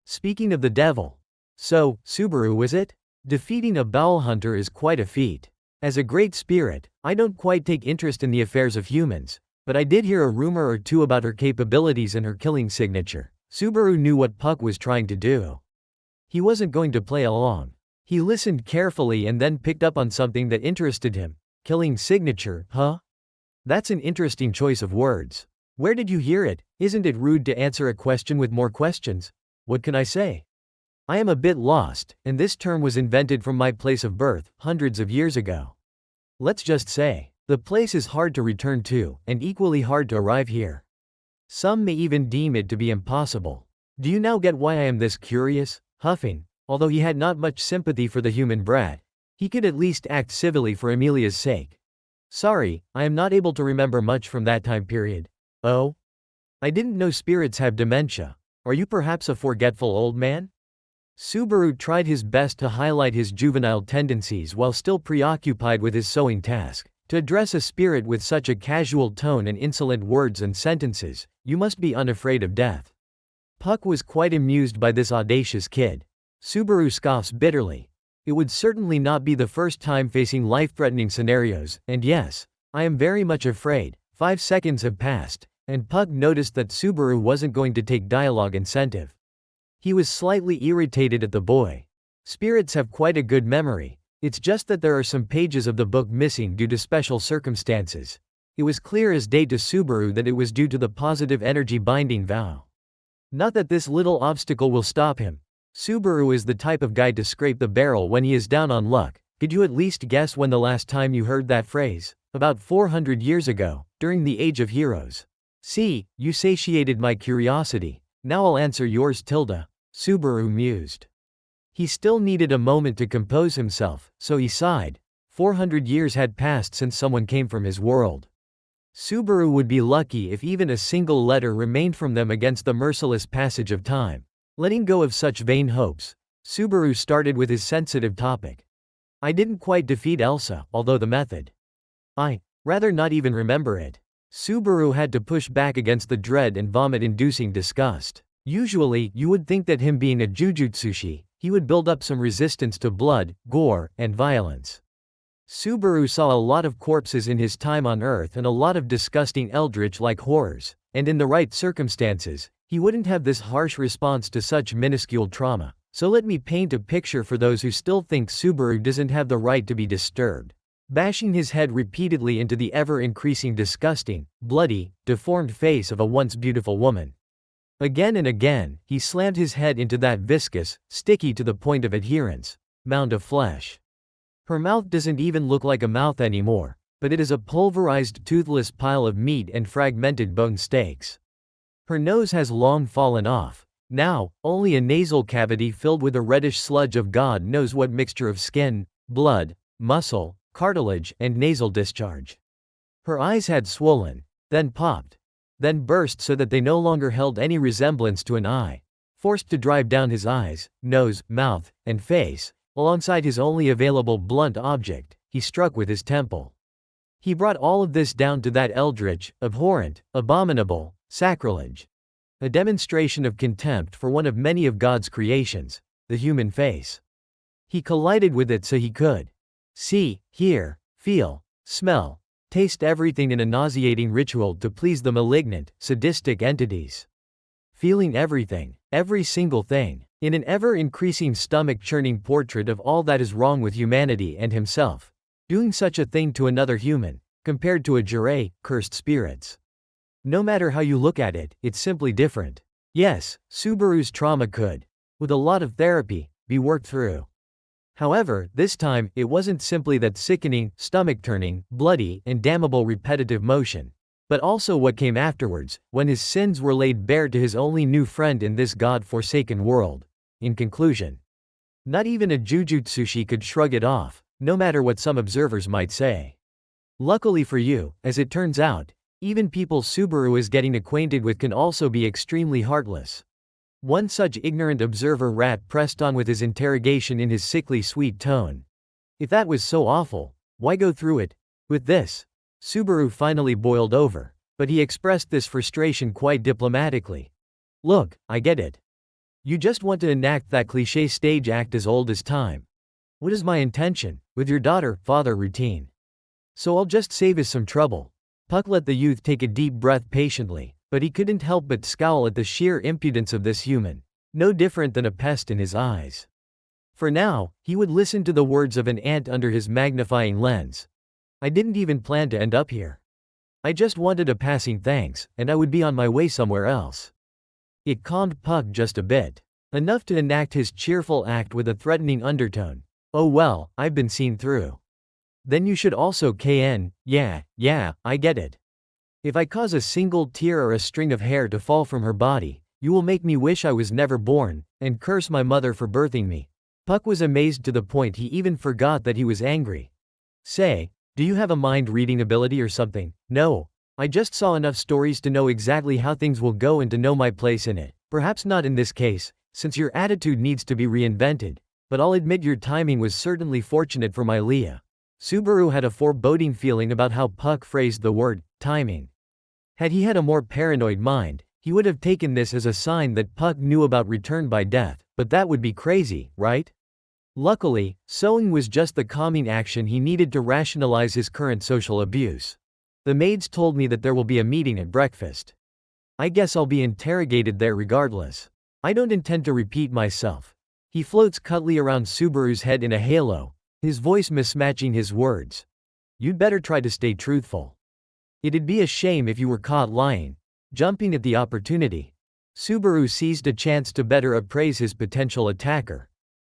Speaking of the devil. So, Subaru is it? Defeating a bowel hunter is quite a feat. As a great spirit, I don't quite take interest in the affairs of humans, but I did hear a rumor or two about her capabilities and her killing signature. Subaru knew what Puck was trying to do. He wasn't going to play along. He listened carefully and then picked up on something that interested him. Killing signature, huh? That's an interesting choice of words. Where did you hear it? Isn't it rude to answer a question with more questions? What can I say? I am a bit lost, and this term was invented from my place of birth, hundreds of years ago. Let's just say, the place is hard to return to, and equally hard to arrive here. Some may even deem it to be impossible. Do you now get why I am this curious? Huffing. Although he had not much sympathy for the human brat, he could at least act civilly for Emilia's sake. Sorry, I am not able to remember much from that time period. Oh? I didn't know spirits have dementia. Are you perhaps a forgetful old man? Subaru tried his best to highlight his juvenile tendencies while still preoccupied with his sewing task. To address a spirit with such a casual tone and insolent words and sentences, you must be unafraid of death. Puck was quite amused by this audacious kid. Subaru scoffs bitterly. It would certainly not be the first time facing life-threatening scenarios, and yes, I am very much afraid. 5 seconds have passed, and Puck noticed that Subaru wasn't going to take dialogue incentive. He was slightly irritated at the boy. Spirits have quite a good memory. It's just that there are some pages of the book missing due to special circumstances. It was clear as day to Subaru that it was due to the positive energy binding vow. Not that this little obstacle will stop him. Subaru is the type of guy to scrape the barrel when he is down on luck. Could you at least guess when the last time you heard that phrase? About 400 years ago, during the Age of Heroes. See, you satiated my curiosity. Now I'll answer yours, Tilda. Subaru mused. He still needed a moment to compose himself, so he sighed. 400 years had passed since someone came from his world. Subaru would be lucky if even a single letter remained from them against the merciless passage of time. Letting go of such vain hopes, Subaru started with his sensitive topic. I didn't quite defeat Elsa, although the method. I rather not even remember it. Subaru had to push back against the dread and vomit-inducing disgust. Usually, you would think that him being a Jujutsushi, he would build up some resistance to blood, gore, and violence. Subaru saw a lot of corpses in his time on Earth and a lot of disgusting eldritch-like horrors, and in the right circumstances, he wouldn't have this harsh response to such minuscule trauma. So let me paint a picture for those who still think Subaru doesn't have the right to be disturbed. Bashing his head repeatedly into the ever-increasing disgusting, bloody, deformed face of a once beautiful woman. Again and again, he slammed his head into that viscous, sticky to the point of adherence, mound of flesh. Her mouth doesn't even look like a mouth anymore, but it is a pulverized toothless pile of meat and fragmented bone steaks. Her nose has long fallen off. Now, only a nasal cavity filled with a reddish sludge of God knows what mixture of skin, blood, muscle, cartilage, and nasal discharge. Her eyes had swollen, then popped, then burst so that they no longer held any resemblance to an eye. Forced to drive down his eyes, nose, mouth, and face, alongside his only available blunt object, he struck with his temple. He brought all of this down to that eldritch, abhorrent, abominable, sacrilege. A demonstration of contempt for one of many of God's creations, the human face. He collided with it so he could see, hear, feel, smell, taste everything in a nauseating ritual to please the malignant, sadistic entities. Feeling everything, every single thing, in an ever-increasing stomach-churning portrait of all that is wrong with humanity and himself. Doing such a thing to another human, compared to a jirei, cursed spirits. No matter how you look at it, it's simply different. Yes, Subaru's trauma could, with a lot of therapy, be worked through. However, this time, it wasn't simply that sickening, stomach-turning, bloody, and damnable repetitive motion, but also what came afterwards, when his sins were laid bare to his only new friend in this God-forsaken world. In conclusion, not even a Jujutsushi could shrug it off, no matter what some observers might say. Luckily for you, as it turns out, even people Subaru is getting acquainted with can also be extremely heartless. One such ignorant observer rat pressed on with his interrogation in his sickly sweet tone. If that was so awful, why go through it? With this, Subaru finally boiled over, but he expressed this frustration quite diplomatically. Look, I get it. You just want to enact that cliché stage act as old as time. What is my intention, with your daughter-father routine? So I'll just save us some trouble. Puck let the youth take a deep breath patiently, but he couldn't help but scowl at the sheer impudence of this human, no different than a pest in his eyes. For now, he would listen to the words of an ant under his magnifying lens. I didn't even plan to end up here. I just wanted a passing thanks, and I would be on my way somewhere else. It calmed Puck just a bit. Enough to enact his cheerful act with a threatening undertone. Oh well, I've been seen through. Then you should also KN, yeah, I get it. If I cause a single tear or a string of hair to fall from her body, You will make me wish I was never born, and curse my mother for birthing me. Puck was amazed to the point he even forgot that he was angry. Say, do you have a mind-reading ability or something? No. I just saw enough stories to know exactly how things will go and to know my place in it. Perhaps not in this case, since your attitude needs to be reinvented, but I'll admit your timing was certainly fortunate for my Leah. Subaru had a foreboding feeling about how Puck phrased the word, timing. Had he had a more paranoid mind, he would have taken this as a sign that Puck knew about return by death, but that would be crazy, right? Luckily, sewing was just the calming action he needed to rationalize his current social abuse. The maids told me that there will be a meeting at breakfast. I guess I'll be interrogated there regardless. I don't intend to repeat myself. He floats cuddly around Subaru's head in a halo, his voice mismatching his words. You'd better try to stay truthful. It'd be a shame if you were caught lying. Jumping at the opportunity, Subaru seized a chance to better appraise his potential attacker.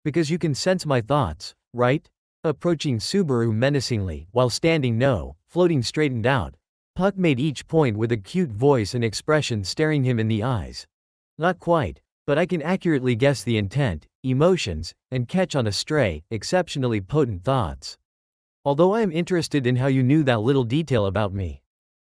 Because you can sense my thoughts, right? Approaching Subaru menacingly, while standing no, floating straightened out. Puck made each point with a cute voice and expression staring him in the eyes. Not quite, but I can accurately guess the intent, emotions, and catch on a stray, exceptionally potent thoughts. Although I am interested in how you knew that little detail about me.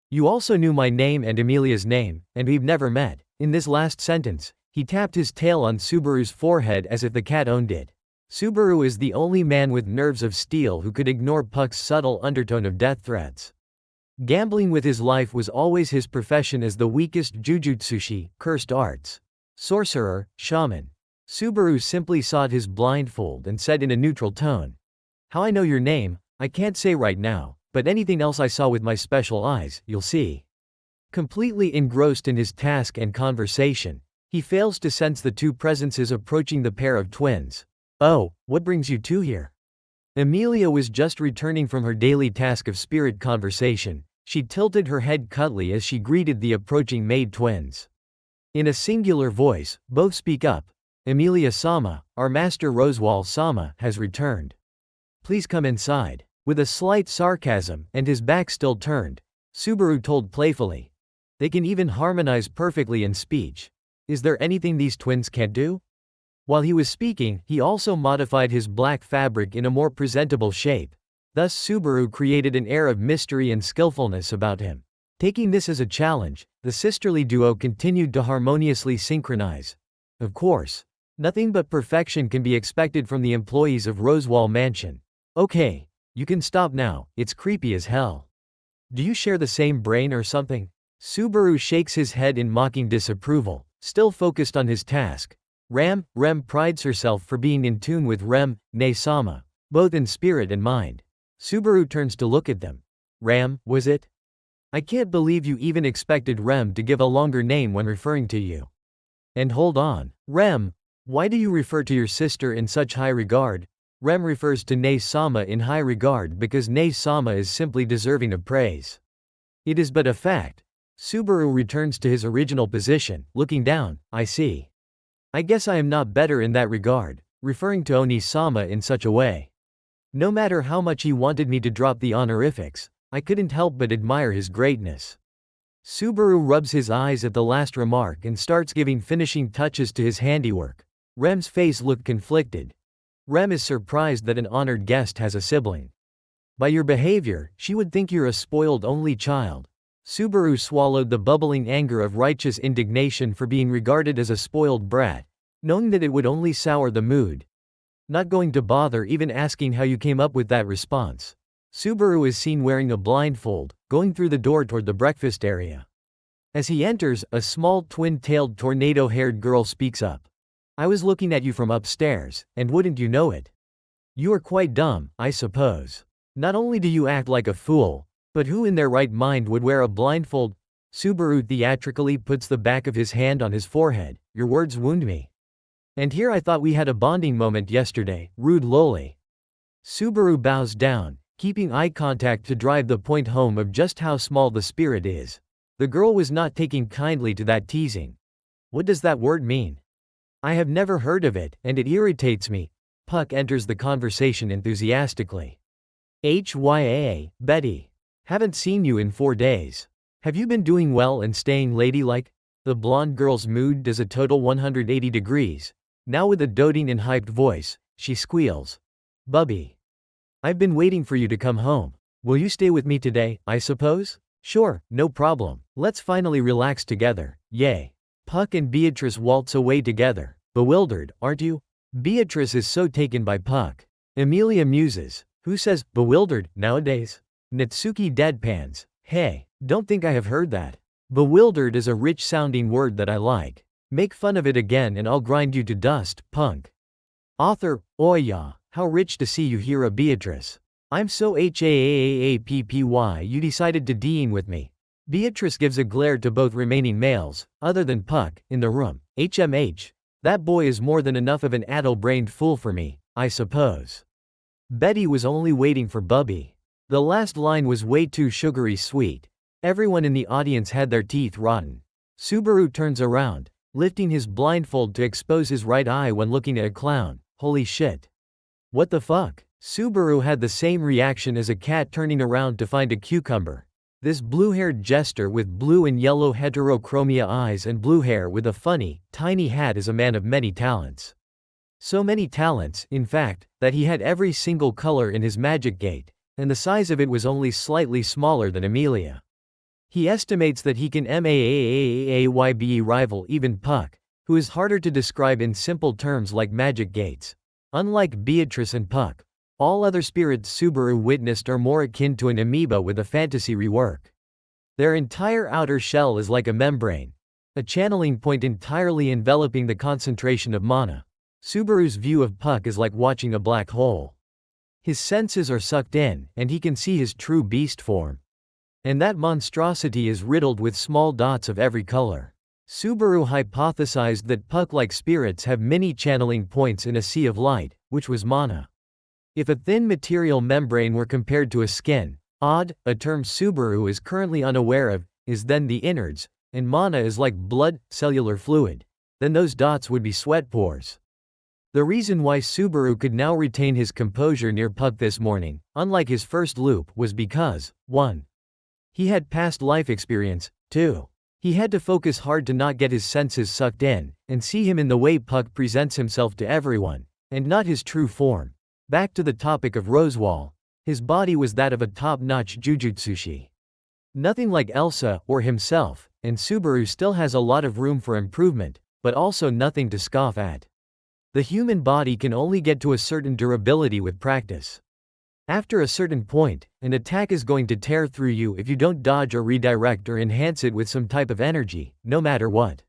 You also knew my name and Emilia's name, and we've never met. In this last sentence, he tapped his tail on Subaru's forehead as if the cat owned it. Subaru is the only man with nerves of steel who could ignore Puck's subtle undertone of death threats. Gambling with his life was always his profession as the weakest Jujutsushi, cursed arts. Sorcerer, shaman. Subaru simply sought his blindfold and said in a neutral tone. How I know your name, I can't say right now, but anything else I saw with my special eyes, you'll see. Completely engrossed in his task and conversation, he fails to sense the two presences approaching the pair of twins. Oh, what brings you two here? Emilia was just returning from her daily task of spirit conversation. She tilted her head cuddly as she greeted the approaching maid twins. In a singular voice, both speak up. Emilia-sama, our master Rosewall-sama, has returned. Please come inside. With a slight sarcasm and his back still turned, Subaru told playfully. They can even harmonize perfectly in speech. Is there anything these twins can't do? While he was speaking, he also modified his black fabric in a more presentable shape. Thus Subaru created an air of mystery and skillfulness about him. Taking this as a challenge, the sisterly duo continued to harmoniously synchronize. Of course, nothing but perfection can be expected from the employees of Rosewall Mansion. Okay, you can stop now, it's creepy as hell. Do you share the same brain or something? Subaru shakes his head in mocking disapproval, still focused on his task. Rem prides herself for being in tune with Ne-sama, both in spirit and mind. Subaru turns to look at them. Ram, was it? I can't believe you even expected Rem to give a longer name when referring to you. And hold on, Rem, why do you refer to your sister in such high regard? Rem refers to Ne-sama in high regard because Ne-sama is simply deserving of praise. It is but a fact. Subaru returns to his original position, looking down. I see. I guess I am not better in that regard, referring to Oni-sama in such a way. No matter how much he wanted me to drop the honorifics, I couldn't help but admire his greatness. Subaru rubs his eyes at the last remark and starts giving finishing touches to his handiwork. Rem's face looked conflicted. Rem is surprised that an honored guest has a sibling. By your behavior, she would think you're a spoiled only child. Subaru swallowed the bubbling anger of righteous indignation for being regarded as a spoiled brat, knowing that it would only sour the mood. Not going to bother even asking how you came up with that response. Subaru is seen wearing a blindfold, going through the door toward the breakfast area. As he enters, a small twin-tailed tornado-haired girl speaks up. I was looking at you from upstairs, and wouldn't you know it? You are quite dumb, I suppose. Not only do you act like a fool, but who in their right mind would wear a blindfold? Subaru theatrically puts the back of his hand on his forehead. Your words wound me. And here I thought we had a bonding moment yesterday, rude loli. Subaru bows down, keeping eye contact to drive the point home of just how small the spirit is. The girl was not taking kindly to that teasing. What does that word mean? I have never heard of it, and it irritates me. Puck enters the conversation enthusiastically. HYA, Betty. Haven't seen you in 4 days. Have you been doing well and staying ladylike? The blonde girl's mood does a total 180 degrees. Now with a doting and hyped voice, she squeals. Bubby. I've been waiting for you to come home. Will you stay with me today, I suppose? Sure, no problem. Let's finally relax together, yay. Puck and Beatrice waltz away together. Bewildered, aren't you? Beatrice is so taken by Puck. Emilia muses. Who says bewildered nowadays? Natsuki deadpans. Hey, don't think I have heard that. Bewildered is a rich-sounding word that I like. Make fun of it again and I'll grind you to dust, punk. Author, Oya, how rich to see you here, Beatrice. I'm so happy you decided to dine with me. Beatrice gives a glare to both remaining males, other than Puck, in the room. HMH. That boy is more than enough of an addle-brained fool for me, I suppose. Betty was only waiting for Bubby. The last line was way too sugary sweet. Everyone in the audience had their teeth rotten. Subaru turns around, lifting his blindfold to expose his right eye when looking at a clown. Holy shit. What the fuck? Subaru had the same reaction as a cat turning around to find a cucumber. This blue-haired jester with blue and yellow heterochromia eyes and blue hair with a funny, tiny hat is a man of many talents. So many talents, in fact, that he had every single color in his magic gate, and the size of it was only slightly smaller than Emilia. He estimates that he can rival even Puck, who is harder to describe in simple terms like magic gates. Unlike Beatrice and Puck, all other spirits Subaru witnessed are more akin to an amoeba with a fantasy rework. Their entire outer shell is like a membrane, a channeling point entirely enveloping the concentration of mana. Subaru's view of Puck is like watching a black hole. His senses are sucked in, and he can see his true beast form. And that monstrosity is riddled with small dots of every color. Subaru hypothesized that Puck-like spirits have many channeling points in a sea of light, which was mana. If a thin material membrane were compared to a skin, a term Subaru is currently unaware of, is then the innards, and mana is like blood, cellular fluid, then those dots would be sweat pores. The reason why Subaru could now retain his composure near Puck this morning, unlike his first loop, was because 1. He had past life experience, 2. He had to focus hard to not get his senses sucked in, and see him in the way Puck presents himself to everyone, and not his true form. Back to the topic of Rosewall. His body was that of a top-notch Jujutsushi. Nothing like Elsa or himself, and Subaru still has a lot of room for improvement, but also nothing to scoff at. The human body can only get to a certain durability with practice. After a certain point, an attack is going to tear through you if you don't dodge or redirect or enhance it with some type of energy, no matter what.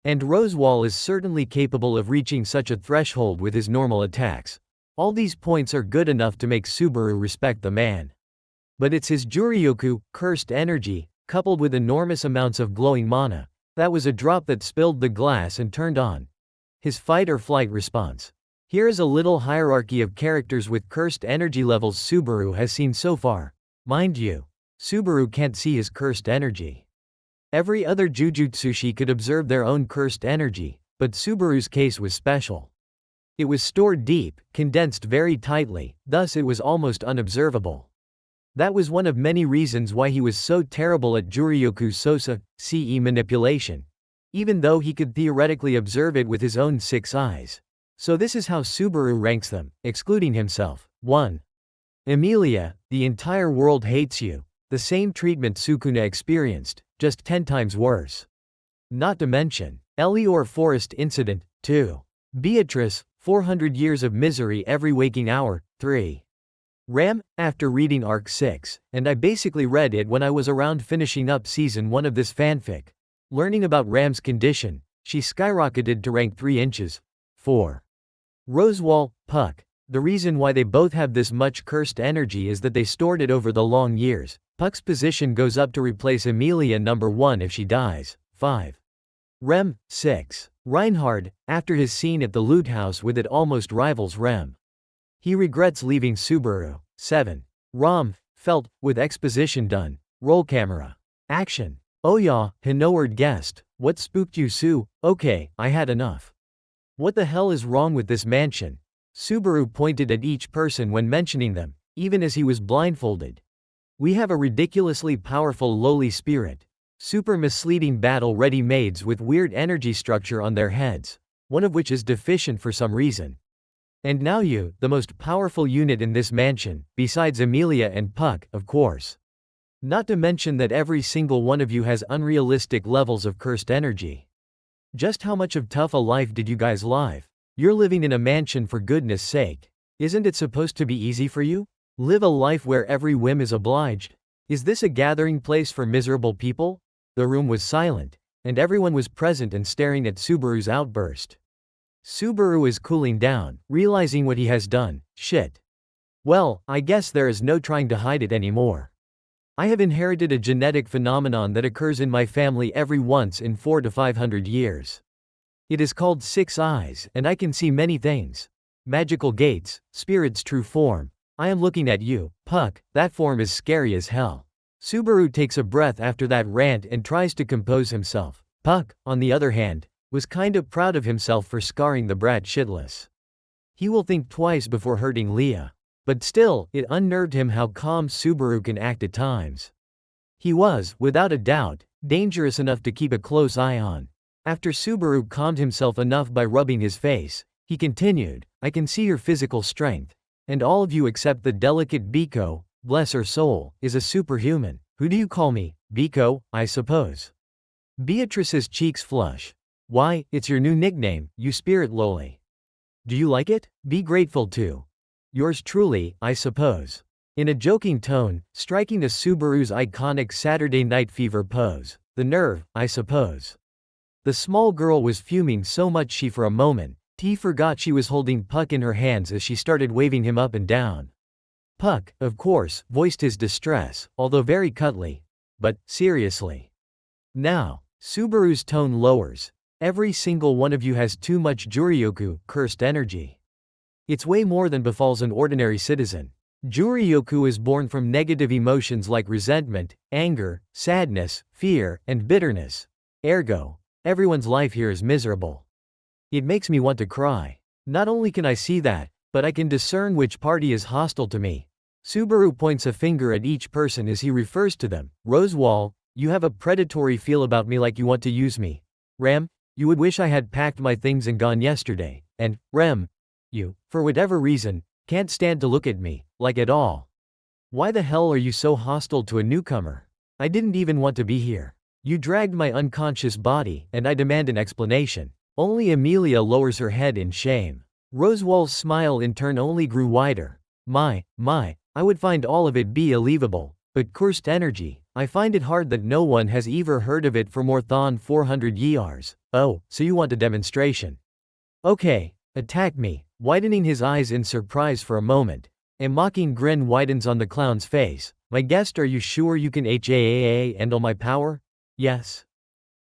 And Rosewall is certainly capable of reaching such a threshold with his normal attacks. All these points are good enough to make Subaru respect the man. But it's his Juryoku, cursed energy, coupled with enormous amounts of glowing mana, that was a drop that spilled the glass and turned on his fight or flight response. Here is a little hierarchy of characters with cursed energy levels Subaru has seen so far. Mind you, Subaru can't see his cursed energy. Every other Jujutsushi could observe their own cursed energy, but Subaru's case was special. It was stored deep, condensed very tightly, thus it was almost unobservable. That was one of many reasons why he was so terrible at Juryoku Sosa, CE manipulation, even though he could theoretically observe it with his own 6 eyes. So this is how Subaru ranks them, excluding himself. 1. Emilia, the entire world hates you. The same treatment Sukuna experienced, just 10 times worse. Not to mention, Elior Forest Incident. 2. Beatrice, 400 years of misery every waking hour. 3. Ram, after reading Arc 6, and I basically read it when I was around finishing up Season 1 of this fanfic. Learning about Ram's condition, she skyrocketed to rank 3 inches. 4. Rosewall, Puck. The reason why they both have this much cursed energy is that they stored it over the long years. Puck's position goes up to replace Emilia number 1 if she dies. 5. Rem, 6. Reinhardt, after his scene at the loot house with it almost rivals Rem. He regrets leaving Subaru. 7. Rom, Felt, with exposition done. Roll camera. Action. Oh yeah, Hinoward guest. What spooked you, Sue? Okay, I had enough. What the hell is wrong with this mansion? Subaru pointed at each person when mentioning them, even as he was blindfolded. We have a ridiculously powerful lowly spirit. Super misleading battle-ready maids with weird energy structure on their heads, one of which is deficient for some reason. And now you, the most powerful unit in this mansion, besides Emilia and Puck, of course. Not to mention that every single one of you has unrealistic levels of cursed energy. Just how much of tough a life did you guys live? You're living in a mansion for goodness sake. Isn't it supposed to be easy for you? Live a life where every whim is obliged? Is this a gathering place for miserable people? The room was silent, and everyone was present and staring at Subaru's outburst. Subaru is cooling down, realizing what he has done. Shit. Well, I guess there is no trying to hide it anymore. I have inherited a genetic phenomenon that occurs in my family every once in 400 to 500 years. It is called six eyes, and I can see many things. Magical gates, spirit's true form. I am looking at you, Puck, that form is scary as hell. Subaru takes a breath after that rant and tries to compose himself. Puck, on the other hand, was kind of proud of himself for scarring the brat shitless. He will think twice before hurting Leah. But still, it unnerved him how calm Subaru can act at times. He was, without a doubt, dangerous enough to keep a close eye on. After Subaru calmed himself enough by rubbing his face, he continued, I can see your physical strength. And all of you except the delicate Biko, bless her soul, is a superhuman. Who do you call me? Biko, I suppose. Beatrice's cheeks flush. Why, it's your new nickname, you spirit loli. Do you like it? Be grateful too. Yours truly, I suppose. In a joking tone, striking a Subaru's iconic Saturday Night Fever pose. The nerve, I suppose. The small girl was fuming so much she for a moment, forgot she was holding Puck in her hands as she started waving him up and down. Puck, of course, voiced his distress, although very cuddly. But, seriously. Now, Subaru's tone lowers. Every single one of you has too much Juryoku, cursed energy. It's way more than befalls an ordinary citizen. Juryoku is born from negative emotions like resentment, anger, sadness, fear, and bitterness. Ergo, everyone's life here is miserable. It makes me want to cry. Not only can I see that, but I can discern which party is hostile to me. Subaru points a finger at each person as he refers to them. Rosewall, you have a predatory feel about me like you want to use me. Rem, you would wish I had packed my things and gone yesterday. And, Rem, you, for whatever reason, can't stand to look at me, like at all. Why the hell are you so hostile to a newcomer? I didn't even want to be here. You dragged my unconscious body, and I demand an explanation. Only Emilia lowers her head in shame. Rosewall's smile in turn only grew wider. My, I would find all of it be believable, but cursed energy, I find it hard that no one has ever heard of it for more than 400 years. Oh, so you want a demonstration? Okay, attack me. Widening his eyes in surprise for a moment, a mocking grin widens on the clown's face. My guest, are you sure you can handle my power? Yes.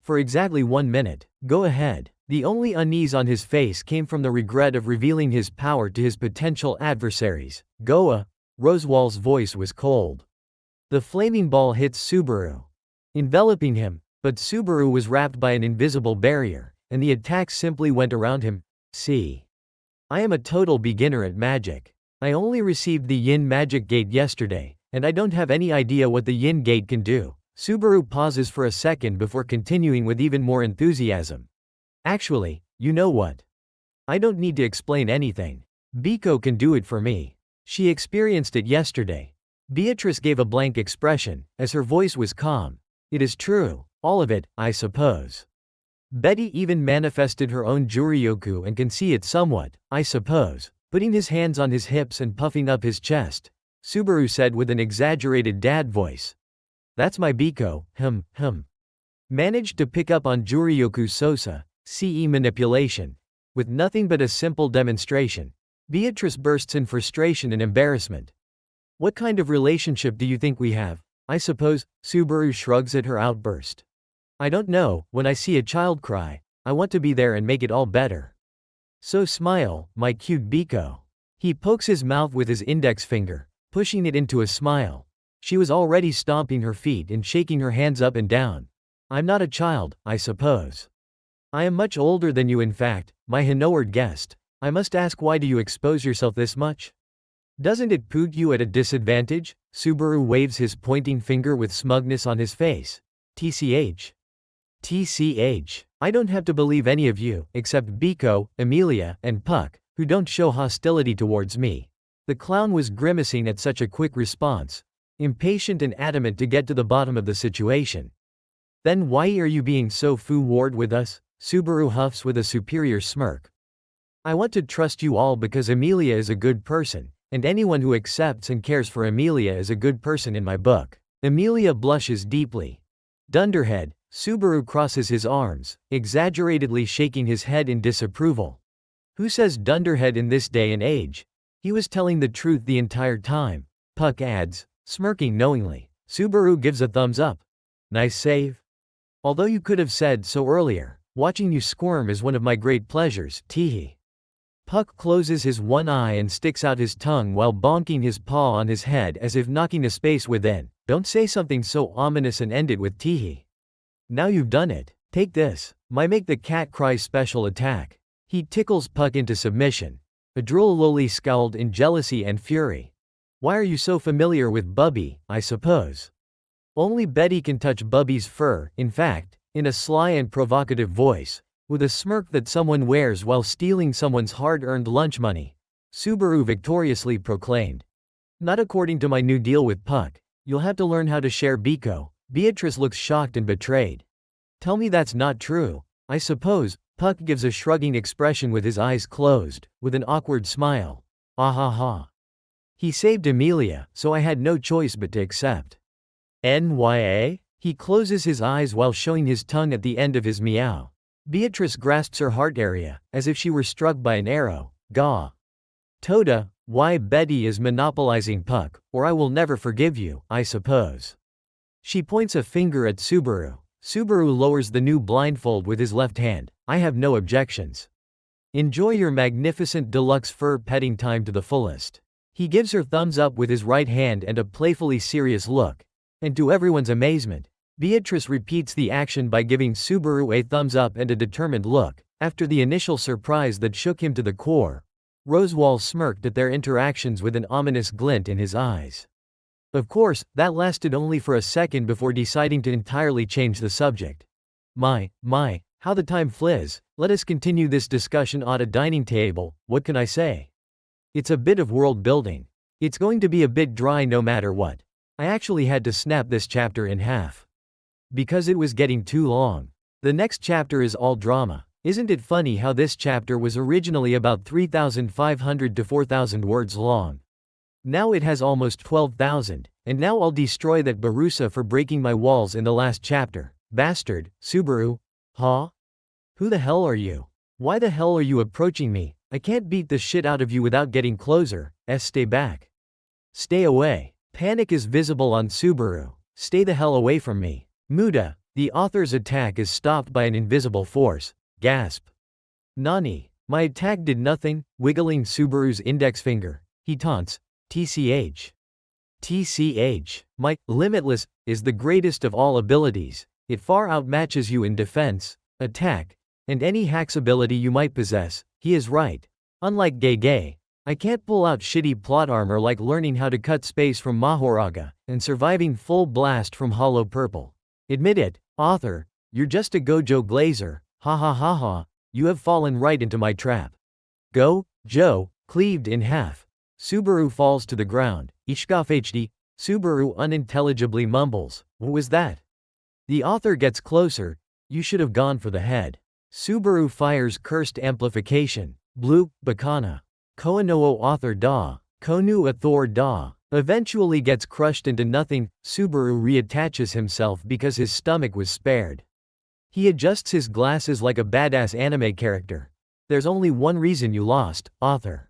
For exactly 1 minute. Go ahead. The only unease on his face came from the regret of revealing his power to his potential adversaries. Goa. Rosewall's voice was cold. The flaming ball hits Subaru, enveloping him, but Subaru was wrapped by an invisible barrier, and the attack simply went around him. See. I am a total beginner at magic. I only received the Yin magic gate yesterday, and I don't have any idea what the Yin gate can do. Subaru pauses for a second before continuing with even more enthusiasm. Actually, you know what? I don't need to explain anything. Biko can do it for me. She experienced it yesterday. Beatrice gave a blank expression, as her voice was calm. It is true, all of it, I suppose. Betty even manifested her own Juryoku and can see it somewhat, I suppose. Putting his hands on his hips and puffing up his chest, Subaru said with an exaggerated dad voice. That's my Biko, Managed to pick up on Juryoku Sosa, CE manipulation. With nothing but a simple demonstration. Beatrice bursts in frustration and embarrassment. What kind of relationship do you think we have? I suppose, Subaru shrugs at her outburst. I don't know, when I see a child cry, I want to be there and make it all better. So smile, my cute Biko. He pokes his mouth with his index finger, pushing it into a smile. She was already stomping her feet and shaking her hands up and down. I'm not a child, I suppose. I am much older than you, in fact, my Hinoard guest. I must ask, why do you expose yourself this much? Doesn't it put you at a disadvantage? Subaru waves his pointing finger with smugness on his face. TCH. TCH. I don't have to believe any of you, except Biko, Emilia, and Puck, who don't show hostility towards me. The clown was grimacing at such a quick response, impatient and adamant to get to the bottom of the situation. Then why are you being so forward with us? Subaru huffs with a superior smirk. I want to trust you all because Emilia is a good person, and anyone who accepts and cares for Emilia is a good person in my book. Emilia blushes deeply. Dunderhead. Subaru crosses his arms, exaggeratedly shaking his head in disapproval. Who says dunderhead in this day and age? He was telling the truth the entire time, Puck adds, smirking knowingly. Subaru gives a thumbs up. Nice save. Although you could have said so earlier, watching you squirm is one of my great pleasures, teehee. Puck closes his one eye and sticks out his tongue while bonking his paw on his head as if knocking a space within. Don't say something so ominous and end it with teehee. Now you've done it. Take this. My make the cat cry special attack. He tickles Puck into submission. Adrul lowly scowled in jealousy and fury. Why are you so familiar with Bubby, I suppose? Only Betty can touch Bubby's fur, in fact, in a sly and provocative voice, with a smirk that someone wears while stealing someone's hard-earned lunch money. Subaru victoriously proclaimed. Not according to my new deal with Puck. You'll have to learn how to share Biko. Beatrice looks shocked and betrayed. Tell me that's not true. I suppose. Puck gives a shrugging expression with his eyes closed, with an awkward smile. Ah ha ha. He saved Emilia, so I had no choice but to accept. NYA? He closes his eyes while showing his tongue at the end of his meow. Beatrice grasps her heart area, as if she were struck by an arrow. Gah. Toda, why Betty is monopolizing Puck, or I will never forgive you, I suppose. She points a finger at Subaru. Subaru lowers the new blindfold with his left hand. I have no objections. Enjoy your magnificent deluxe fur petting time to the fullest. He gives her thumbs up with his right hand and a playfully serious look. And to everyone's amazement, Beatrice repeats the action by giving Subaru a thumbs up and a determined look. After the initial surprise that shook him to the core, Rosewall smirked at their interactions with an ominous glint in his eyes. Of course, that lasted only for a second before deciding to entirely change the subject. My, how the time flies. Let us continue this discussion at a dining table. What can I say? It's a bit of world building. It's going to be a bit dry no matter what. I actually had to snap this chapter in half. Because it was getting too long. The next chapter is all drama. Isn't it funny how this chapter was originally about 3,500 to 4,000 words long? Now it has almost 12,000, and now I'll destroy that Barusa for breaking my walls in the last chapter. Bastard, Subaru. Huh? Who the hell are you? Why the hell are you approaching me? I can't beat the shit out of you without getting closer. Stay back. Stay away. Panic is visible on Subaru. Stay the hell away from me. Muda, the author's attack is stopped by an invisible force. Gasp. Nani? My attack did nothing, wiggling Subaru's index finger. He taunts. TCH. TCH. My limitless is the greatest of all abilities. It far outmatches you in defense, attack, and any hacks ability you might possess. He is right. Unlike Gege, I can't pull out shitty plot armor like learning how to cut space from Mahoraga and surviving full blast from Hollow Purple. Admit it, author, you're just a Gojo glazer. Ha ha ha ha, you have fallen right into my trap. Joe, cleaved in half. Subaru falls to the ground. Ishkaf HD. Subaru unintelligibly mumbles. What was that? The author gets closer. You should have gone for the head. Subaru fires cursed amplification. Blue, Bakana. Koanoo author da. Konu Athor da. Eventually gets crushed into nothing. Subaru reattaches himself because his stomach was spared. He adjusts his glasses like a badass anime character. There's only one reason you lost, author.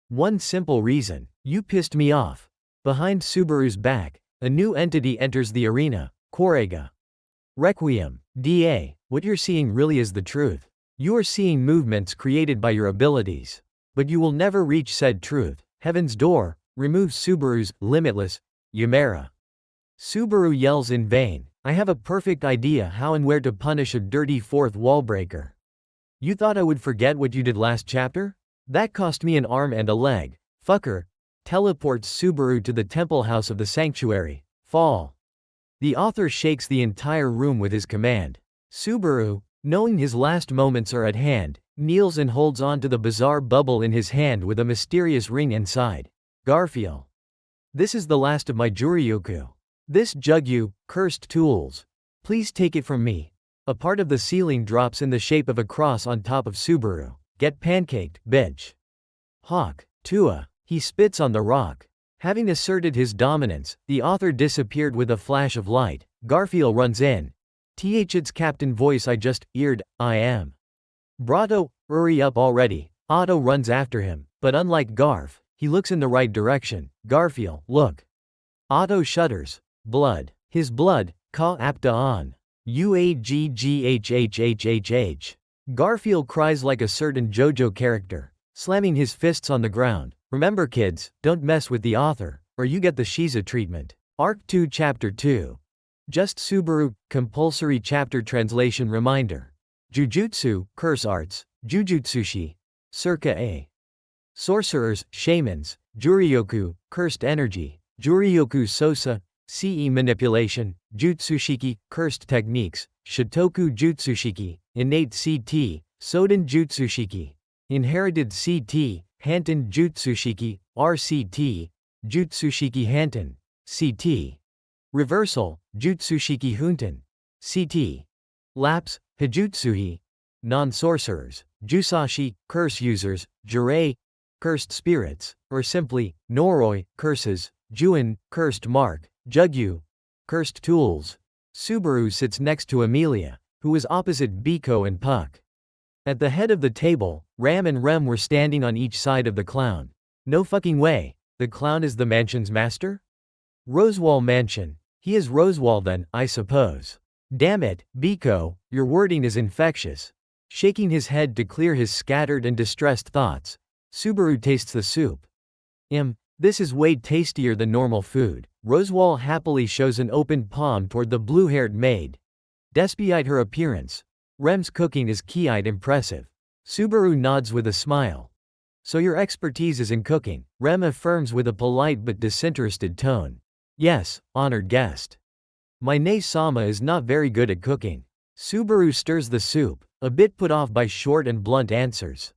One simple reason. You pissed me off. Behind Subaru's back, a new entity enters the arena. Korega. Requiem. DA. What you're seeing really is the truth. You are seeing movements created by your abilities. But you will never reach said truth. Heaven's Door. Removes Subaru's limitless. Yamera. Subaru yells in vain. I have a perfect idea how and where to punish a dirty fourth wall breaker. You thought I would forget what you did last chapter? That cost me an arm and a leg. Fucker. Teleports Subaru to the temple house of the sanctuary. Fall. The author shakes the entire room with his command. Subaru, knowing his last moments are at hand, kneels and holds on to the bizarre bubble in his hand with a mysterious ring inside. Garfield. This is the last of my Juryoku. This Jugyu, cursed tools. Please take it from me. A part of the ceiling drops in the shape of a cross on top of Subaru. Get pancaked, bitch. Hawk, Tua. He spits on the rock. Having asserted his dominance, the author disappeared with a flash of light. Garfield runs in. It's Captain voice I just eared, I am. Brato, hurry up already. Otto runs after him, but unlike Garf, he looks in the right direction. Garfield, look. Otto shudders. Blood. His blood, ka apta on. Uaggghhhhh. Garfield cries like a certain JoJo character, slamming his fists on the ground. Remember kids, don't mess with the author, or you get the Shiza treatment. Arc 2 Chapter 2. Just Subaru, compulsory chapter translation reminder. Jujutsu, curse arts, Jujutsushi. Circa A. Sorcerers, shamans, Juryoku, cursed energy, Juryoku Sosa, CE manipulation, Jutsushiki, cursed techniques, Shitoku Jutsushiki, innate CT, Soden Jutsushiki, inherited CT, Hanten Jutsushiki, RCT, Jutsushiki Hanten, CT. Reversal, Jutsushiki Hunten, CT. Lapse, Hijutsuhi. Non-sorcerers, Jusashi, curse users, Jurei, cursed spirits, or simply, Noroi, curses, Juin, cursed mark, Jugyu, cursed tools. Subaru sits next to Emilia, who is opposite Biko and Puck. At the head of the table, Ram and Rem were standing on each side of the clown. No fucking way, the clown is the mansion's master? Rosewall mansion. He is Rosewall then, I suppose. Damn it, Biko, your wording is infectious. Shaking his head to clear his scattered and distressed thoughts, Subaru tastes the soup. This is way tastier than normal food. Rosewall happily shows an open palm toward the blue-haired maid. Despite her appearance, Rem's cooking is key-eyed impressive. Subaru nods with a smile. So your expertise is in cooking, Rem affirms with a polite but disinterested tone. Yes, honored guest. My ne-sama is not very good at cooking. Subaru stirs the soup, a bit put off by short and blunt answers.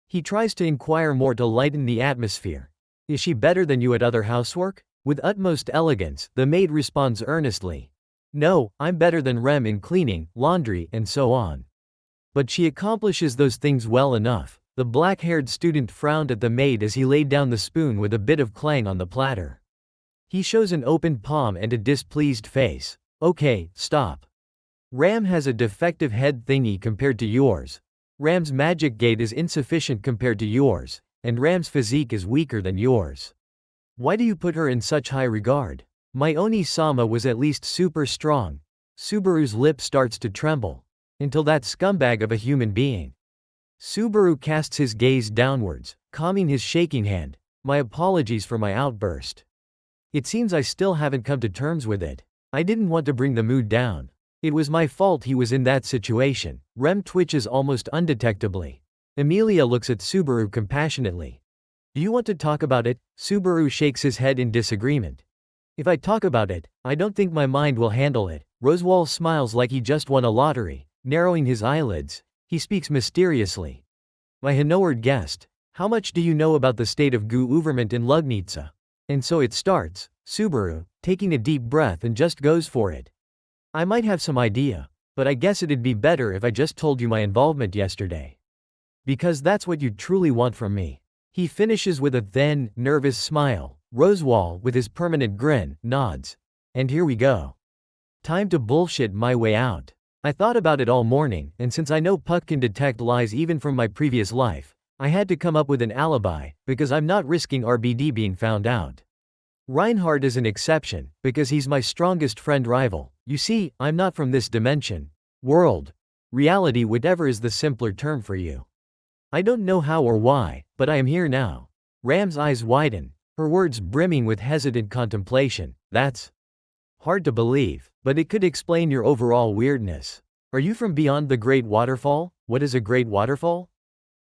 He tries to inquire more to lighten the atmosphere. Is she better than you at other housework? With utmost elegance, the maid responds earnestly. No, I'm better than Rem in cleaning, laundry, and so on. But she accomplishes those things well enough. The black-haired student frowned at the maid as he laid down the spoon with a bit of clang on the platter. He shows an open palm and a displeased face. Okay, stop. Ram has a defective head thingy compared to yours. Ram's magic gate is insufficient compared to yours, and Ram's physique is weaker than yours. Why do you put her in such high regard? My Oni-sama was at least super strong. Subaru's lip starts to tremble. Until that scumbag of a human being. Subaru casts his gaze downwards, calming his shaking hand. My apologies for my outburst. It seems I still haven't come to terms with it. I didn't want to bring the mood down. It was my fault he was in that situation. Rem twitches almost undetectably. Emilia looks at Subaru compassionately. Do you want to talk about it? Subaru shakes his head in disagreement. If I talk about it, I don't think my mind will handle it. Rosewall smiles like he just won a lottery. Narrowing his eyelids, he speaks mysteriously. My honored guest, how much do you know about the state of government in Lugnitsa? And so it starts, Subaru, taking a deep breath and just goes for it. I might have some idea, but I guess it'd be better if I just told you my involvement yesterday. Because that's what you truly want from me. He finishes with a thin, nervous smile. Rosewall, with his permanent grin, nods. And here we go. Time to bullshit my way out. I thought about it all morning, and since I know Puck can detect lies even from my previous life, I had to come up with an alibi, because I'm not risking RBD being found out. Reinhardt is an exception, because he's my strongest friend rival. You see, I'm not from this dimension. World. Reality, whatever is the simpler term for you. I don't know how or why, but I am here now. Ram's eyes widen, her words brimming with hesitant contemplation. That's hard to believe, but it could explain your overall weirdness. Are you from beyond the Great Waterfall? What is a Great Waterfall?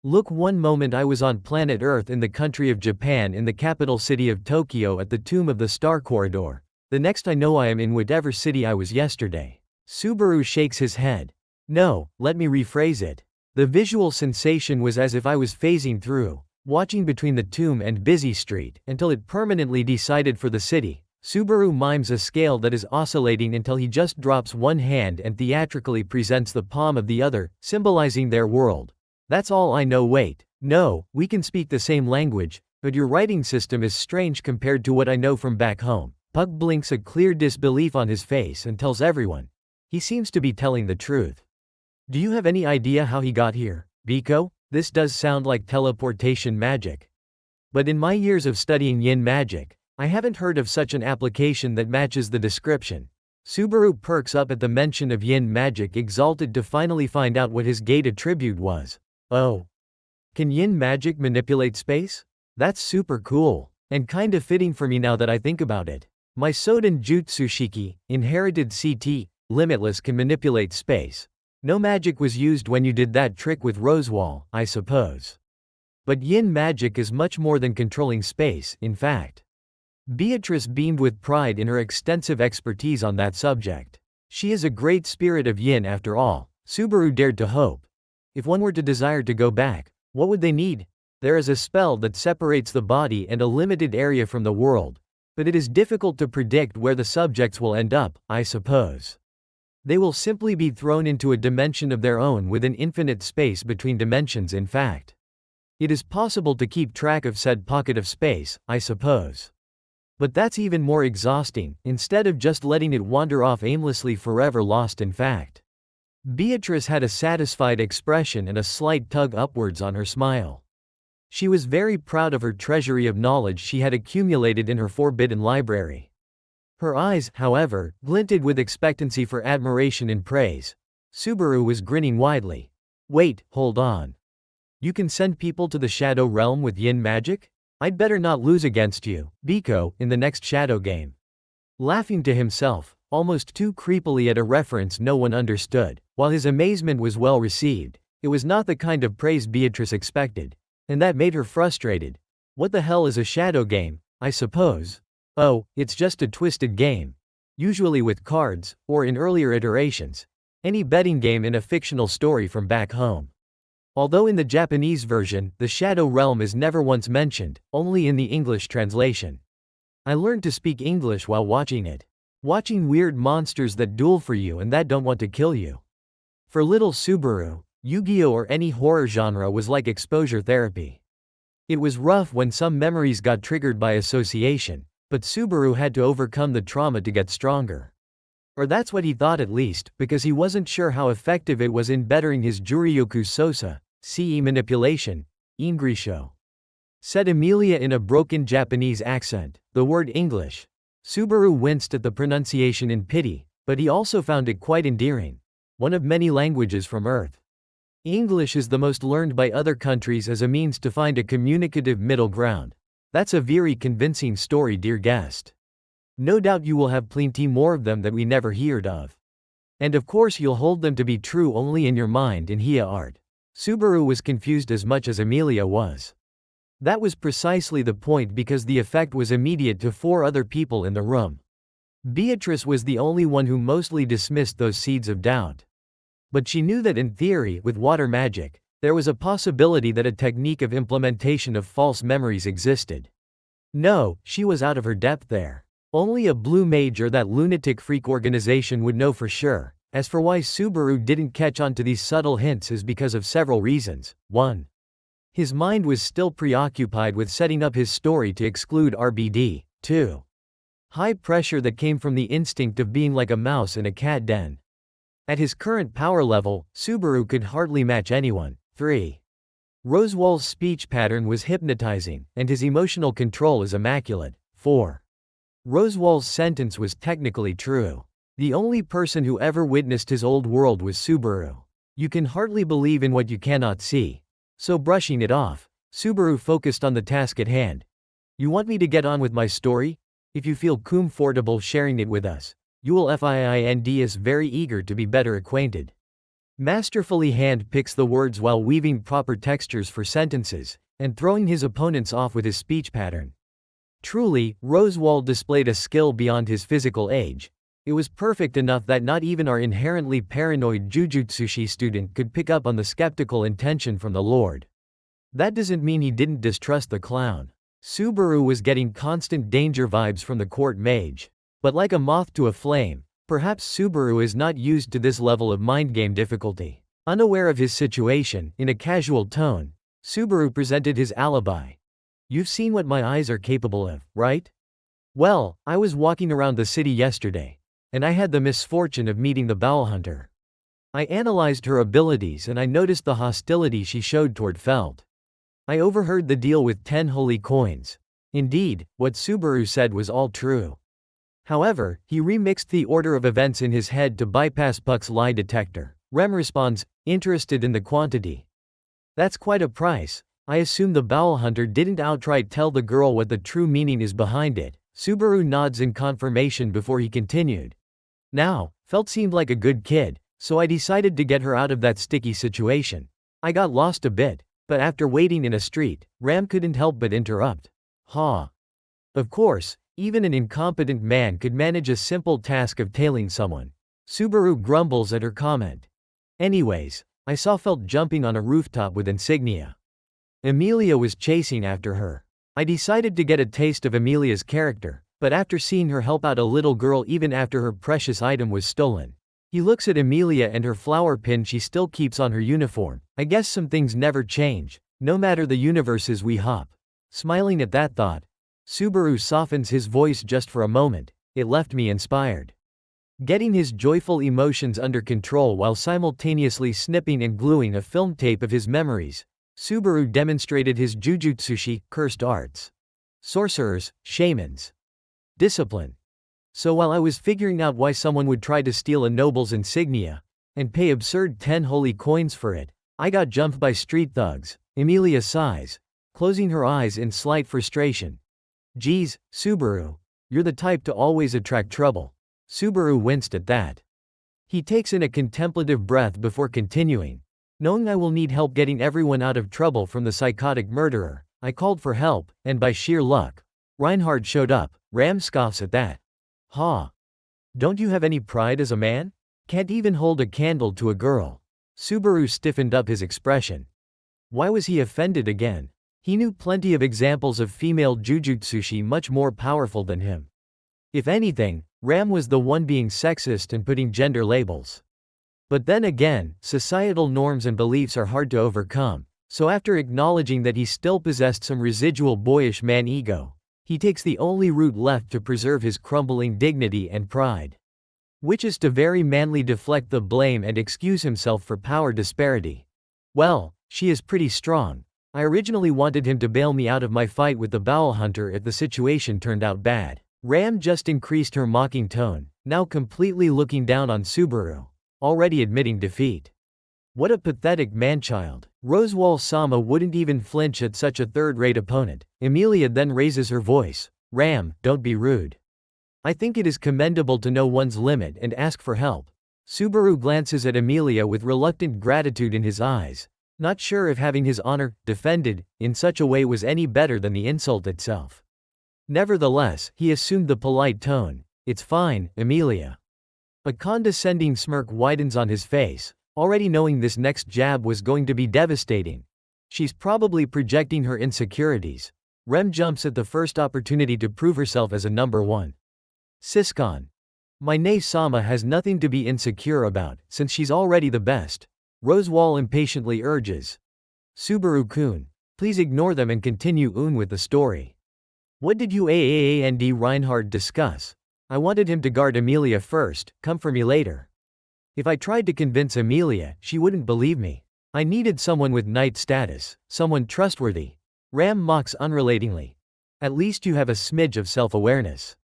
Look, one moment I was on planet Earth in the country of Japan in the capital city of Tokyo at the Tomb of the Star Corridor. The next I know I am in whatever city I was yesterday. Subaru shakes his head. No, let me rephrase it. The visual sensation was as if I was phasing through, watching between the tomb and busy street, until it permanently decided for the city. Subaru mimes a scale that is oscillating until he just drops one hand and theatrically presents the palm of the other, symbolizing their world. That's all I know. Wait. No, we can speak the same language, but your writing system is strange compared to what I know from back home. Puck blinks a clear disbelief on his face and tells everyone. He seems to be telling the truth. Do you have any idea how he got here, Biko? This does sound like teleportation magic. But in my years of studying yin magic, I haven't heard of such an application that matches the description. Subaru perks up at the mention of yin magic, exalted to finally find out what his gate attribute was. Oh. Can yin magic manipulate space? That's super cool, and kinda fitting for me now that I think about it. My Soden Jutsushiki, inherited CT, limitless, can manipulate space. No magic was used when you did that trick with Rosewall, I suppose. But yin magic is much more than controlling space, in fact. Beatrice beamed with pride in her extensive expertise on that subject. She is a great spirit of yin after all, Subaru dared to hope. If one were to desire to go back, what would they need? There is a spell that separates the body and a limited area from the world, but it is difficult to predict where the subjects will end up, I suppose. They will simply be thrown into a dimension of their own with an infinite space between dimensions. In fact, it is possible to keep track of said pocket of space, I suppose. But that's even more exhausting, instead of just letting it wander off aimlessly forever lost. In fact, Beatrice had a satisfied expression and a slight tug upwards on her smile. She was very proud of her treasury of knowledge she had accumulated in her forbidden library. Her eyes, however, glinted with expectancy for admiration and praise. Subaru was grinning widely. Wait, hold on. You can send people to the shadow realm with yin magic? I'd better not lose against you, Biko, in the next shadow game. Laughing to himself, almost too creepily at a reference no one understood, while his amazement was well received, it was not the kind of praise Beatrice expected, and that made her frustrated. What the hell is a shadow game, I suppose? Oh, it's just a twisted game. Usually with cards, or in earlier iterations, any betting game in a fictional story from back home. Although in the Japanese version, the Shadow Realm is never once mentioned, only in the English translation. I learned to speak English while watching it. Watching weird monsters that duel for you and that don't want to kill you. For little Subaru, Yu-Gi-Oh! Or any horror genre was like exposure therapy. It was rough when some memories got triggered by association, but Subaru had to overcome the trauma to get stronger. Or that's what he thought, at least, because he wasn't sure how effective it was in bettering his Juryoku Sosa, CE manipulation, Ingrisho. Said Emilia in a broken Japanese accent, the word English. Subaru winced at the pronunciation in pity, but he also found it quite endearing. One of many languages from Earth. English is the most learned by other countries as a means to find a communicative middle ground. That's a very convincing story, dear guest. No doubt you will have plenty more of them that we never heard of. And of course you'll hold them to be true only in your mind in Hia art. Subaru was confused as much as Emilia was. That was precisely the point, because the effect was immediate to 4 other people in the room. Beatrice was the only one who mostly dismissed those seeds of doubt. But she knew that in theory, with water magic, there was a possibility that a technique of implementation of false memories existed. No, she was out of her depth there. Only a blue mage or that lunatic freak organization would know for sure. As for why Subaru didn't catch on to these subtle hints is because of several reasons. 1. His mind was still preoccupied with setting up his story to exclude RBD. 2. High pressure that came from the instinct of being like a mouse in a cat den. At his current power level, Subaru could hardly match anyone. 3. Rosewall's speech pattern was hypnotizing, and his emotional control is immaculate. 4. Rosewall's sentence was technically true. The only person who ever witnessed his old world was Subaru. You can hardly believe in what you cannot see. So brushing it off, Subaru focused on the task at hand. You want me to get on with my story? If you feel comfortable sharing it with us, you will find us very eager to be better acquainted. Masterfully hand picks the words while weaving proper textures for sentences, and throwing his opponents off with his speech pattern. Truly, Rosewall displayed a skill beyond his physical age. It was perfect enough that not even our inherently paranoid Jujutsushi student could pick up on the skeptical intention from the Lord. That doesn't mean he didn't distrust the clown. Subaru was getting constant danger vibes from the court mage. But like a moth to a flame, perhaps Subaru is not used to this level of mind game difficulty. Unaware of his situation, in a casual tone, Subaru presented his alibi. You've seen what my eyes are capable of, right? Well, I was walking around the city yesterday, and I had the misfortune of meeting the Bowel Hunter. I analyzed her abilities and I noticed the hostility she showed toward Felt. I overheard the deal with 10 holy coins. Indeed, what Subaru said was all true. However, he remixed the order of events in his head to bypass Puck's lie detector. Rem responds, interested in the quantity. That's quite a price. I assume the Bowel Hunter didn't outright tell the girl what the true meaning is behind it. Subaru nods in confirmation before he continued. Now, Felt seemed like a good kid, so I decided to get her out of that sticky situation. I got lost a bit, but after waiting in a street, Ram couldn't help but interrupt. Ha. Of course, even an incompetent man could manage a simple task of tailing someone. Subaru grumbles at her comment. Anyways, I saw Felt jumping on a rooftop with Insignia. Emilia was chasing after her. I decided to get a taste of Emilia's character, but after seeing her help out a little girl even after her precious item was stolen. He looks at Emilia and her flower pin she still keeps on her uniform. I guess some things never change, no matter the universes we hop. Smiling at that thought, Subaru softens his voice just for a moment. It left me inspired. Getting his joyful emotions under control while simultaneously snipping and gluing a film tape of his memories, Subaru demonstrated his Jujutsushi, cursed arts. Sorcerers, shamans. Discipline. So while I was figuring out why someone would try to steal a noble's insignia, and pay absurd 10 holy coins for it, I got jumped by street thugs. Emilia sighs, closing her eyes in slight frustration. Geez, Subaru. You're the type to always attract trouble. Subaru winced at that. He takes in a contemplative breath before continuing. Knowing I will need help getting everyone out of trouble from the psychotic murderer, I called for help, and by sheer luck, Reinhardt showed up. Ram scoffs at that. Ha. Don't you have any pride as a man? Can't even hold a candle to a girl. Subaru stiffened up his expression. Why was he offended again? He knew plenty of examples of female Jujutsushi much more powerful than him. If anything, Ram was the one being sexist and putting gender labels. But then again, societal norms and beliefs are hard to overcome, so after acknowledging that he still possessed some residual boyish man ego, he takes the only route left to preserve his crumbling dignity and pride. Which is to very manly deflect the blame and excuse himself for power disparity. Well, she is pretty strong. I originally wanted him to bail me out of my fight with the Bowel Hunter if the situation turned out bad. Ram just increased her mocking tone, now completely looking down on Subaru, already admitting defeat. What a pathetic manchild. Rosewall-sama wouldn't even flinch at such a third-rate opponent. Emilia then raises her voice. Ram, don't be rude. I think it is commendable to know one's limit and ask for help. Subaru glances at Emilia with reluctant gratitude in his eyes, not sure if having his honor defended in such a way was any better than the insult itself. Nevertheless, he assumed the polite tone. It's fine, Emilia. A condescending smirk widens on his face, already knowing this next jab was going to be devastating. She's probably projecting her insecurities. Rem jumps at the first opportunity to prove herself as a number one. Siscon. My Nei-sama has nothing to be insecure about, since she's already the best. Rosewall impatiently urges. Subaru-kun, please ignore them and continue with the story. What did you and Reinhardt discuss? I wanted him to guard Emilia first, come for me later. If I tried to convince Emilia, she wouldn't believe me. I needed someone with knight status, someone trustworthy. Ram mocks unrelatingly. At least you have a smidge of self-awareness.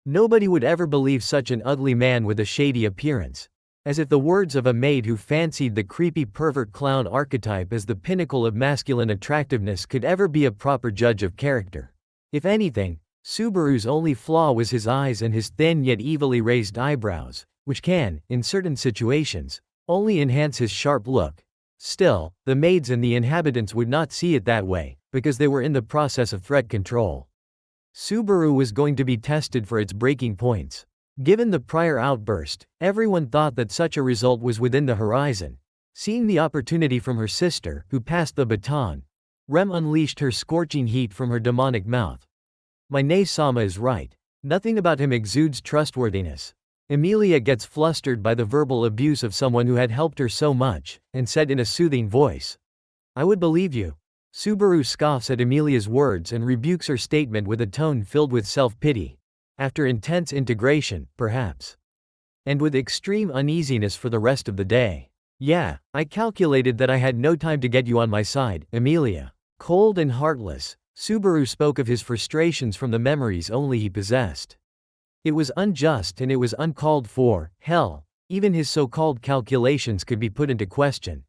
Nobody would ever believe such an ugly man with a shady appearance. As if the words of a maid who fancied the creepy pervert clown archetype as the pinnacle of masculine attractiveness could ever be a proper judge of character. If anything, Subaru's only flaw was his eyes and his thin yet evilly raised eyebrows, which can, in certain situations, only enhance his sharp look. Still, the maids and the inhabitants would not see it that way, because they were in the process of threat control. Subaru was going to be tested for its breaking points. Given the prior outburst, everyone thought that such a result was within the horizon. Seeing the opportunity from her sister, who passed the baton, Rem unleashed her scorching heat from her demonic mouth. My Nei-sama is right. Nothing about him exudes trustworthiness. Emilia gets flustered by the verbal abuse of someone who had helped her so much, and said in a soothing voice, "I would believe you." Subaru scoffs at Emilia's words and rebukes her statement with a tone filled with self-pity. After intense integration, perhaps. And with extreme uneasiness for the rest of the day. Yeah, I calculated that I had no time to get you on my side, Emilia. Cold and heartless, Subaru spoke of his frustrations from the memories only he possessed. It was unjust and it was uncalled for. Hell, even his so-called calculations could be put into question.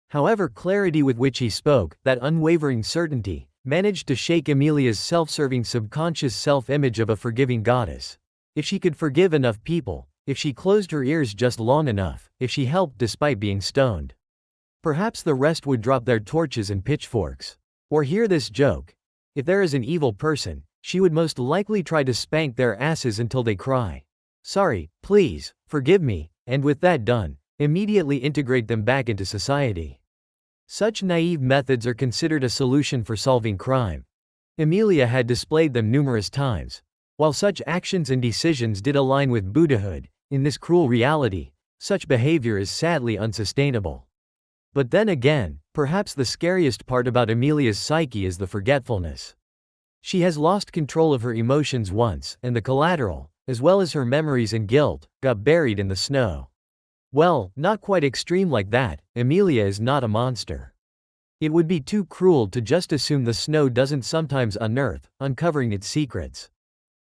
However, clarity with which he spoke, that unwavering certainty, managed to shake Emilia's self-serving subconscious self-image of a forgiving goddess. If she could forgive enough people, if she closed her ears just long enough, if she helped despite being stoned, perhaps the rest would drop their torches and pitchforks. Or hear this joke. If there is an evil person, she would most likely try to spank their asses until they cry, "Sorry, please, forgive me," and with that done, immediately integrate them back into society. Such naive methods are considered a solution for solving crime. Emilia had displayed them numerous times. While such actions and decisions did align with Buddhahood, in this cruel reality, such behavior is sadly unsustainable. But then again, perhaps the scariest part about Emilia's psyche is the forgetfulness. She has lost control of her emotions once, and the collateral, as well as her memories and guilt, got buried in the snow. Well, not quite extreme like that. Emilia is not a monster. It would be too cruel to just assume the snow doesn't sometimes unearth, uncovering its secrets.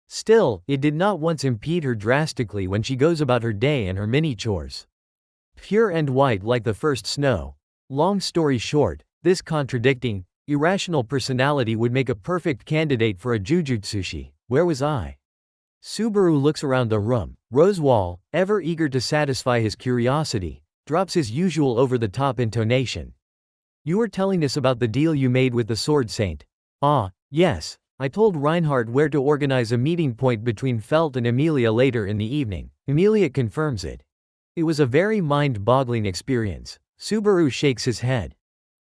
Still, it did not once impede her drastically when she goes about her day and her mini-chores. Pure and white like the first snow. Long story short, this contradicting, irrational personality would make a perfect candidate for a Jujutsushi. Where was I? Subaru looks around the room. Rosewall, ever eager to satisfy his curiosity, drops his usual over-the-top intonation. "You were telling us about the deal you made with the Sword Saint." "Ah, yes. I told Reinhardt where to organize a meeting point between Felt and Emilia later in the evening." Emilia confirms it. "It was a very mind-boggling experience." Subaru shakes his head.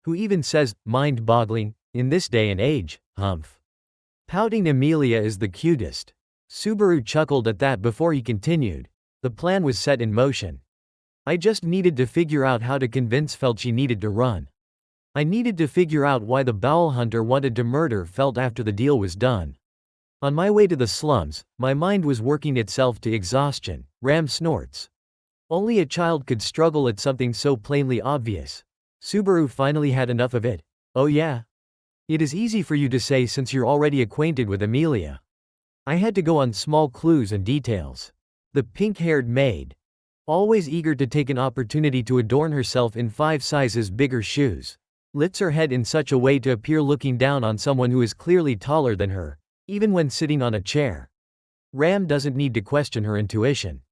Who even says, mind-boggling, in this day and age, humph. Pouting Emilia is the cutest. Subaru chuckled at that before he continued. The plan was set in motion. I just needed to figure out how to convince Felt she needed to run. I needed to figure out why the Bowel Hunter wanted to murder Felt after the deal was done. On my way to the slums, my mind was working itself to exhaustion. Ram snorts. Only a child could struggle at something so plainly obvious. Subaru finally had enough of it. Oh yeah? It is easy for you to say since you're already acquainted with Emilia. I had to go on small clues and details. The pink-haired maid. Always eager to take an opportunity to adorn herself in 5 sizes bigger shoes. Lifts her head in such a way to appear looking down on someone who is clearly taller than her, even when sitting on a chair. Ram doesn't need to question her intuition.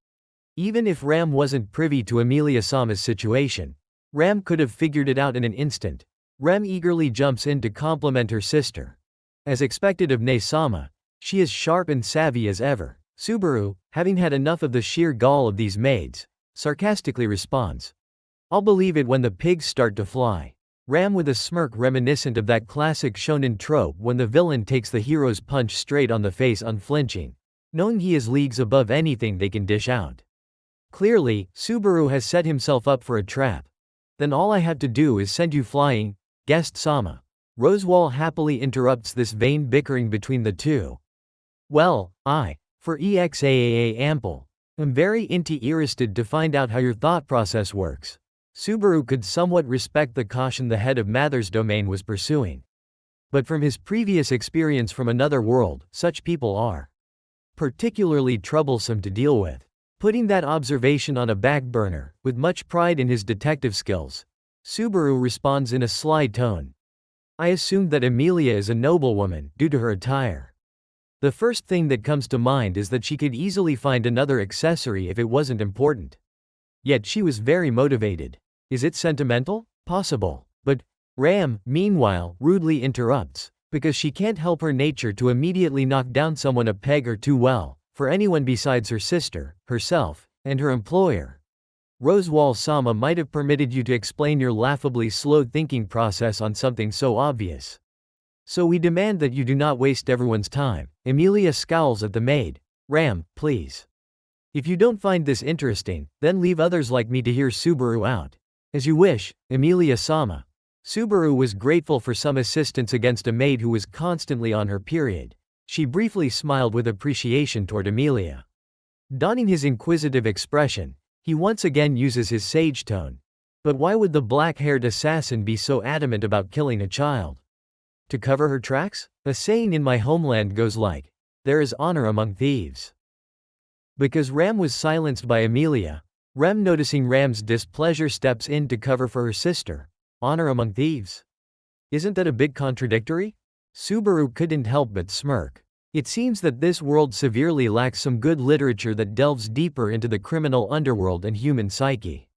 Even if Ram wasn't privy to Emilia-sama's situation, Ram could have figured it out in an instant. Ram eagerly jumps in to compliment her sister. As expected of Nei-sama, she is sharp and savvy as ever. Subaru, having had enough of the sheer gall of these maids, sarcastically responds, "I'll believe it when the pigs start to fly." Ram with a smirk reminiscent of that classic shonen trope when the villain takes the hero's punch straight on the face unflinching, knowing he is leagues above anything they can dish out. Clearly, Subaru has set himself up for a trap. Then all I have to do is send you flying, guest Sama. Rosewall happily interrupts this vain bickering between the two. Well, for exaaa ample, am very interested to find out how your thought process works. Subaru could somewhat respect the caution the head of Mather's domain was pursuing. But from his previous experience from another world, such people are particularly troublesome to deal with. Putting that observation on a back burner, with much pride in his detective skills, Subaru responds in a sly tone. I assumed that Emilia is a noblewoman, due to her attire. The first thing that comes to mind is that she could easily find another accessory if it wasn't important. Yet she was very motivated. Is it sentimental? Possible. But Ram, meanwhile, rudely interrupts. Because she can't help her nature to immediately knock down someone a peg or two well, for anyone besides her sister, herself, and her employer. Rosewall-sama might have permitted you to explain your laughably slow thinking process on something so obvious. So we demand that you do not waste everyone's time. Emilia scowls at the maid. Ram, please. If you don't find this interesting, then leave others like me to hear Subaru out. As you wish, Emilia-sama. Subaru was grateful for some assistance against a maid who was constantly on her period. She briefly smiled with appreciation toward Emilia. Donning his inquisitive expression, he once again uses his sage tone. But why would the black-haired assassin be so adamant about killing a child? To cover her tracks? A saying in my homeland goes like, "There is honor among thieves." Because Ram was silenced by Emilia, Rem, noticing Ram's displeasure, steps in to cover for her sister. Honor among thieves? Isn't that a bit contradictory? Subaru couldn't help but smirk. It seems that this world severely lacks some good literature that delves deeper into the criminal underworld and human psyche.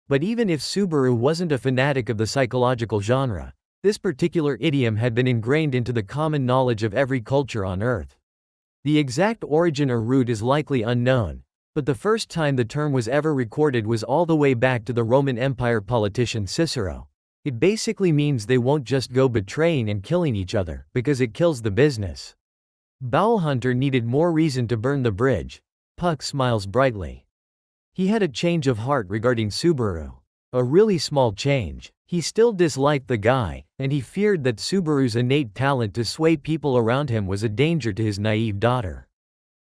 But even if Subaru wasn't a fanatic of the psychological genre, this particular idiom had been ingrained into the common knowledge of every culture on Earth. The exact origin or root is likely unknown, but the first time the term was ever recorded was all the way back to the Roman Empire politician Cicero. It basically means they won't just go betraying and killing each other, because it kills the business. Bowlhunter needed more reason to burn the bridge. Puck smiles brightly. He had a change of heart regarding Subaru. A really small change. He still disliked the guy, and he feared that Subaru's innate talent to sway people around him was a danger to his naive daughter.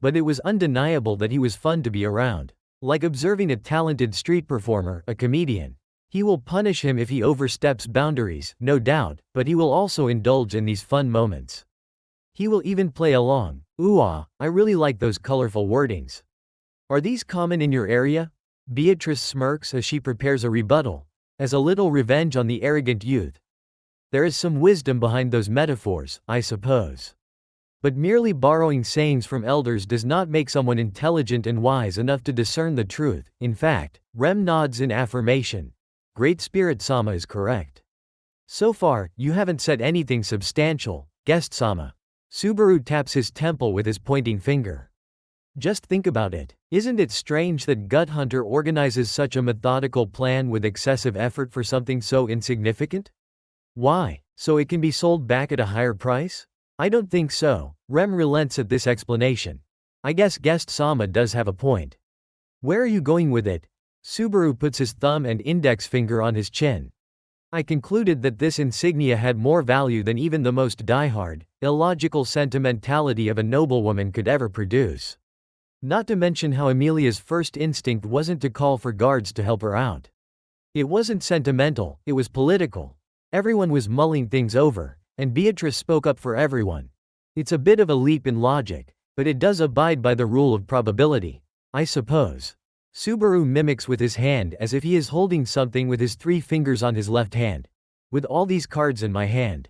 But it was undeniable that he was fun to be around. Like observing a talented street performer, a comedian. He will punish him if he oversteps boundaries, no doubt, but he will also indulge in these fun moments. He will even play along. Ooh, I really like those colorful wordings. Are these common in your area? Beatrice smirks as she prepares a rebuttal, as a little revenge on the arrogant youth. There is some wisdom behind those metaphors, I suppose. But merely borrowing sayings from elders does not make someone intelligent and wise enough to discern the truth. In fact, Rem nods in affirmation. Great Spirit Sama is correct. So far, you haven't said anything substantial, Guest Sama. Subaru taps his temple with his pointing finger. Just think about it. Isn't it strange that Gut Hunter organizes such a methodical plan with excessive effort for something so insignificant? Why? So it can be sold back at a higher price? I don't think so. Rem relents at this explanation. I guess Guest Sama does have a point. Where are you going with it? Subaru puts his thumb and index finger on his chin. I concluded that this insignia had more value than even the most diehard, illogical sentimentality of a noblewoman could ever produce. Not to mention how Emilia's first instinct wasn't to call for guards to help her out. It wasn't sentimental, it was political. Everyone was mulling things over, and Beatrice spoke up for everyone. It's a bit of a leap in logic, but it does abide by the rule of probability, I suppose. Subaru mimics with his hand as if he is holding something with his 3 fingers on his left hand. With all these cards in my hand.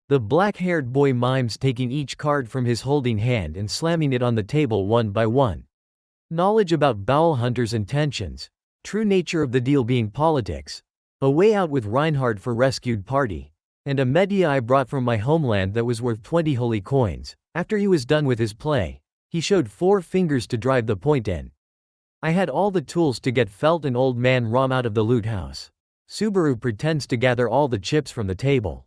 The black-haired boy mimes taking each card from his holding hand and slamming it on the table one by one. Knowledge about Bowlhunter's intentions. True nature of the deal being politics. A way out with Reinhardt for rescued party. And a media I brought from my homeland that was worth 20 holy coins. After he was done with his play, he showed 4 fingers to drive the point in. I had all the tools to get Felt and Old Man Rom out of the loot house. Subaru pretends to gather all the chips from the table.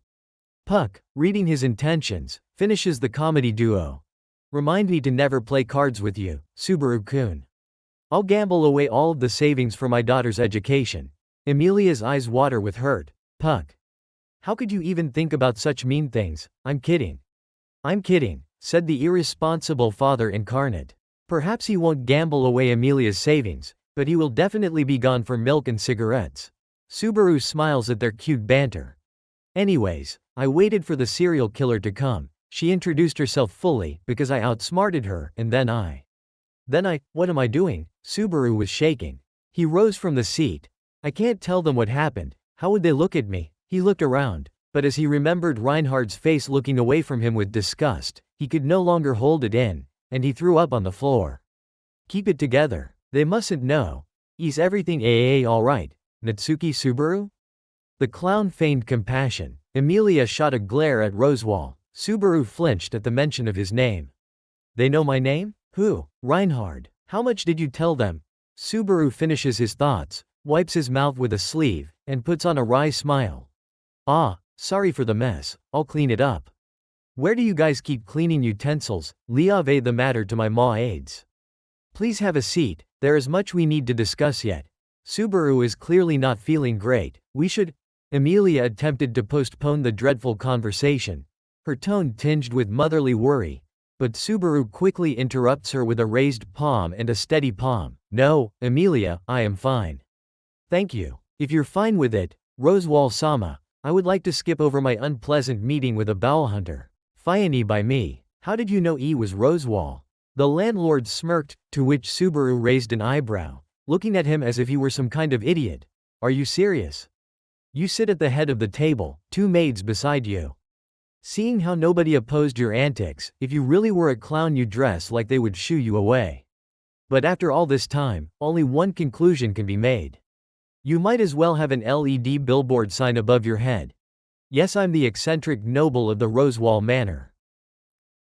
Puck, reading his intentions, finishes the comedy duo. Remind me to never play cards with you, Subaru-kun. I'll gamble away all of the savings for my daughter's education. Emilia's eyes water with hurt. Puck. How could you even think about such mean things? I'm kidding. I'm kidding, said the irresponsible father incarnate. Perhaps he won't gamble away Emilia's savings, but he will definitely be gone for milk and cigarettes. Subaru smiles at their cute banter. Anyways, I waited for the serial killer to come. She introduced herself fully, because I outsmarted her, and then what am I doing? Subaru was shaking. He rose from the seat. I can't tell them what happened. How would they look at me? He looked around, but as he remembered Reinhardt's face looking away from him with disgust, he could no longer hold it in, and he threw up on the floor. Keep it together. They mustn't know. Is everything alright, Natsuki Subaru? The clown feigned compassion. Emilia shot a glare at Rosewall. Subaru flinched at the mention of his name. They know my name? Who? Reinhardt. How much did you tell them? Subaru finishes his thoughts, wipes his mouth with a sleeve, and puts on a wry smile. Ah, sorry for the mess, I'll clean it up. Where do you guys keep cleaning utensils? Leave the matter to my aides. Please have a seat, there is much we need to discuss yet. Subaru is clearly not feeling great, we should… Emilia attempted to postpone the dreadful conversation, her tone tinged with motherly worry, but Subaru quickly interrupts her with a raised palm and a steady palm. No, Emilia, I am fine. Thank you. If you're fine with it, Rosewall-sama, I would like to skip over my unpleasant meeting with a bowel hunter. Fine by me. How did you know he was Rosewall? The landlord smirked, to which Subaru raised an eyebrow, looking at him as if he were some kind of idiot. Are you serious? You sit at the head of the table, 2 maids beside you. Seeing how nobody opposed your antics, if you really were a clown you dress like they would shoo you away. But after all this time, only one conclusion can be made. You might as well have an LED billboard sign above your head. Yes, I'm the eccentric noble of the Rosewall Manor.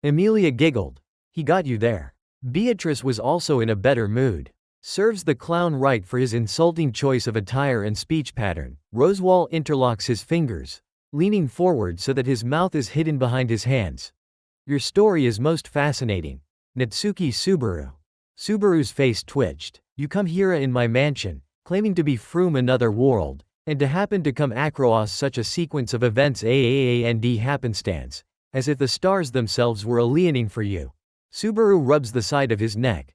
Emilia giggled. He got you there. Beatrice was also in a better mood. Serves the clown right for his insulting choice of attire and speech pattern. Rosewall interlocks his fingers, leaning forward so that his mouth is hidden behind his hands. Your story is most fascinating. Natsuki Subaru. Subaru's face twitched. You come here in my mansion, claiming to be from another world, and to happen to come across such a sequence of events and happenstance, as if the stars themselves were aligning for you. Subaru rubs the side of his neck.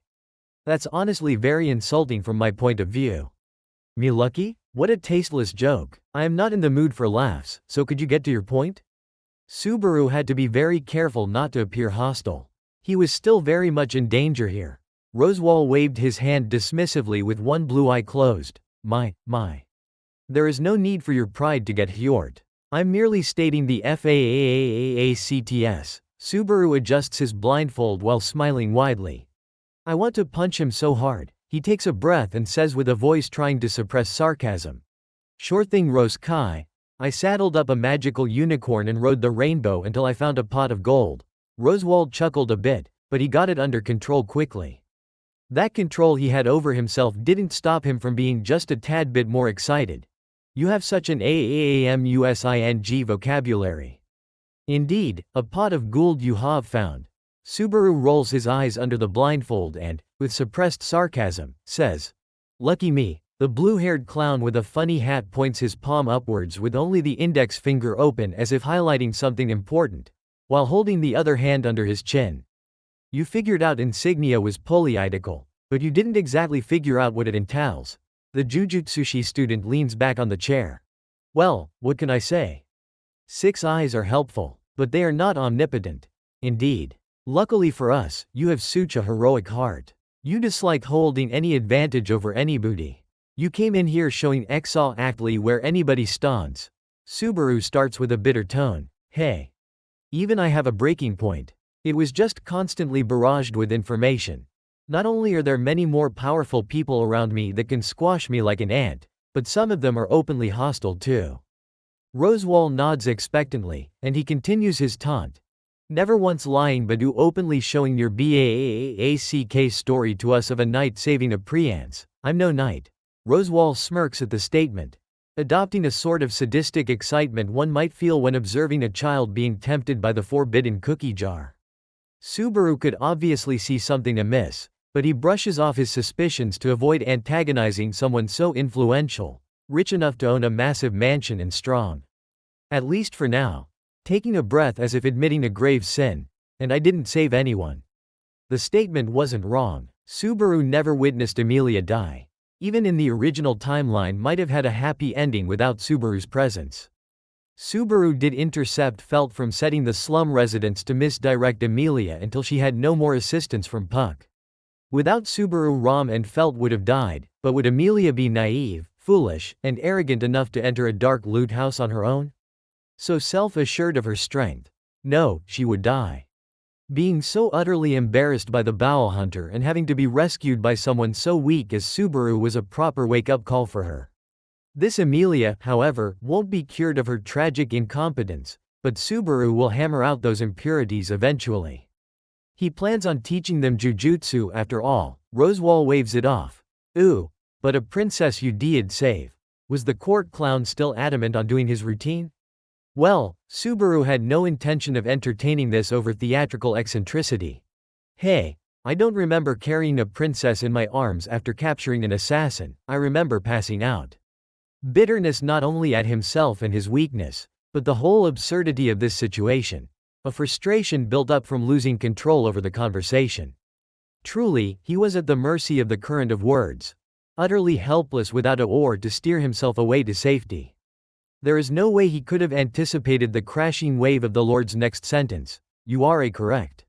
That's honestly very insulting from my point of view. Me lucky? What a tasteless joke. I am not in the mood for laughs, so could you get to your point? Subaru had to be very careful not to appear hostile. He was still very much in danger here. Rosewall waved his hand dismissively with one blue eye closed. My. There is no need for your pride to get hurt. I'm merely stating the facts. Subaru adjusts his blindfold while smiling widely. I want to punch him so hard. He takes a breath and says with a voice trying to suppress sarcasm. Sure thing, Rose Kai. I saddled up a magical unicorn and rode the rainbow until I found a pot of gold. Rosewall chuckled a bit, but he got it under control quickly. That control he had over himself didn't stop him from being just a tad bit more excited. You have such an AAMUSING vocabulary. Indeed, a pot of gold you have found. Subaru rolls his eyes under the blindfold and, with suppressed sarcasm, says, Lucky me. The blue-haired clown with a funny hat points his palm upwards with only the index finger open as if highlighting something important, while holding the other hand under his chin. You figured out insignia was polyidentical, but you didn't exactly figure out what it entails. The Jujutsu student leans back on the chair. Well, what can I say? 6 eyes are helpful, but they are not omnipotent. Indeed. Luckily for us, you have such a heroic heart. You dislike holding any advantage over anybody. You came in here showing exactly where anybody stands. Subaru starts with a bitter tone. Hey. Even I have a breaking point. It was just constantly barraged with information. Not only are there many more powerful people around me that can squash me like an ant, but some of them are openly hostile too. Rosewall nods expectantly, and he continues his taunt. Never once lying but you openly showing your BAACK story to us of a knight saving a priance. I'm no knight. Rosewall smirks at the statement, adopting a sort of sadistic excitement one might feel when observing a child being tempted by the forbidden cookie jar. Subaru could obviously see something amiss, but he brushes off his suspicions to avoid antagonizing someone so influential, rich enough to own a massive mansion and strong. At least for now. Taking a breath as if admitting a grave sin. And I didn't save anyone. The statement wasn't wrong. Subaru never witnessed Emilia die. Even in the original timeline might have had a happy ending without Subaru's presence. Subaru did intercept Felt from setting the slum residents to misdirect Emilia until she had no more assistance from Puck. Without Subaru, Rom and Felt would have died, but would Emilia be naive, foolish, and arrogant enough to enter a dark loot house on her own? So self-assured of her strength. No, she would die. Being so utterly embarrassed by the bowel hunter and having to be rescued by someone so weak as Subaru was a proper wake-up call for her. This Emilia, however, won't be cured of her tragic incompetence, but Subaru will hammer out those impurities eventually. He plans on teaching them Jujutsu after all. Rosewall waves it off. Ooh, but a princess you did save. Was the court clown still adamant on doing his routine? Well, Subaru had no intention of entertaining this over theatrical eccentricity. Hey, I don't remember carrying a princess in my arms after capturing an assassin, I remember passing out. Bitterness not only at himself and his weakness, but the whole absurdity of this situation. A frustration built up from losing control over the conversation. Truly, he was at the mercy of the current of words. Utterly helpless without a oar to steer himself away to safety. There is no way he could have anticipated the crashing wave of the Lord's next sentence. You are correct.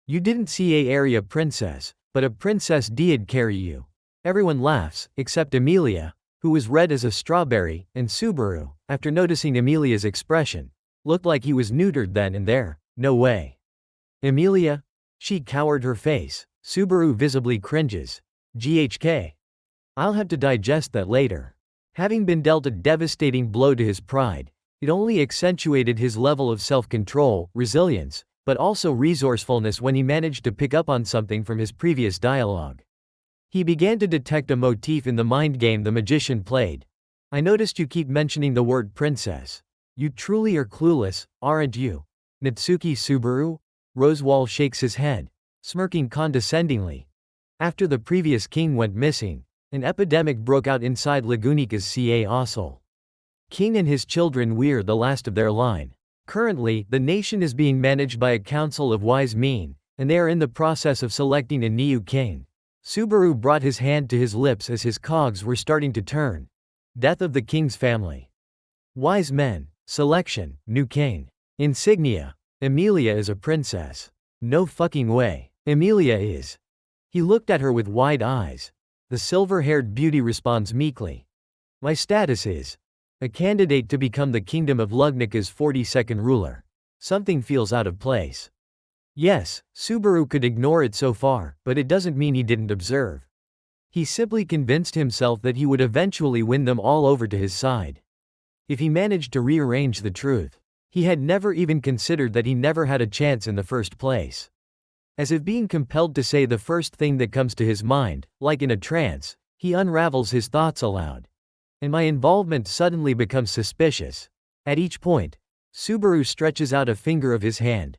You didn't see a area princess, but a princess did carry you. Everyone laughs, except Emilia, who was red as a strawberry, and Subaru, after noticing Emilia's expression, looked like he was neutered then and there. No way. Emilia? She cowered her face. Subaru visibly cringes. GHK. I'll have to digest that later. Having been dealt a devastating blow to his pride, it only accentuated his level of self-control, resilience, but also resourcefulness when he managed to pick up on something from his previous dialogue. He began to detect a motif in the mind game the magician played. I noticed you keep mentioning the word princess. You truly are clueless, aren't you? Natsuki Subaru? Rosewall shakes his head, smirking condescendingly. After the previous king went missing, an epidemic broke out inside Lagunika's Ca Osel. King and his children were the last of their line. Currently, the nation is being managed by a council of wise men, and they are in the process of selecting a new king. Subaru brought his hand to his lips as his cogs were starting to turn. Death of the king's family. Wise men. Selection. New king. Insignia. Emilia is a princess. No fucking way. Emilia is. He looked at her with wide eyes. The silver-haired beauty responds meekly. My status is a candidate to become the kingdom of Lugnika's 42nd ruler. Something feels out of place. Yes, Subaru could ignore it so far, but it doesn't mean he didn't observe. He simply convinced himself that he would eventually win them all over to his side. If he managed to rearrange the truth, he had never even considered that he never had a chance in the first place. As if being compelled to say the first thing that comes to his mind, like in a trance, he unravels his thoughts aloud. And my involvement suddenly becomes suspicious. At each point, Subaru stretches out a finger of his hand.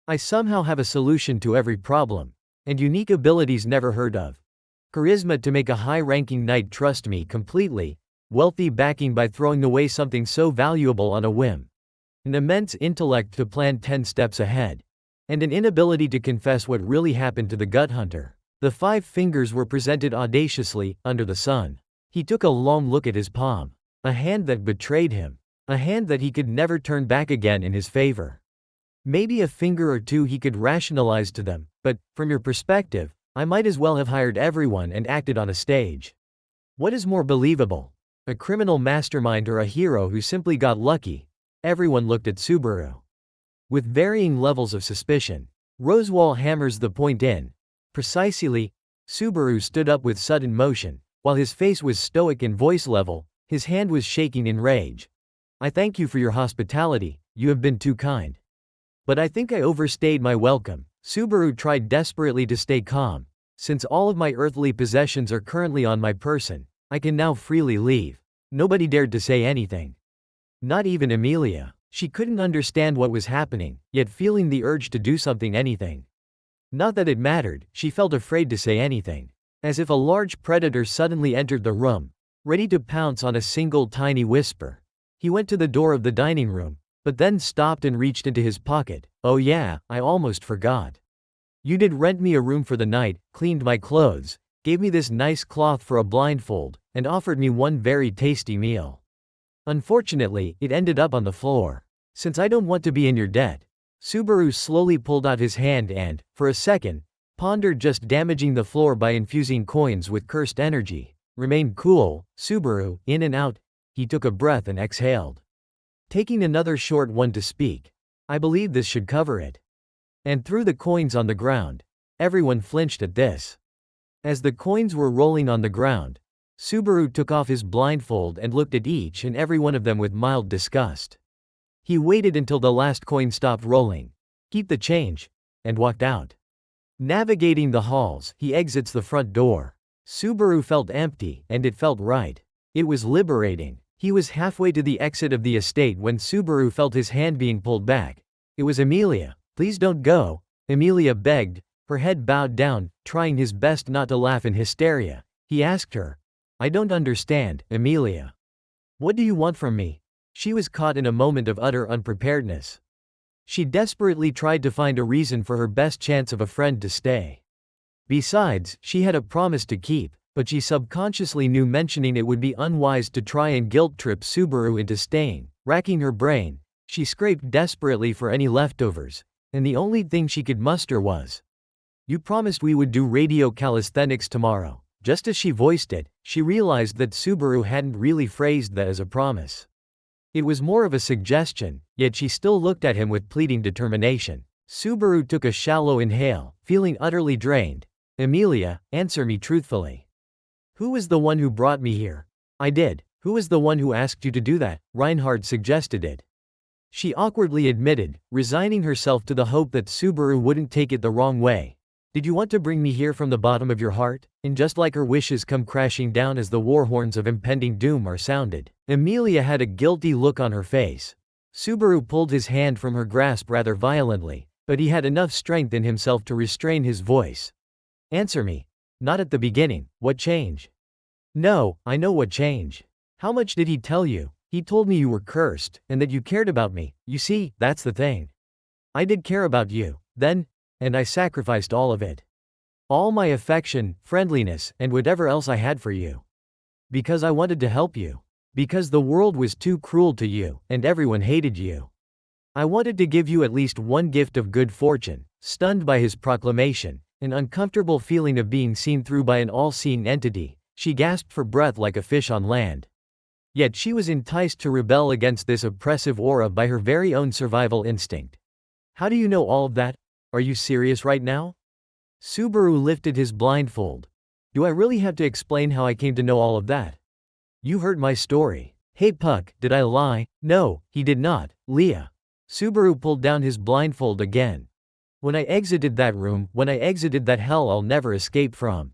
I somehow have a solution to every problem, and unique abilities never heard of. Charisma to make a high-ranking knight trust me completely, wealthy backing by throwing away something so valuable on a whim. An immense intellect to plan 10 steps ahead. And an inability to confess what really happened to the gut hunter. The 5 fingers were presented audaciously, under the sun. He took a long look at his palm. A hand that betrayed him. A hand that he could never turn back again in his favor. Maybe a finger or two he could rationalize to them, but, from your perspective, I might as well have hired everyone and acted on a stage. What is more believable? A criminal mastermind or a hero who simply got lucky? Everyone looked at Subaru with varying levels of suspicion. Rosewall hammers the point in. Precisely. Subaru stood up with sudden motion. While his face was stoic and voice level, his hand was shaking in rage. I thank you for your hospitality, you have been too kind. But I think I overstayed my welcome. Subaru tried desperately to stay calm. Since all of my earthly possessions are currently on my person, I can now freely leave. Nobody dared to say anything. Not even Emilia. She couldn't understand what was happening, yet feeling the urge to do anything. Not that it mattered, she felt afraid to say anything. As if a large predator suddenly entered the room, ready to pounce on a single tiny whisper. He went to the door of the dining room, but then stopped and reached into his pocket. Oh yeah, I almost forgot. You did rent me a room for the night, cleaned my clothes, gave me this nice cloth for a blindfold, and offered me one very tasty meal. Unfortunately, it ended up on the floor. Since I don't want to be in your debt. Subaru slowly pulled out his hand and, for a second, pondered just damaging the floor by infusing coins with cursed energy. Remained cool, Subaru, in and out. He took a breath and exhaled. Taking another short one to speak. I believe this should cover it. And threw the coins on the ground. Everyone flinched at this. As the coins were rolling on the ground, Subaru took off his blindfold and looked at each and every one of them with mild disgust. He waited until the last coin stopped rolling. Keep the change. And walked out. Navigating the halls, he exits the front door. Subaru felt empty, and it felt right. It was liberating. He was halfway to the exit of the estate when Subaru felt his hand being pulled back. It was Emilia. Please don't go, Emilia begged, her head bowed down, trying his best not to laugh in hysteria. He asked her, I don't understand, Emilia. What do you want from me? She was caught in a moment of utter unpreparedness. She desperately tried to find a reason for her best chance of a friend to stay. Besides, she had a promise to keep, but she subconsciously knew mentioning it would be unwise to try and guilt-trip Subaru into staying. Racking her brain, she scraped desperately for any leftovers, and the only thing she could muster was, You promised we would do radio calisthenics tomorrow. Just as she voiced it, she realized that Subaru hadn't really phrased that as a promise. It was more of a suggestion, yet she still looked at him with pleading determination. Subaru took a shallow inhale, feeling utterly drained. Emilia, answer me truthfully. Who was the one who brought me here? I did. Who was the one who asked you to do that? Reinhardt suggested it. She awkwardly admitted, resigning herself to the hope that Subaru wouldn't take it the wrong way. Did you want to bring me here from the bottom of your heart? And just like her wishes come crashing down as the war horns of impending doom are sounded, Emilia had a guilty look on her face. Subaru pulled his hand from her grasp rather violently, but he had enough strength in himself to restrain his voice. Answer me. Not at the beginning. What change? No, I know what change. How much did he tell you? He told me you were cursed, and that you cared about me. You see, that's the thing. I did care about you, then, and I sacrificed all of it. All my affection, friendliness, and whatever else I had for you. Because I wanted to help you. Because the world was too cruel to you, and everyone hated you. I wanted to give you at least one gift of good fortune. Stunned by his proclamation, an uncomfortable feeling of being seen through by an all-seeing entity, she gasped for breath like a fish on land. Yet she was enticed to rebel against this oppressive aura by her very own survival instinct. How do you know all of that? Are you serious right now? Subaru lifted his blindfold. Do I really have to explain how I came to know all of that? You heard my story. Hey Puck, did I lie? No, he did not, Leah. Subaru pulled down his blindfold again. When I exited that room, when I exited that hell I'll never escape from.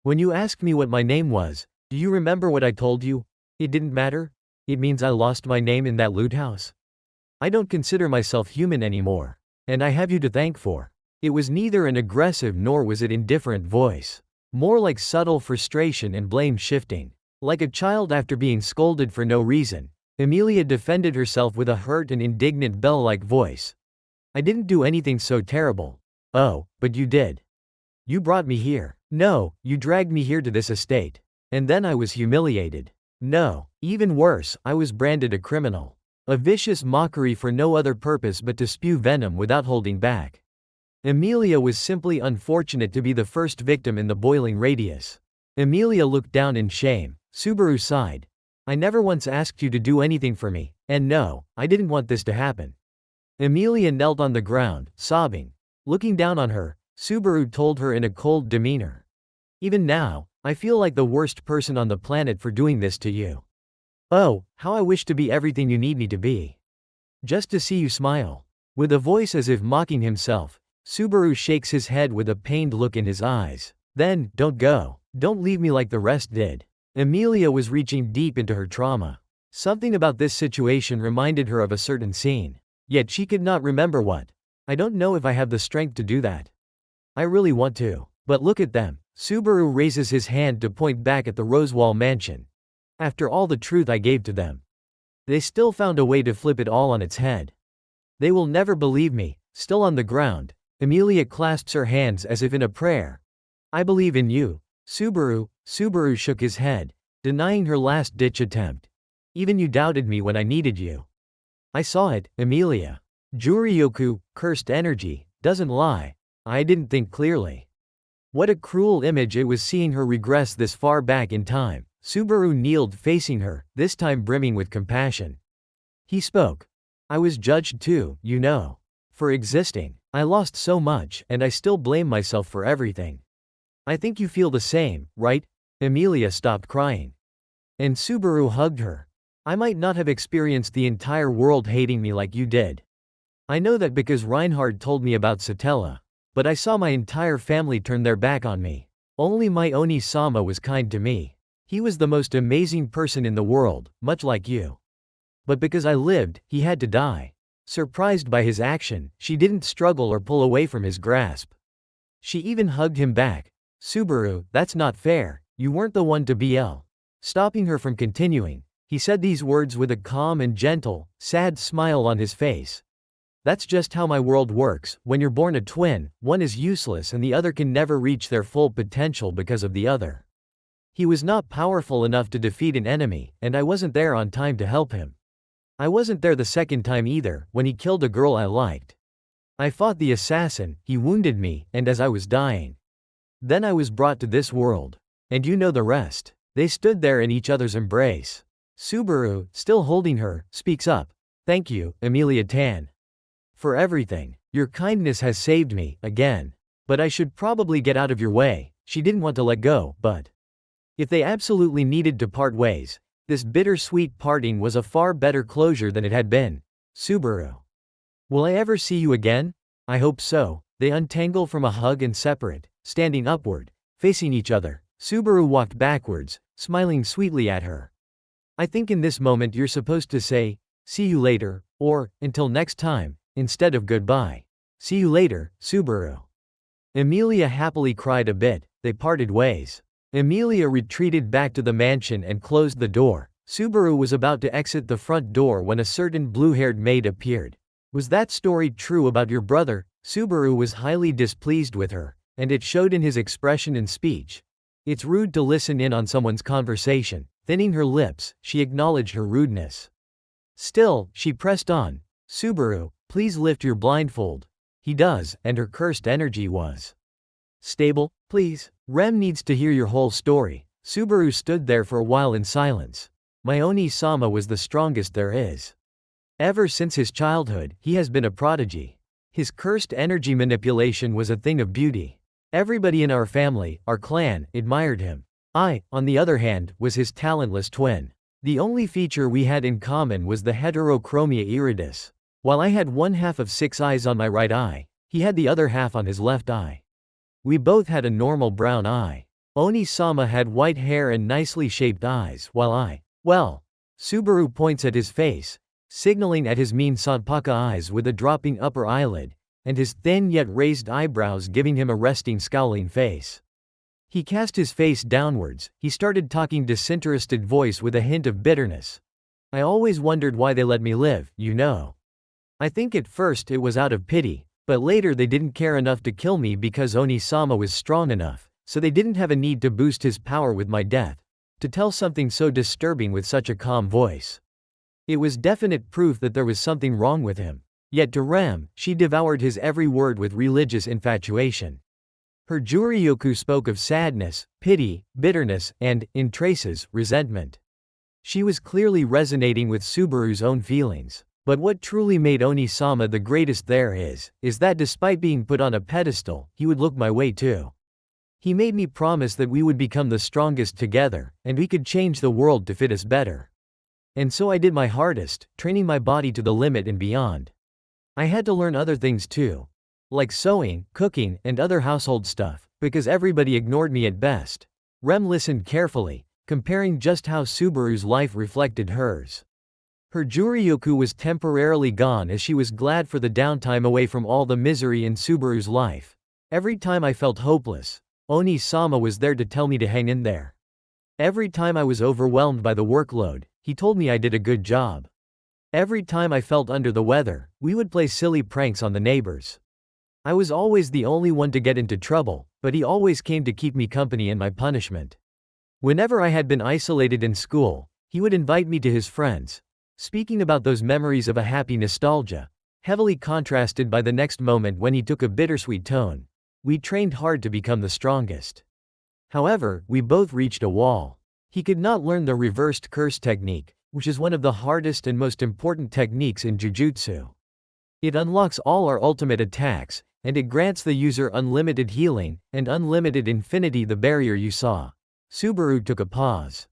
When you asked me what my name was, do you remember what I told you? It didn't matter? It means I lost my name in that loot house. I don't consider myself human anymore. And I have you to thank for. It was neither an aggressive nor was it indifferent voice. More like subtle frustration and blame shifting. Like a child after being scolded for no reason, Emilia defended herself with a hurt and indignant bell-like voice. I didn't do anything so terrible. Oh, but you did. You brought me here. No, you dragged me here to this estate. And then I was humiliated. No, even worse, I was branded a criminal. A vicious mockery for no other purpose but to spew venom without holding back. Emilia was simply unfortunate to be the first victim in the boiling radius. Emilia looked down in shame. Subaru sighed. I never once asked you to do anything for me, and no, I didn't want this to happen. Emilia knelt on the ground, sobbing. Looking down on her, Subaru told her in a cold demeanor. Even now, I feel like the worst person on the planet for doing this to you. Oh, how I wish to be everything you need me to be. Just to see you smile. With a voice as if mocking himself, Subaru shakes his head with a pained look in his eyes. Then, don't go. Don't leave me like the rest did. Emilia was reaching deep into her trauma. Something about this situation reminded her of a certain scene. Yet she could not remember what. I don't know if I have the strength to do that. I really want to. But look at them. Subaru raises his hand to point back at the Rosewall mansion. After all the truth I gave to them, they still found a way to flip it all on its head. They will never believe me. Still on the ground, Emilia clasps her hands as if in a prayer. I believe in you, Subaru. Subaru shook his head, denying her last-ditch attempt. Even you doubted me when I needed you. I saw it, Emilia. Juryoku, cursed energy, doesn't lie. I didn't think clearly. What a cruel image it was seeing her regress this far back in time. Subaru kneeled facing her, this time brimming with compassion. He spoke. I was judged too, you know. For existing. I lost so much, and I still blame myself for everything. I think you feel the same, right? Emilia stopped crying. And Subaru hugged her. I might not have experienced the entire world hating me like you did. I know that because Reinhardt told me about Satella. But I saw my entire family turn their back on me. Only my Oni-sama was kind to me. He was the most amazing person in the world, much like you. But because I lived, he had to die. Surprised by his action, she didn't struggle or pull away from his grasp. She even hugged him back. Subaru, that's not fair, you weren't the one to BL. Stopping her from continuing, he said these words with a calm and gentle, sad smile on his face. That's just how my world works. When you're born a twin, one is useless and the other can never reach their full potential because of the other. He was not powerful enough to defeat an enemy, and I wasn't there on time to help him. I wasn't there the second time either, when he killed a girl I liked. I fought the assassin, he wounded me, and as I was dying. Then I was brought to this world. And you know the rest. They stood there in each other's embrace. Subaru, still holding her, speaks up. Thank you, Emilia-tan. For everything. Your kindness has saved me, again. But I should probably get out of your way. She didn't want to let go, but if they absolutely needed to part ways, this bittersweet parting was a far better closure than it had been. Subaru. Will I ever see you again? I hope so. They untangle from a hug and separate, standing upward, facing each other. Subaru walked backwards, smiling sweetly at her. I think in this moment you're supposed to say, see you later, or, until next time, instead of goodbye. See you later, Subaru. Emilia happily cried a bit. They parted ways. Emilia retreated back to the mansion and closed the door. Subaru was about to exit the front door when a certain blue-haired maid appeared. Was that story true about your brother? Subaru was highly displeased with her, and it showed in his expression and speech. It's rude to listen in on someone's conversation. Thinning her lips, she acknowledged her rudeness. Still, she pressed on. Subaru, please lift your blindfold. He does, and her cursed energy was stable. Please. Rem needs to hear your whole story. Subaru stood there for a while in silence. My Oni-sama was the strongest there is. Ever since his childhood, he has been a prodigy. His cursed energy manipulation was a thing of beauty. Everybody in our family, our clan, admired him. I, on the other hand, was his talentless twin. The only feature we had in common was the heterochromia iridis. While I had one half of 6 eyes on my right eye, he had the other half on his left eye. We both had a normal brown eye. Oni-sama had white hair and nicely shaped eyes, while well, Subaru points at his face, signaling at his mean Sanpaka eyes with a dropping upper eyelid, and his thin yet raised eyebrows giving him a resting scowling face. He cast his face downwards. He started talking disinterested voice with a hint of bitterness. I always wondered why they let me live, you know. I think at first it was out of pity, but later they didn't care enough to kill me because Oni-sama was strong enough, so they didn't have a need to boost his power with my death. To tell something so disturbing with such a calm voice. It was definite proof that there was something wrong with him. Yet to Rem, she devoured his every word with religious infatuation. Her Juryoku spoke of sadness, pity, bitterness, and, in traces, resentment. She was clearly resonating with Subaru's own feelings. But what truly made Oni-sama the greatest there is that despite being put on a pedestal, he would look my way too. He made me promise that we would become the strongest together, and we could change the world to fit us better. And so I did my hardest, training my body to the limit and beyond. I had to learn other things too. Like sewing, cooking, and other household stuff, because everybody ignored me at best. Rem listened carefully, comparing just how Subaru's life reflected hers. Her Juryoku was temporarily gone as she was glad for the downtime away from all the misery in Subaru's life. Every time I felt hopeless, Oni-sama was there to tell me to hang in there. Every time I was overwhelmed by the workload, he told me I did a good job. Every time I felt under the weather, we would play silly pranks on the neighbors. I was always the only one to get into trouble, but he always came to keep me company in my punishment. Whenever I had been isolated in school, he would invite me to his friends. Speaking about those memories of a happy nostalgia, heavily contrasted by the next moment when he took a bittersweet tone. We trained hard to become the strongest. However, we both reached a wall. He could not learn the reversed curse technique, which is one of the hardest and most important techniques in Jujutsu. It unlocks all our ultimate attacks, and it grants the user unlimited healing, and unlimited infinity the barrier you saw. Subaru took a pause.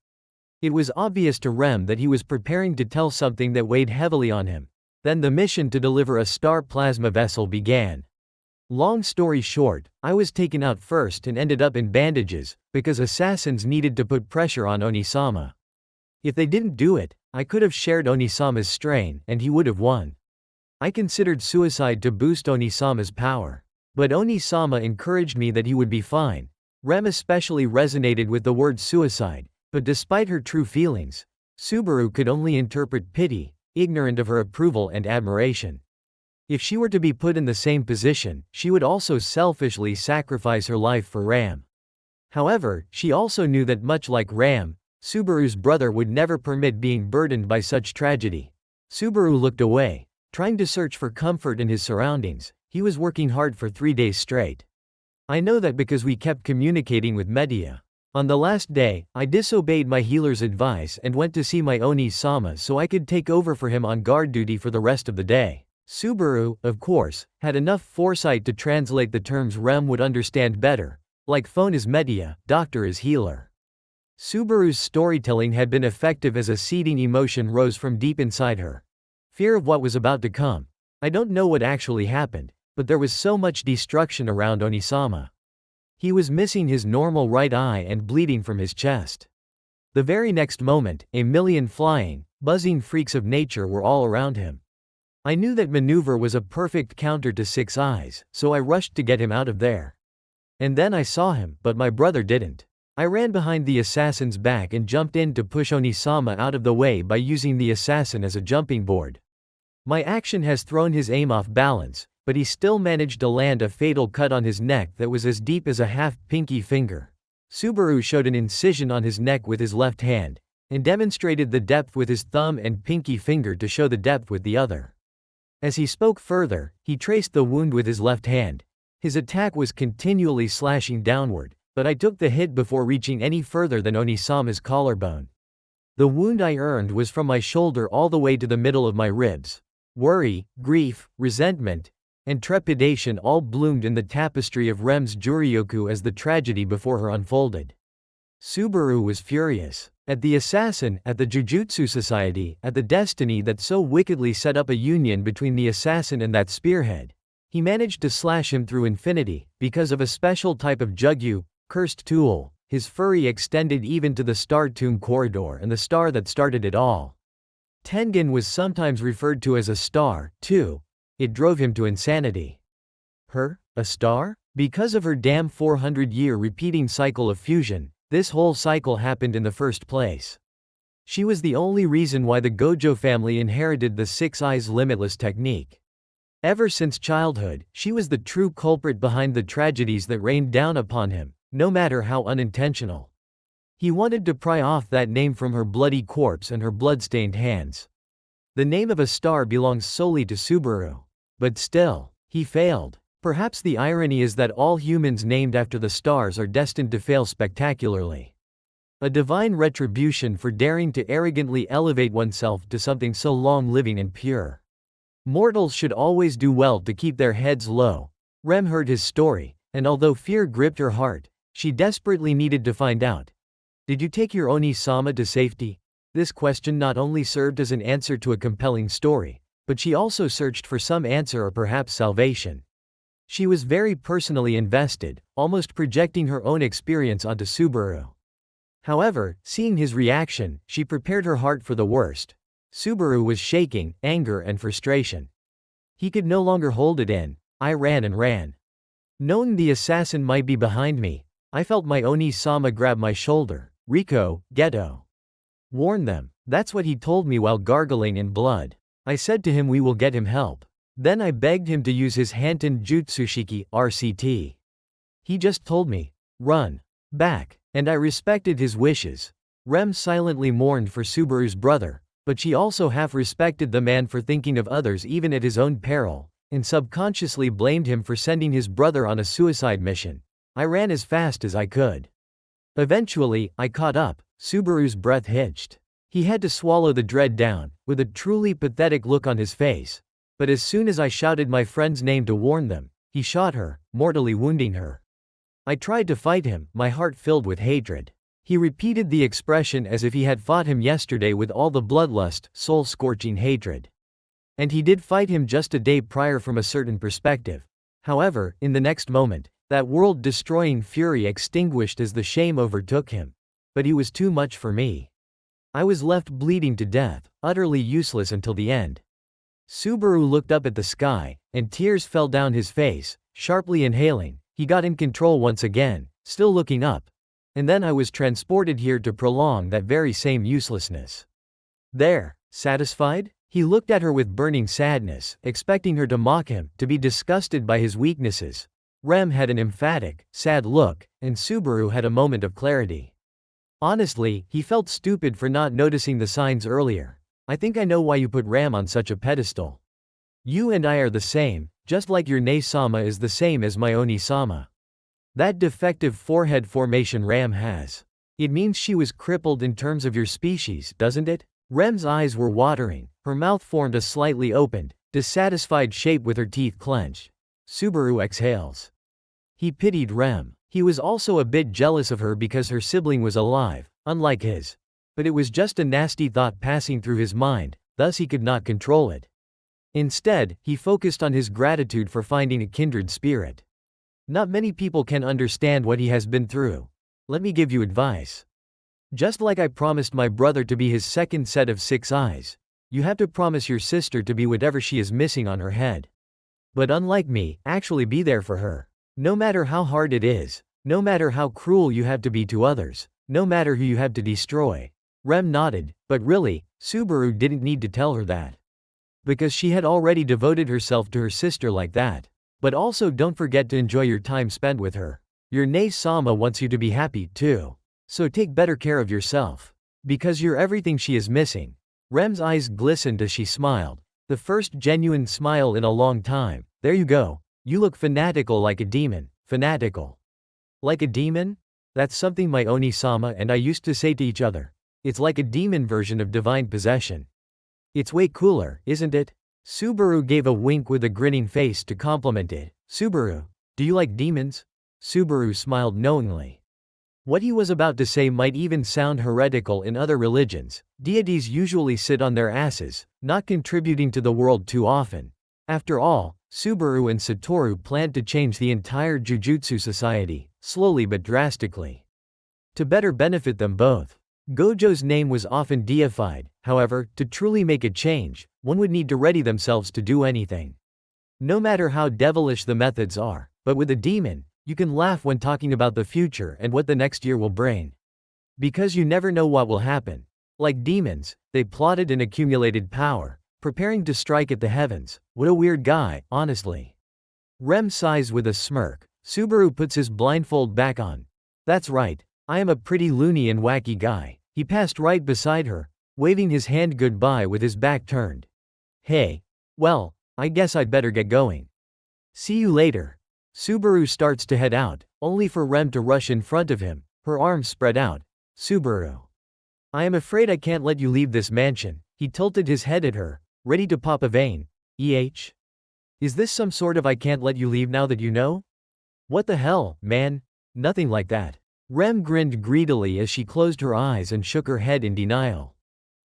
It was obvious to Rem that he was preparing to tell something that weighed heavily on him. Then the mission to deliver a star plasma vessel began. Long story short, I was taken out first and ended up in bandages, because assassins needed to put pressure on Onisama. If they didn't do it, I could have shared Onisama's strain, and he would have won. I considered suicide to boost Onisama's power. But Onisama encouraged me that he would be fine. Rem especially resonated with the word suicide, but despite her true feelings, Subaru could only interpret pity, ignorant of her approval and admiration. If she were to be put in the same position, she would also selfishly sacrifice her life for Ram. However, she also knew that much like Ram, Subaru's brother would never permit being burdened by such tragedy. Subaru looked away, trying to search for comfort in his surroundings. He was working hard for 3 days straight. I know that because we kept communicating with Media. On the last day, I disobeyed my healer's advice and went to see my Oni-sama so I could take over for him on guard duty for the rest of the day. Subaru, of course, had enough foresight to translate the terms Rem would understand better, like phone is Media, doctor is healer. Subaru's storytelling had been effective as a seeding emotion rose from deep inside her. Fear of what was about to come. I don't know what actually happened, but there was so much destruction around Onisama. He was missing his normal right eye and bleeding from his chest. The very next moment, a million flying, buzzing freaks of nature were all around him. I knew that maneuver was a perfect counter to Six Eyes, so I rushed to get him out of there. And then I saw him, but my brother didn't. I ran behind the assassin's back and jumped in to push Onisama out of the way by using the assassin as a jumping board. My action has thrown his aim off balance, but he still managed to land a fatal cut on his neck that was as deep as a half-pinky finger. Subaru showed an incision on his neck with his left hand, and demonstrated the depth with his thumb and pinky finger to show the depth with the other. As he spoke further, he traced the wound with his left hand. His attack was continually slashing downward, but I took the hit before reaching any further than Onisama's collarbone. The wound I earned was from my shoulder all the way to the middle of my ribs. Worry, grief, resentment, and trepidation all bloomed in the tapestry of Rem's Juryoku as the tragedy before her unfolded. Subaru was furious. At the assassin, at the Jujutsu Society, at the destiny that so wickedly set up a union between the assassin and that spearhead. He managed to slash him through infinity, because of a special type of Jugyu, cursed tool. His fury extended even to the Star Tomb corridor and the star that started it all. Tengen was sometimes referred to as a star, too. It drove him to insanity. Her? A star? Because of her damn 400-year repeating cycle of fusion, this whole cycle happened in the first place. She was the only reason why the Gojo family inherited the Six Eyes limitless technique. Ever since childhood, she was the true culprit behind the tragedies that rained down upon him, no matter how unintentional. He wanted to pry off that name from her bloody corpse and her blood-stained hands. The name of a star belongs solely to Subaru. But still, he failed. Perhaps the irony is that all humans named after the stars are destined to fail spectacularly. A divine retribution for daring to arrogantly elevate oneself to something so long-living and pure. Mortals should always do well to keep their heads low. Rem heard his story, and although fear gripped her heart, she desperately needed to find out. Did you take your Oni-sama to safety? This question not only served as an answer to a compelling story, but she also searched for some answer or perhaps salvation. She was very personally invested, almost projecting her own experience onto Subaru. However, seeing his reaction, she prepared her heart for the worst. Subaru was shaking, anger and frustration. He could no longer hold it in. I ran and ran. Knowing the assassin might be behind me, I felt my Oni-sama grab my shoulder. Riko, Geto. Warn them. That's what he told me while gargling in blood. I said to him we will get him help. Then I begged him to use his Hanten Jutsushiki, RCT. He just told me, run back, and I respected his wishes. Rem silently mourned for Subaru's brother, but she also half respected the man for thinking of others even at his own peril, and subconsciously blamed him for sending his brother on a suicide mission. I ran as fast as I could. Eventually, I caught up. Subaru's breath hitched. He had to swallow the dread down, with a truly pathetic look on his face. But as soon as I shouted my friend's name to warn them, he shot her, mortally wounding her. I tried to fight him, my heart filled with hatred. He repeated the expression as if he had fought him yesterday with all the bloodlust, soul-scorching hatred. And he did fight him just a day prior from a certain perspective. However, in the next moment, that world-destroying fury extinguished as the shame overtook him. But he was too much for me. I was left bleeding to death, utterly useless until the end. Subaru looked up at the sky, and tears fell down his face, sharply inhaling. He got in control once again, still looking up. And then I was transported here to prolong that very same uselessness. There, satisfied? He looked at her with burning sadness, expecting her to mock him, to be disgusted by his weaknesses. Rem had an emphatic, sad look, and Subaru had a moment of clarity. Honestly, he felt stupid for not noticing the signs earlier. I think I know why you put Ram on such a pedestal. You and I are the same, just like your Ne-sama is the same as my Oni-sama. That defective forehead formation Ram has. It means she was crippled in terms of your species, doesn't it? Rem's eyes were watering, her mouth formed a slightly opened, dissatisfied shape with her teeth clenched. Subaru exhales. He pitied Rem. He was also a bit jealous of her because her sibling was alive, unlike his. But it was just a nasty thought passing through his mind, thus he could not control it. Instead, he focused on his gratitude for finding a kindred spirit. Not many people can understand what he has been through. Let me give you advice. Just like I promised my brother to be his second set of 6 eyes, you have to promise your sister to be whatever she is missing on her head. But unlike me, actually be there for her. No matter how hard it is, no matter how cruel you have to be to others, no matter who you have to destroy. Rem nodded, but really, Subaru didn't need to tell her that. Because she had already devoted herself to her sister like that. But also don't forget to enjoy your time spent with her. Your Ne-sama wants you to be happy too. So take better care of yourself. Because you're everything she is missing. Rem's eyes glistened as she smiled. The first genuine smile in a long time. There you go. You look fanatical like a demon. Fanatical. Like a demon? That's something my Oni-sama and I used to say to each other. It's like a demon version of divine possession. It's way cooler, isn't it? Subaru gave a wink with a grinning face to compliment it. Subaru, do you like demons? Subaru smiled knowingly. What he was about to say might even sound heretical in other religions. Deities usually sit on their asses, not contributing to the world too often. After all, Subaru and Satoru planned to change the entire Jujutsu society, slowly but drastically. To better benefit them both. Gojo's name was often deified, however, to truly make a change, one would need to ready themselves to do anything. No matter how devilish the methods are, but with a demon, you can laugh when talking about the future and what the next year will bring. Because you never know what will happen. Like demons, they plotted and accumulated power, preparing to strike at the heavens. What a weird guy, honestly. Rem sighs with a smirk. Subaru puts his blindfold back on. That's right. I am a pretty loony and wacky guy. He passed right beside her, waving his hand goodbye with his back turned. Hey. Well, I guess I'd better get going. See you later. Subaru starts to head out, only for Rem to rush in front of him, her arms spread out. Subaru. I am afraid I can't let you leave this mansion. He tilted his head at her, ready to pop a vein. Is this some sort of I can't let you leave now that you know? What the hell, man? Nothing like that. Rem grinned greedily as she closed her eyes and shook her head in denial.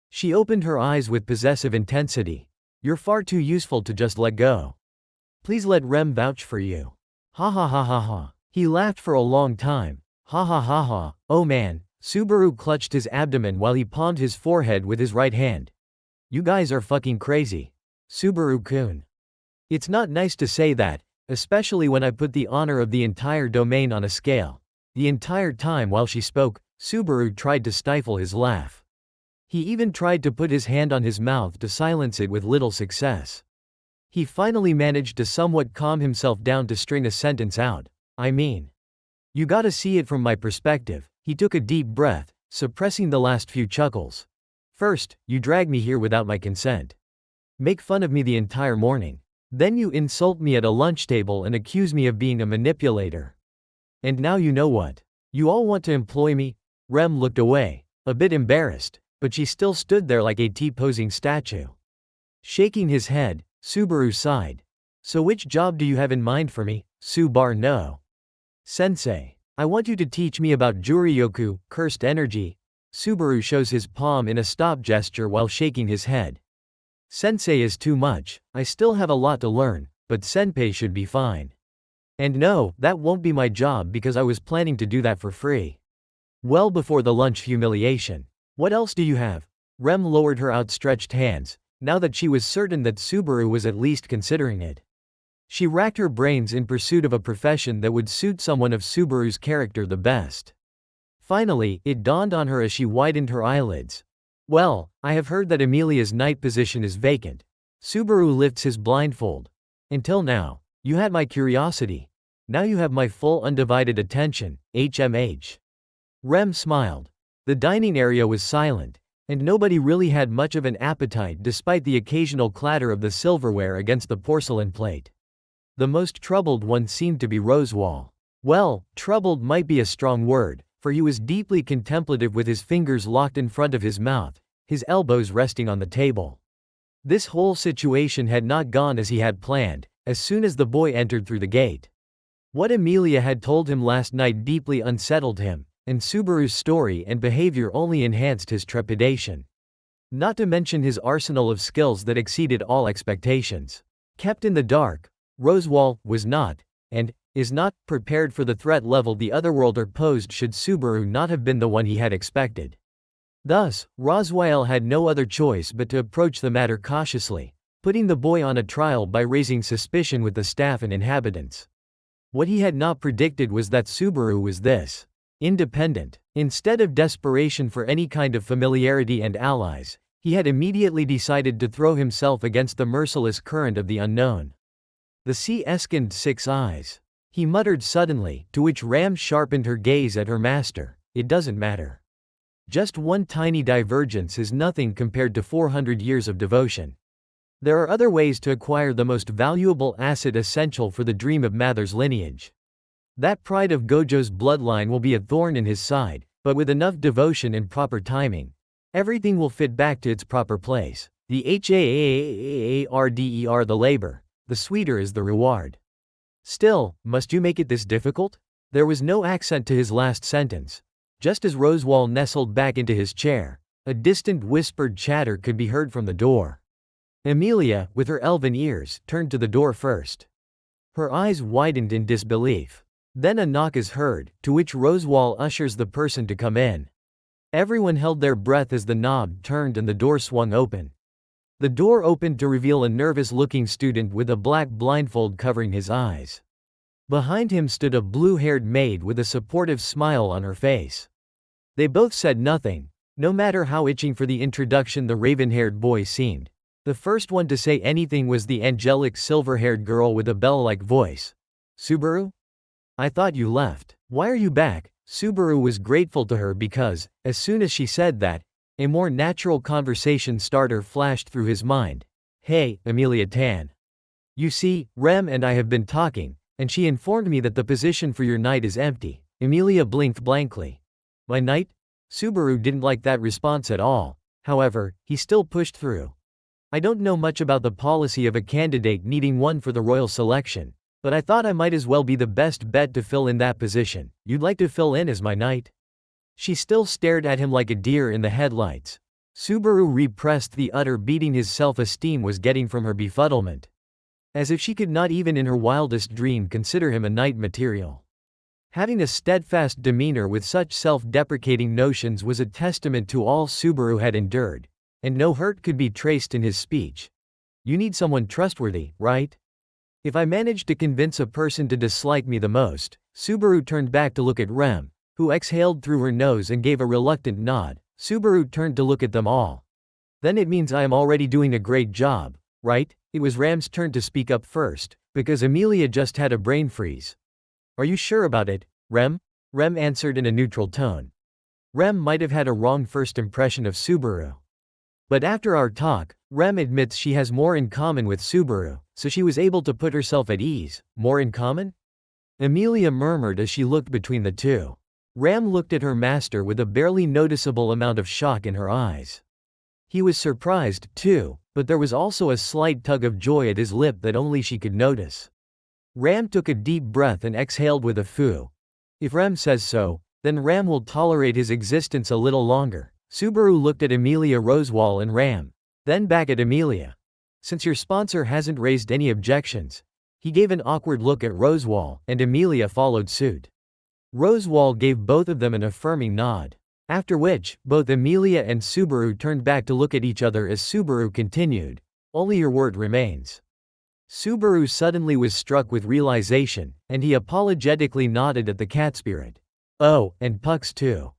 She opened her eyes with possessive intensity. You're far too useful to just let go. Please let Rem vouch for you. Ha ha ha ha ha. He laughed for a long time. Ha ha ha ha. Oh man. Subaru clutched his abdomen while he palmed his forehead with his right hand. You guys are fucking crazy. Subaru-kun. It's not nice to say that, especially when I put the honor of the entire domain on a scale. The entire time while she spoke, Subaru tried to stifle his laugh. He even tried to put his hand on his mouth to silence it with little success. He finally managed to somewhat calm himself down to string a sentence out. I mean, you gotta see it from my perspective. He took a deep breath, suppressing the last few chuckles. First, you drag me here without my consent. Make fun of me the entire morning. Then you insult me at a lunch table and accuse me of being a manipulator. And now you know what? You all want to employ me? Rem looked away, a bit embarrassed, but she still stood there like a T-posing statue. Shaking his head, Subaru sighed. So which job do you have in mind for me, Subar no? Sensei. I want you to teach me about Juryoku, cursed energy. Subaru shows his palm in a stop gesture while shaking his head. Sensei is too much, I still have a lot to learn, but senpai should be fine. And no, that won't be my job because I was planning to do that for free. Well before the lunch humiliation. What else do you have? Rem lowered her outstretched hands, now that she was certain that Subaru was at least considering it. She racked her brains in pursuit of a profession that would suit someone of Subaru's character the best. Finally, it dawned on her as she widened her eyelids. Well, I have heard that Emilia's night position is vacant. Subaru lifts his blindfold. Until now, you had my curiosity. Now you have my full undivided attention, HMH. Rem smiled. The dining area was silent, and nobody really had much of an appetite despite the occasional clatter of the silverware against the porcelain plate. The most troubled one seemed to be Rosewall. Well, troubled might be a strong word, for he was deeply contemplative with his fingers locked in front of his mouth, his elbows resting on the table. This whole situation had not gone as he had planned, as soon as the boy entered through the gate. What Emilia had told him last night deeply unsettled him, and Subaru's story and behavior only enhanced his trepidation. Not to mention his arsenal of skills that exceeded all expectations. Kept in the dark, Rosewall was not, and is not, prepared for the threat level the otherworlder posed should Subaru not have been the one he had expected. Thus, Rosewall had no other choice but to approach the matter cautiously, putting the boy on a trial by raising suspicion with the staff and inhabitants. What he had not predicted was that Subaru was this. Independent. Instead of desperation for any kind of familiarity and allies, he had immediately decided to throw himself against the merciless current of the unknown. The sea eskened 6 eyes. He muttered suddenly, to which Ram sharpened her gaze at her master. It doesn't matter. Just one tiny divergence is nothing compared to 400 years of devotion. There are other ways to acquire the most valuable asset essential for the dream of Mather's lineage. That pride of Gojo's bloodline will be a thorn in his side, but with enough devotion and proper timing, everything will fit back to its proper place. The harder the labor, the sweeter is the reward. Still, must you make it this difficult? There was no accent to his last sentence. Just as Rosewall nestled back into his chair, a distant whispered chatter could be heard from the door. Emilia, with her elven ears, turned to the door first. Her eyes widened in disbelief. Then a knock is heard, to which Rosewall ushers the person to come in. Everyone held their breath as the knob turned and the door swung open. The door opened to reveal a nervous-looking student with a black blindfold covering his eyes. Behind him stood a blue-haired maid with a supportive smile on her face. They both said nothing, no matter how itching for the introduction the raven-haired boy seemed. The first one to say anything was the angelic silver-haired girl with a bell-like voice. Subaru? I thought you left. Why are you back? Subaru was grateful to her because, as soon as she said that, a more natural conversation starter flashed through his mind. Hey, Emilia-tan. You see, Rem and I have been talking, and she informed me that the position for your knight is empty. Emilia blinked blankly. My knight? Subaru didn't like that response at all. However, he still pushed through. I don't know much about the policy of a candidate needing one for the royal selection, but I thought I might as well be the best bet to fill in that position. You'd like to fill in as my knight? She still stared at him like a deer in the headlights. Subaru repressed the utter beating his self-esteem was getting from her befuddlement. As if she could not even in her wildest dream consider him a knight material. Having a steadfast demeanor with such self-deprecating notions was a testament to all Subaru had endured, and no hurt could be traced in his speech. You need someone trustworthy, right? If I managed to convince a person to dislike me the most, Subaru turned back to look at Rem, who exhaled through her nose and gave a reluctant nod. Subaru turned to look at them all. Then it means I am already doing a great job, right? It was Ram's turn to speak up first, because Emilia just had a brain freeze. Are you sure about it, Rem? Rem answered in a neutral tone. Rem might have had a wrong first impression of Subaru. But after our talk, Rem admits she has more in common with Subaru, so she was able to put herself at ease. More in common? Emilia murmured as she looked between the two. Ram looked at her master with a barely noticeable amount of shock in her eyes. He was surprised, too, but there was also a slight tug of joy at his lip that only she could notice. Ram took a deep breath and exhaled with a foo. If Rem says so, then Ram will tolerate his existence a little longer. Subaru looked at Emilia, Rosewall and Ram. Then back at Emilia. Since your sponsor hasn't raised any objections. He gave an awkward look at Rosewall, and Emilia followed suit. Rosewall gave both of them an affirming nod. After which, both Emilia and Subaru turned back to look at each other as Subaru continued. Only your word remains. Subaru suddenly was struck with realization, and he apologetically nodded at the cat spirit. Oh, and Puck's too.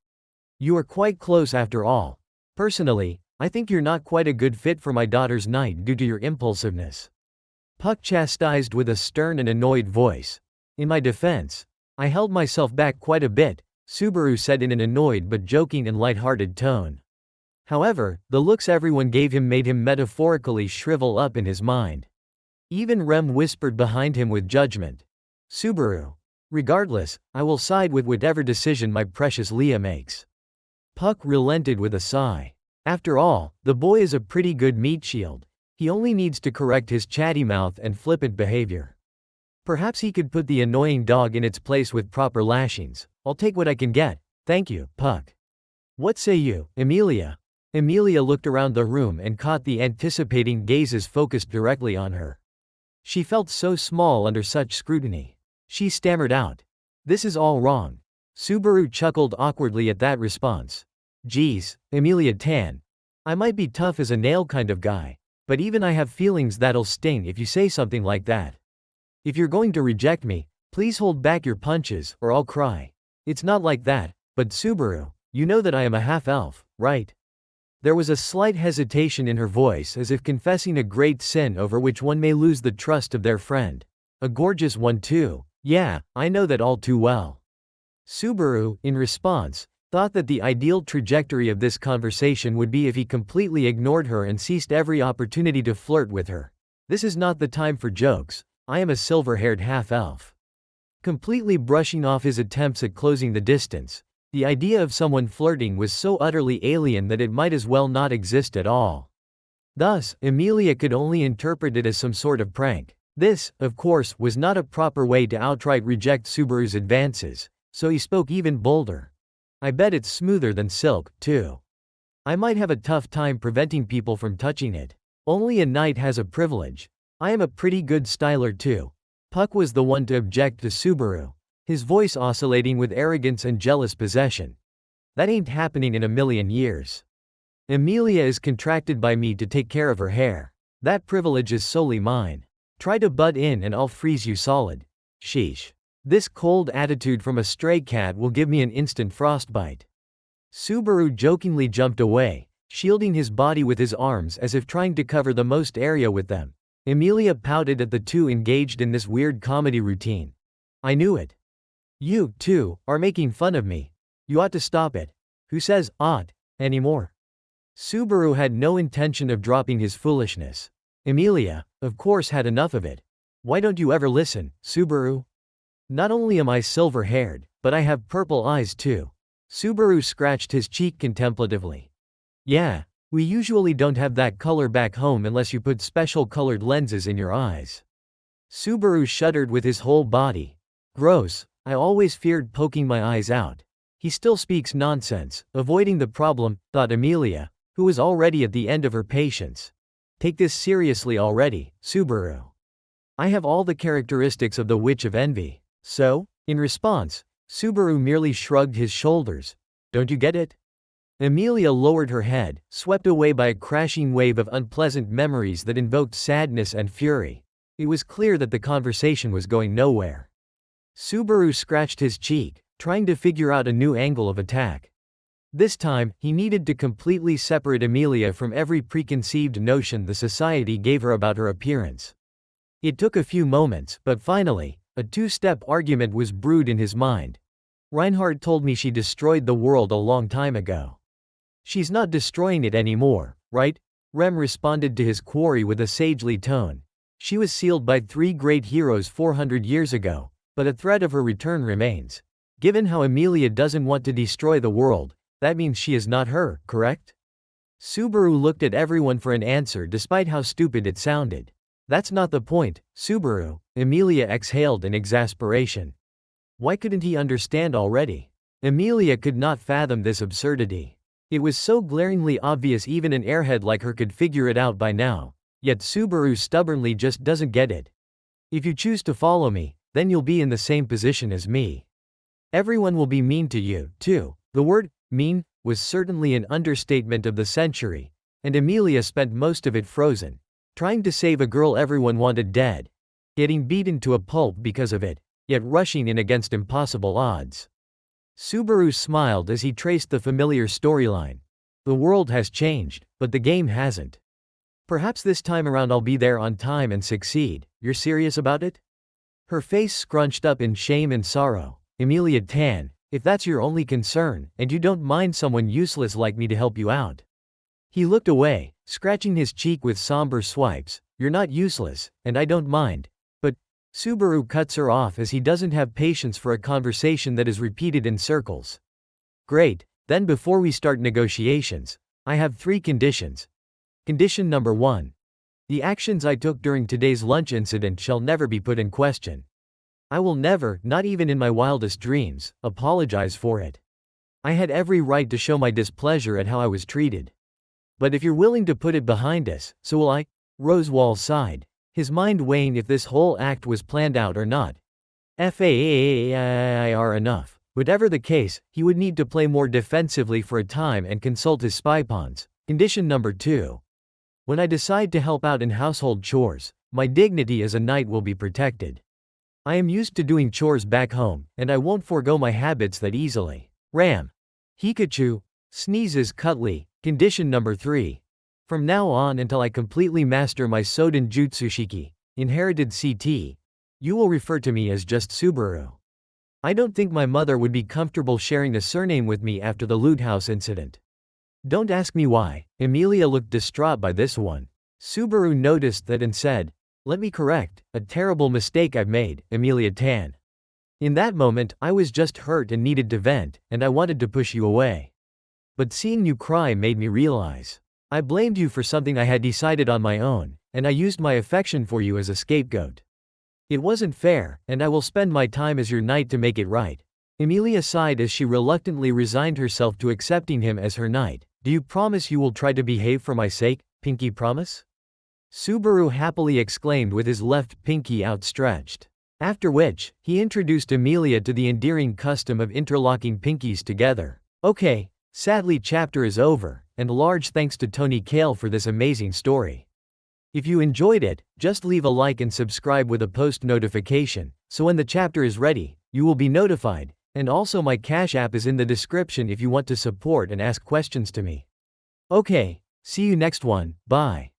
You are quite close after all. Personally, I think you're not quite a good fit for my daughter's knight due to your impulsiveness. Puck chastised with a stern and annoyed voice. In my defense, I held myself back quite a bit, Subaru said in an annoyed but joking and light-hearted tone. However, the looks everyone gave him made him metaphorically shrivel up in his mind. Even Rem whispered behind him with judgment. Subaru. Regardless, I will side with whatever decision my precious Leah makes. Puck relented with a sigh. After all, the boy is a pretty good meat shield. He only needs to correct his chatty mouth and flippant behavior. Perhaps he could put the annoying dog in its place with proper lashings. I'll take what I can get, thank you, Puck. What say you, Emilia? Emilia looked around the room and caught the anticipating gazes focused directly on her. She felt so small under such scrutiny. She stammered out. This is all wrong. Subaru chuckled awkwardly at that response. Geez, Emilia Tan. I might be tough as a nail kind of guy, but even I have feelings that'll sting if you say something like that. If you're going to reject me, please hold back your punches or I'll cry. It's not like that, but Subaru, you know that I am a half-elf, right? There was a slight hesitation in her voice as if confessing a great sin over which one may lose the trust of their friend. A gorgeous one too. Yeah, I know that all too well. Subaru, in response, thought that the ideal trajectory of this conversation would be if he completely ignored her and seized every opportunity to flirt with her. This is not the time for jokes. I am a silver-haired half-elf. Completely brushing off his attempts at closing the distance, the idea of someone flirting was so utterly alien that it might as well not exist at all. Thus, Emilia could only interpret it as some sort of prank. This, of course, was not a proper way to outright reject Subaru's advances, so he spoke even bolder. I bet it's smoother than silk, too. I might have a tough time preventing people from touching it. Only a knight has a privilege. I am a pretty good styler too. Puck was the one to object to Subaru, his voice oscillating with arrogance and jealous possession. That ain't happening in a million years. Emilia is contracted by me to take care of her hair. That privilege is solely mine. Try to butt in and I'll freeze you solid. Sheesh. This cold attitude from a stray cat will give me an instant frostbite. Subaru jokingly jumped away, shielding his body with his arms as if trying to cover the most area with them. Emilia pouted at the two engaged in this weird comedy routine. I knew it. You, too, are making fun of me. You ought to stop it. Who says ought anymore? Subaru had no intention of dropping his foolishness. Emilia, of course, had enough of it. Why don't you ever listen, Subaru? Not only am I silver-haired, but I have purple eyes too. Subaru scratched his cheek contemplatively. Yeah, we usually don't have that color back home unless you put special colored lenses in your eyes. Subaru shuddered with his whole body. Gross, I always feared poking my eyes out. He still speaks nonsense, avoiding the problem, thought Emilia, who was already at the end of her patience. Take this seriously already, Subaru. I have all the characteristics of the Witch of Envy. So? In response, Subaru merely shrugged his shoulders. Don't you get it? Emilia lowered her head, swept away by a crashing wave of unpleasant memories that invoked sadness and fury. It was clear that the conversation was going nowhere. Subaru scratched his cheek, trying to figure out a new angle of attack. This time, he needed to completely separate Emilia from every preconceived notion the society gave her about her appearance. It took a few moments, but finally, a two-step argument was brewed in his mind. Reinhardt told me she destroyed the world a long time ago. She's not destroying it anymore, right? Rem responded to his query with a sagely tone. She was sealed by 3 great heroes 400 years ago, but a threat of her return remains. Given how Emilia doesn't want to destroy the world, that means she is not her, correct? Subaru looked at everyone for an answer despite how stupid it sounded. That's not the point, Subaru, Emilia exhaled in exasperation. Why couldn't he understand already? Emilia could not fathom this absurdity. It was so glaringly obvious even an airhead like her could figure it out by now. Yet Subaru stubbornly just doesn't get it. If you choose to follow me, then you'll be in the same position as me. Everyone will be mean to you, too. The word, mean, was certainly an understatement of the century, and Emilia spent most of it frozen, trying to save a girl everyone wanted dead, getting beaten to a pulp because of it, yet rushing in against impossible odds. Subaru smiled as he traced the familiar storyline. The world has changed, but the game hasn't. Perhaps this time around I'll be there on time and succeed. You're serious about it? Her face scrunched up in shame and sorrow. Emilia Tan, if that's your only concern, and you don't mind someone useless like me to help you out. He looked away, scratching his cheek with somber swipes. You're not useless, and I don't mind. But Subaru cuts her off as he doesn't have patience for a conversation that is repeated in circles. Great, then before we start negotiations, I have 3 conditions. Condition number 1. The actions I took during today's lunch incident shall never be put in question. I will never, not even in my wildest dreams, apologize for it. I had every right to show my displeasure at how I was treated. But if you're willing to put it behind us, so will I. Rosewall sighed, his mind weighing if this whole act was planned out or not. Fair enough. Whatever the case, he would need to play more defensively for a time and consult his spy pawns. Condition number 2. When I decide to help out in household chores, my dignity as a knight will be protected. I am used to doing chores back home, and I won't forego my habits that easily. Ram. Hikachu sneezes cutly. Condition number 3. From now on until I completely master my Soden Jutsushiki, inherited CT, you will refer to me as just Subaru. I don't think my mother would be comfortable sharing a surname with me after the loot house incident. Don't ask me why. Emilia looked distraught by this one. Subaru noticed that and said, let me correct, a terrible mistake I've made, Emilia Tan. In that moment, I was just hurt and needed to vent, and I wanted to push you away. But seeing you cry made me realize. I blamed you for something I had decided on my own, and I used my affection for you as a scapegoat. It wasn't fair, and I will spend my time as your knight to make it right. Emilia sighed as she reluctantly resigned herself to accepting him as her knight. Do you promise you will try to behave for my sake, pinky promise? Subaru happily exclaimed with his left pinky outstretched. After which, he introduced Emilia to the endearing custom of interlocking pinkies together. Okay, sadly chapter is over, and large thanks to Tony Kale for this amazing story. If you enjoyed it, just leave a like and subscribe with a post notification, so when the chapter is ready, you will be notified, and also my Cash App is in the description if you want to support and ask questions to me. Okay, see you next one, bye.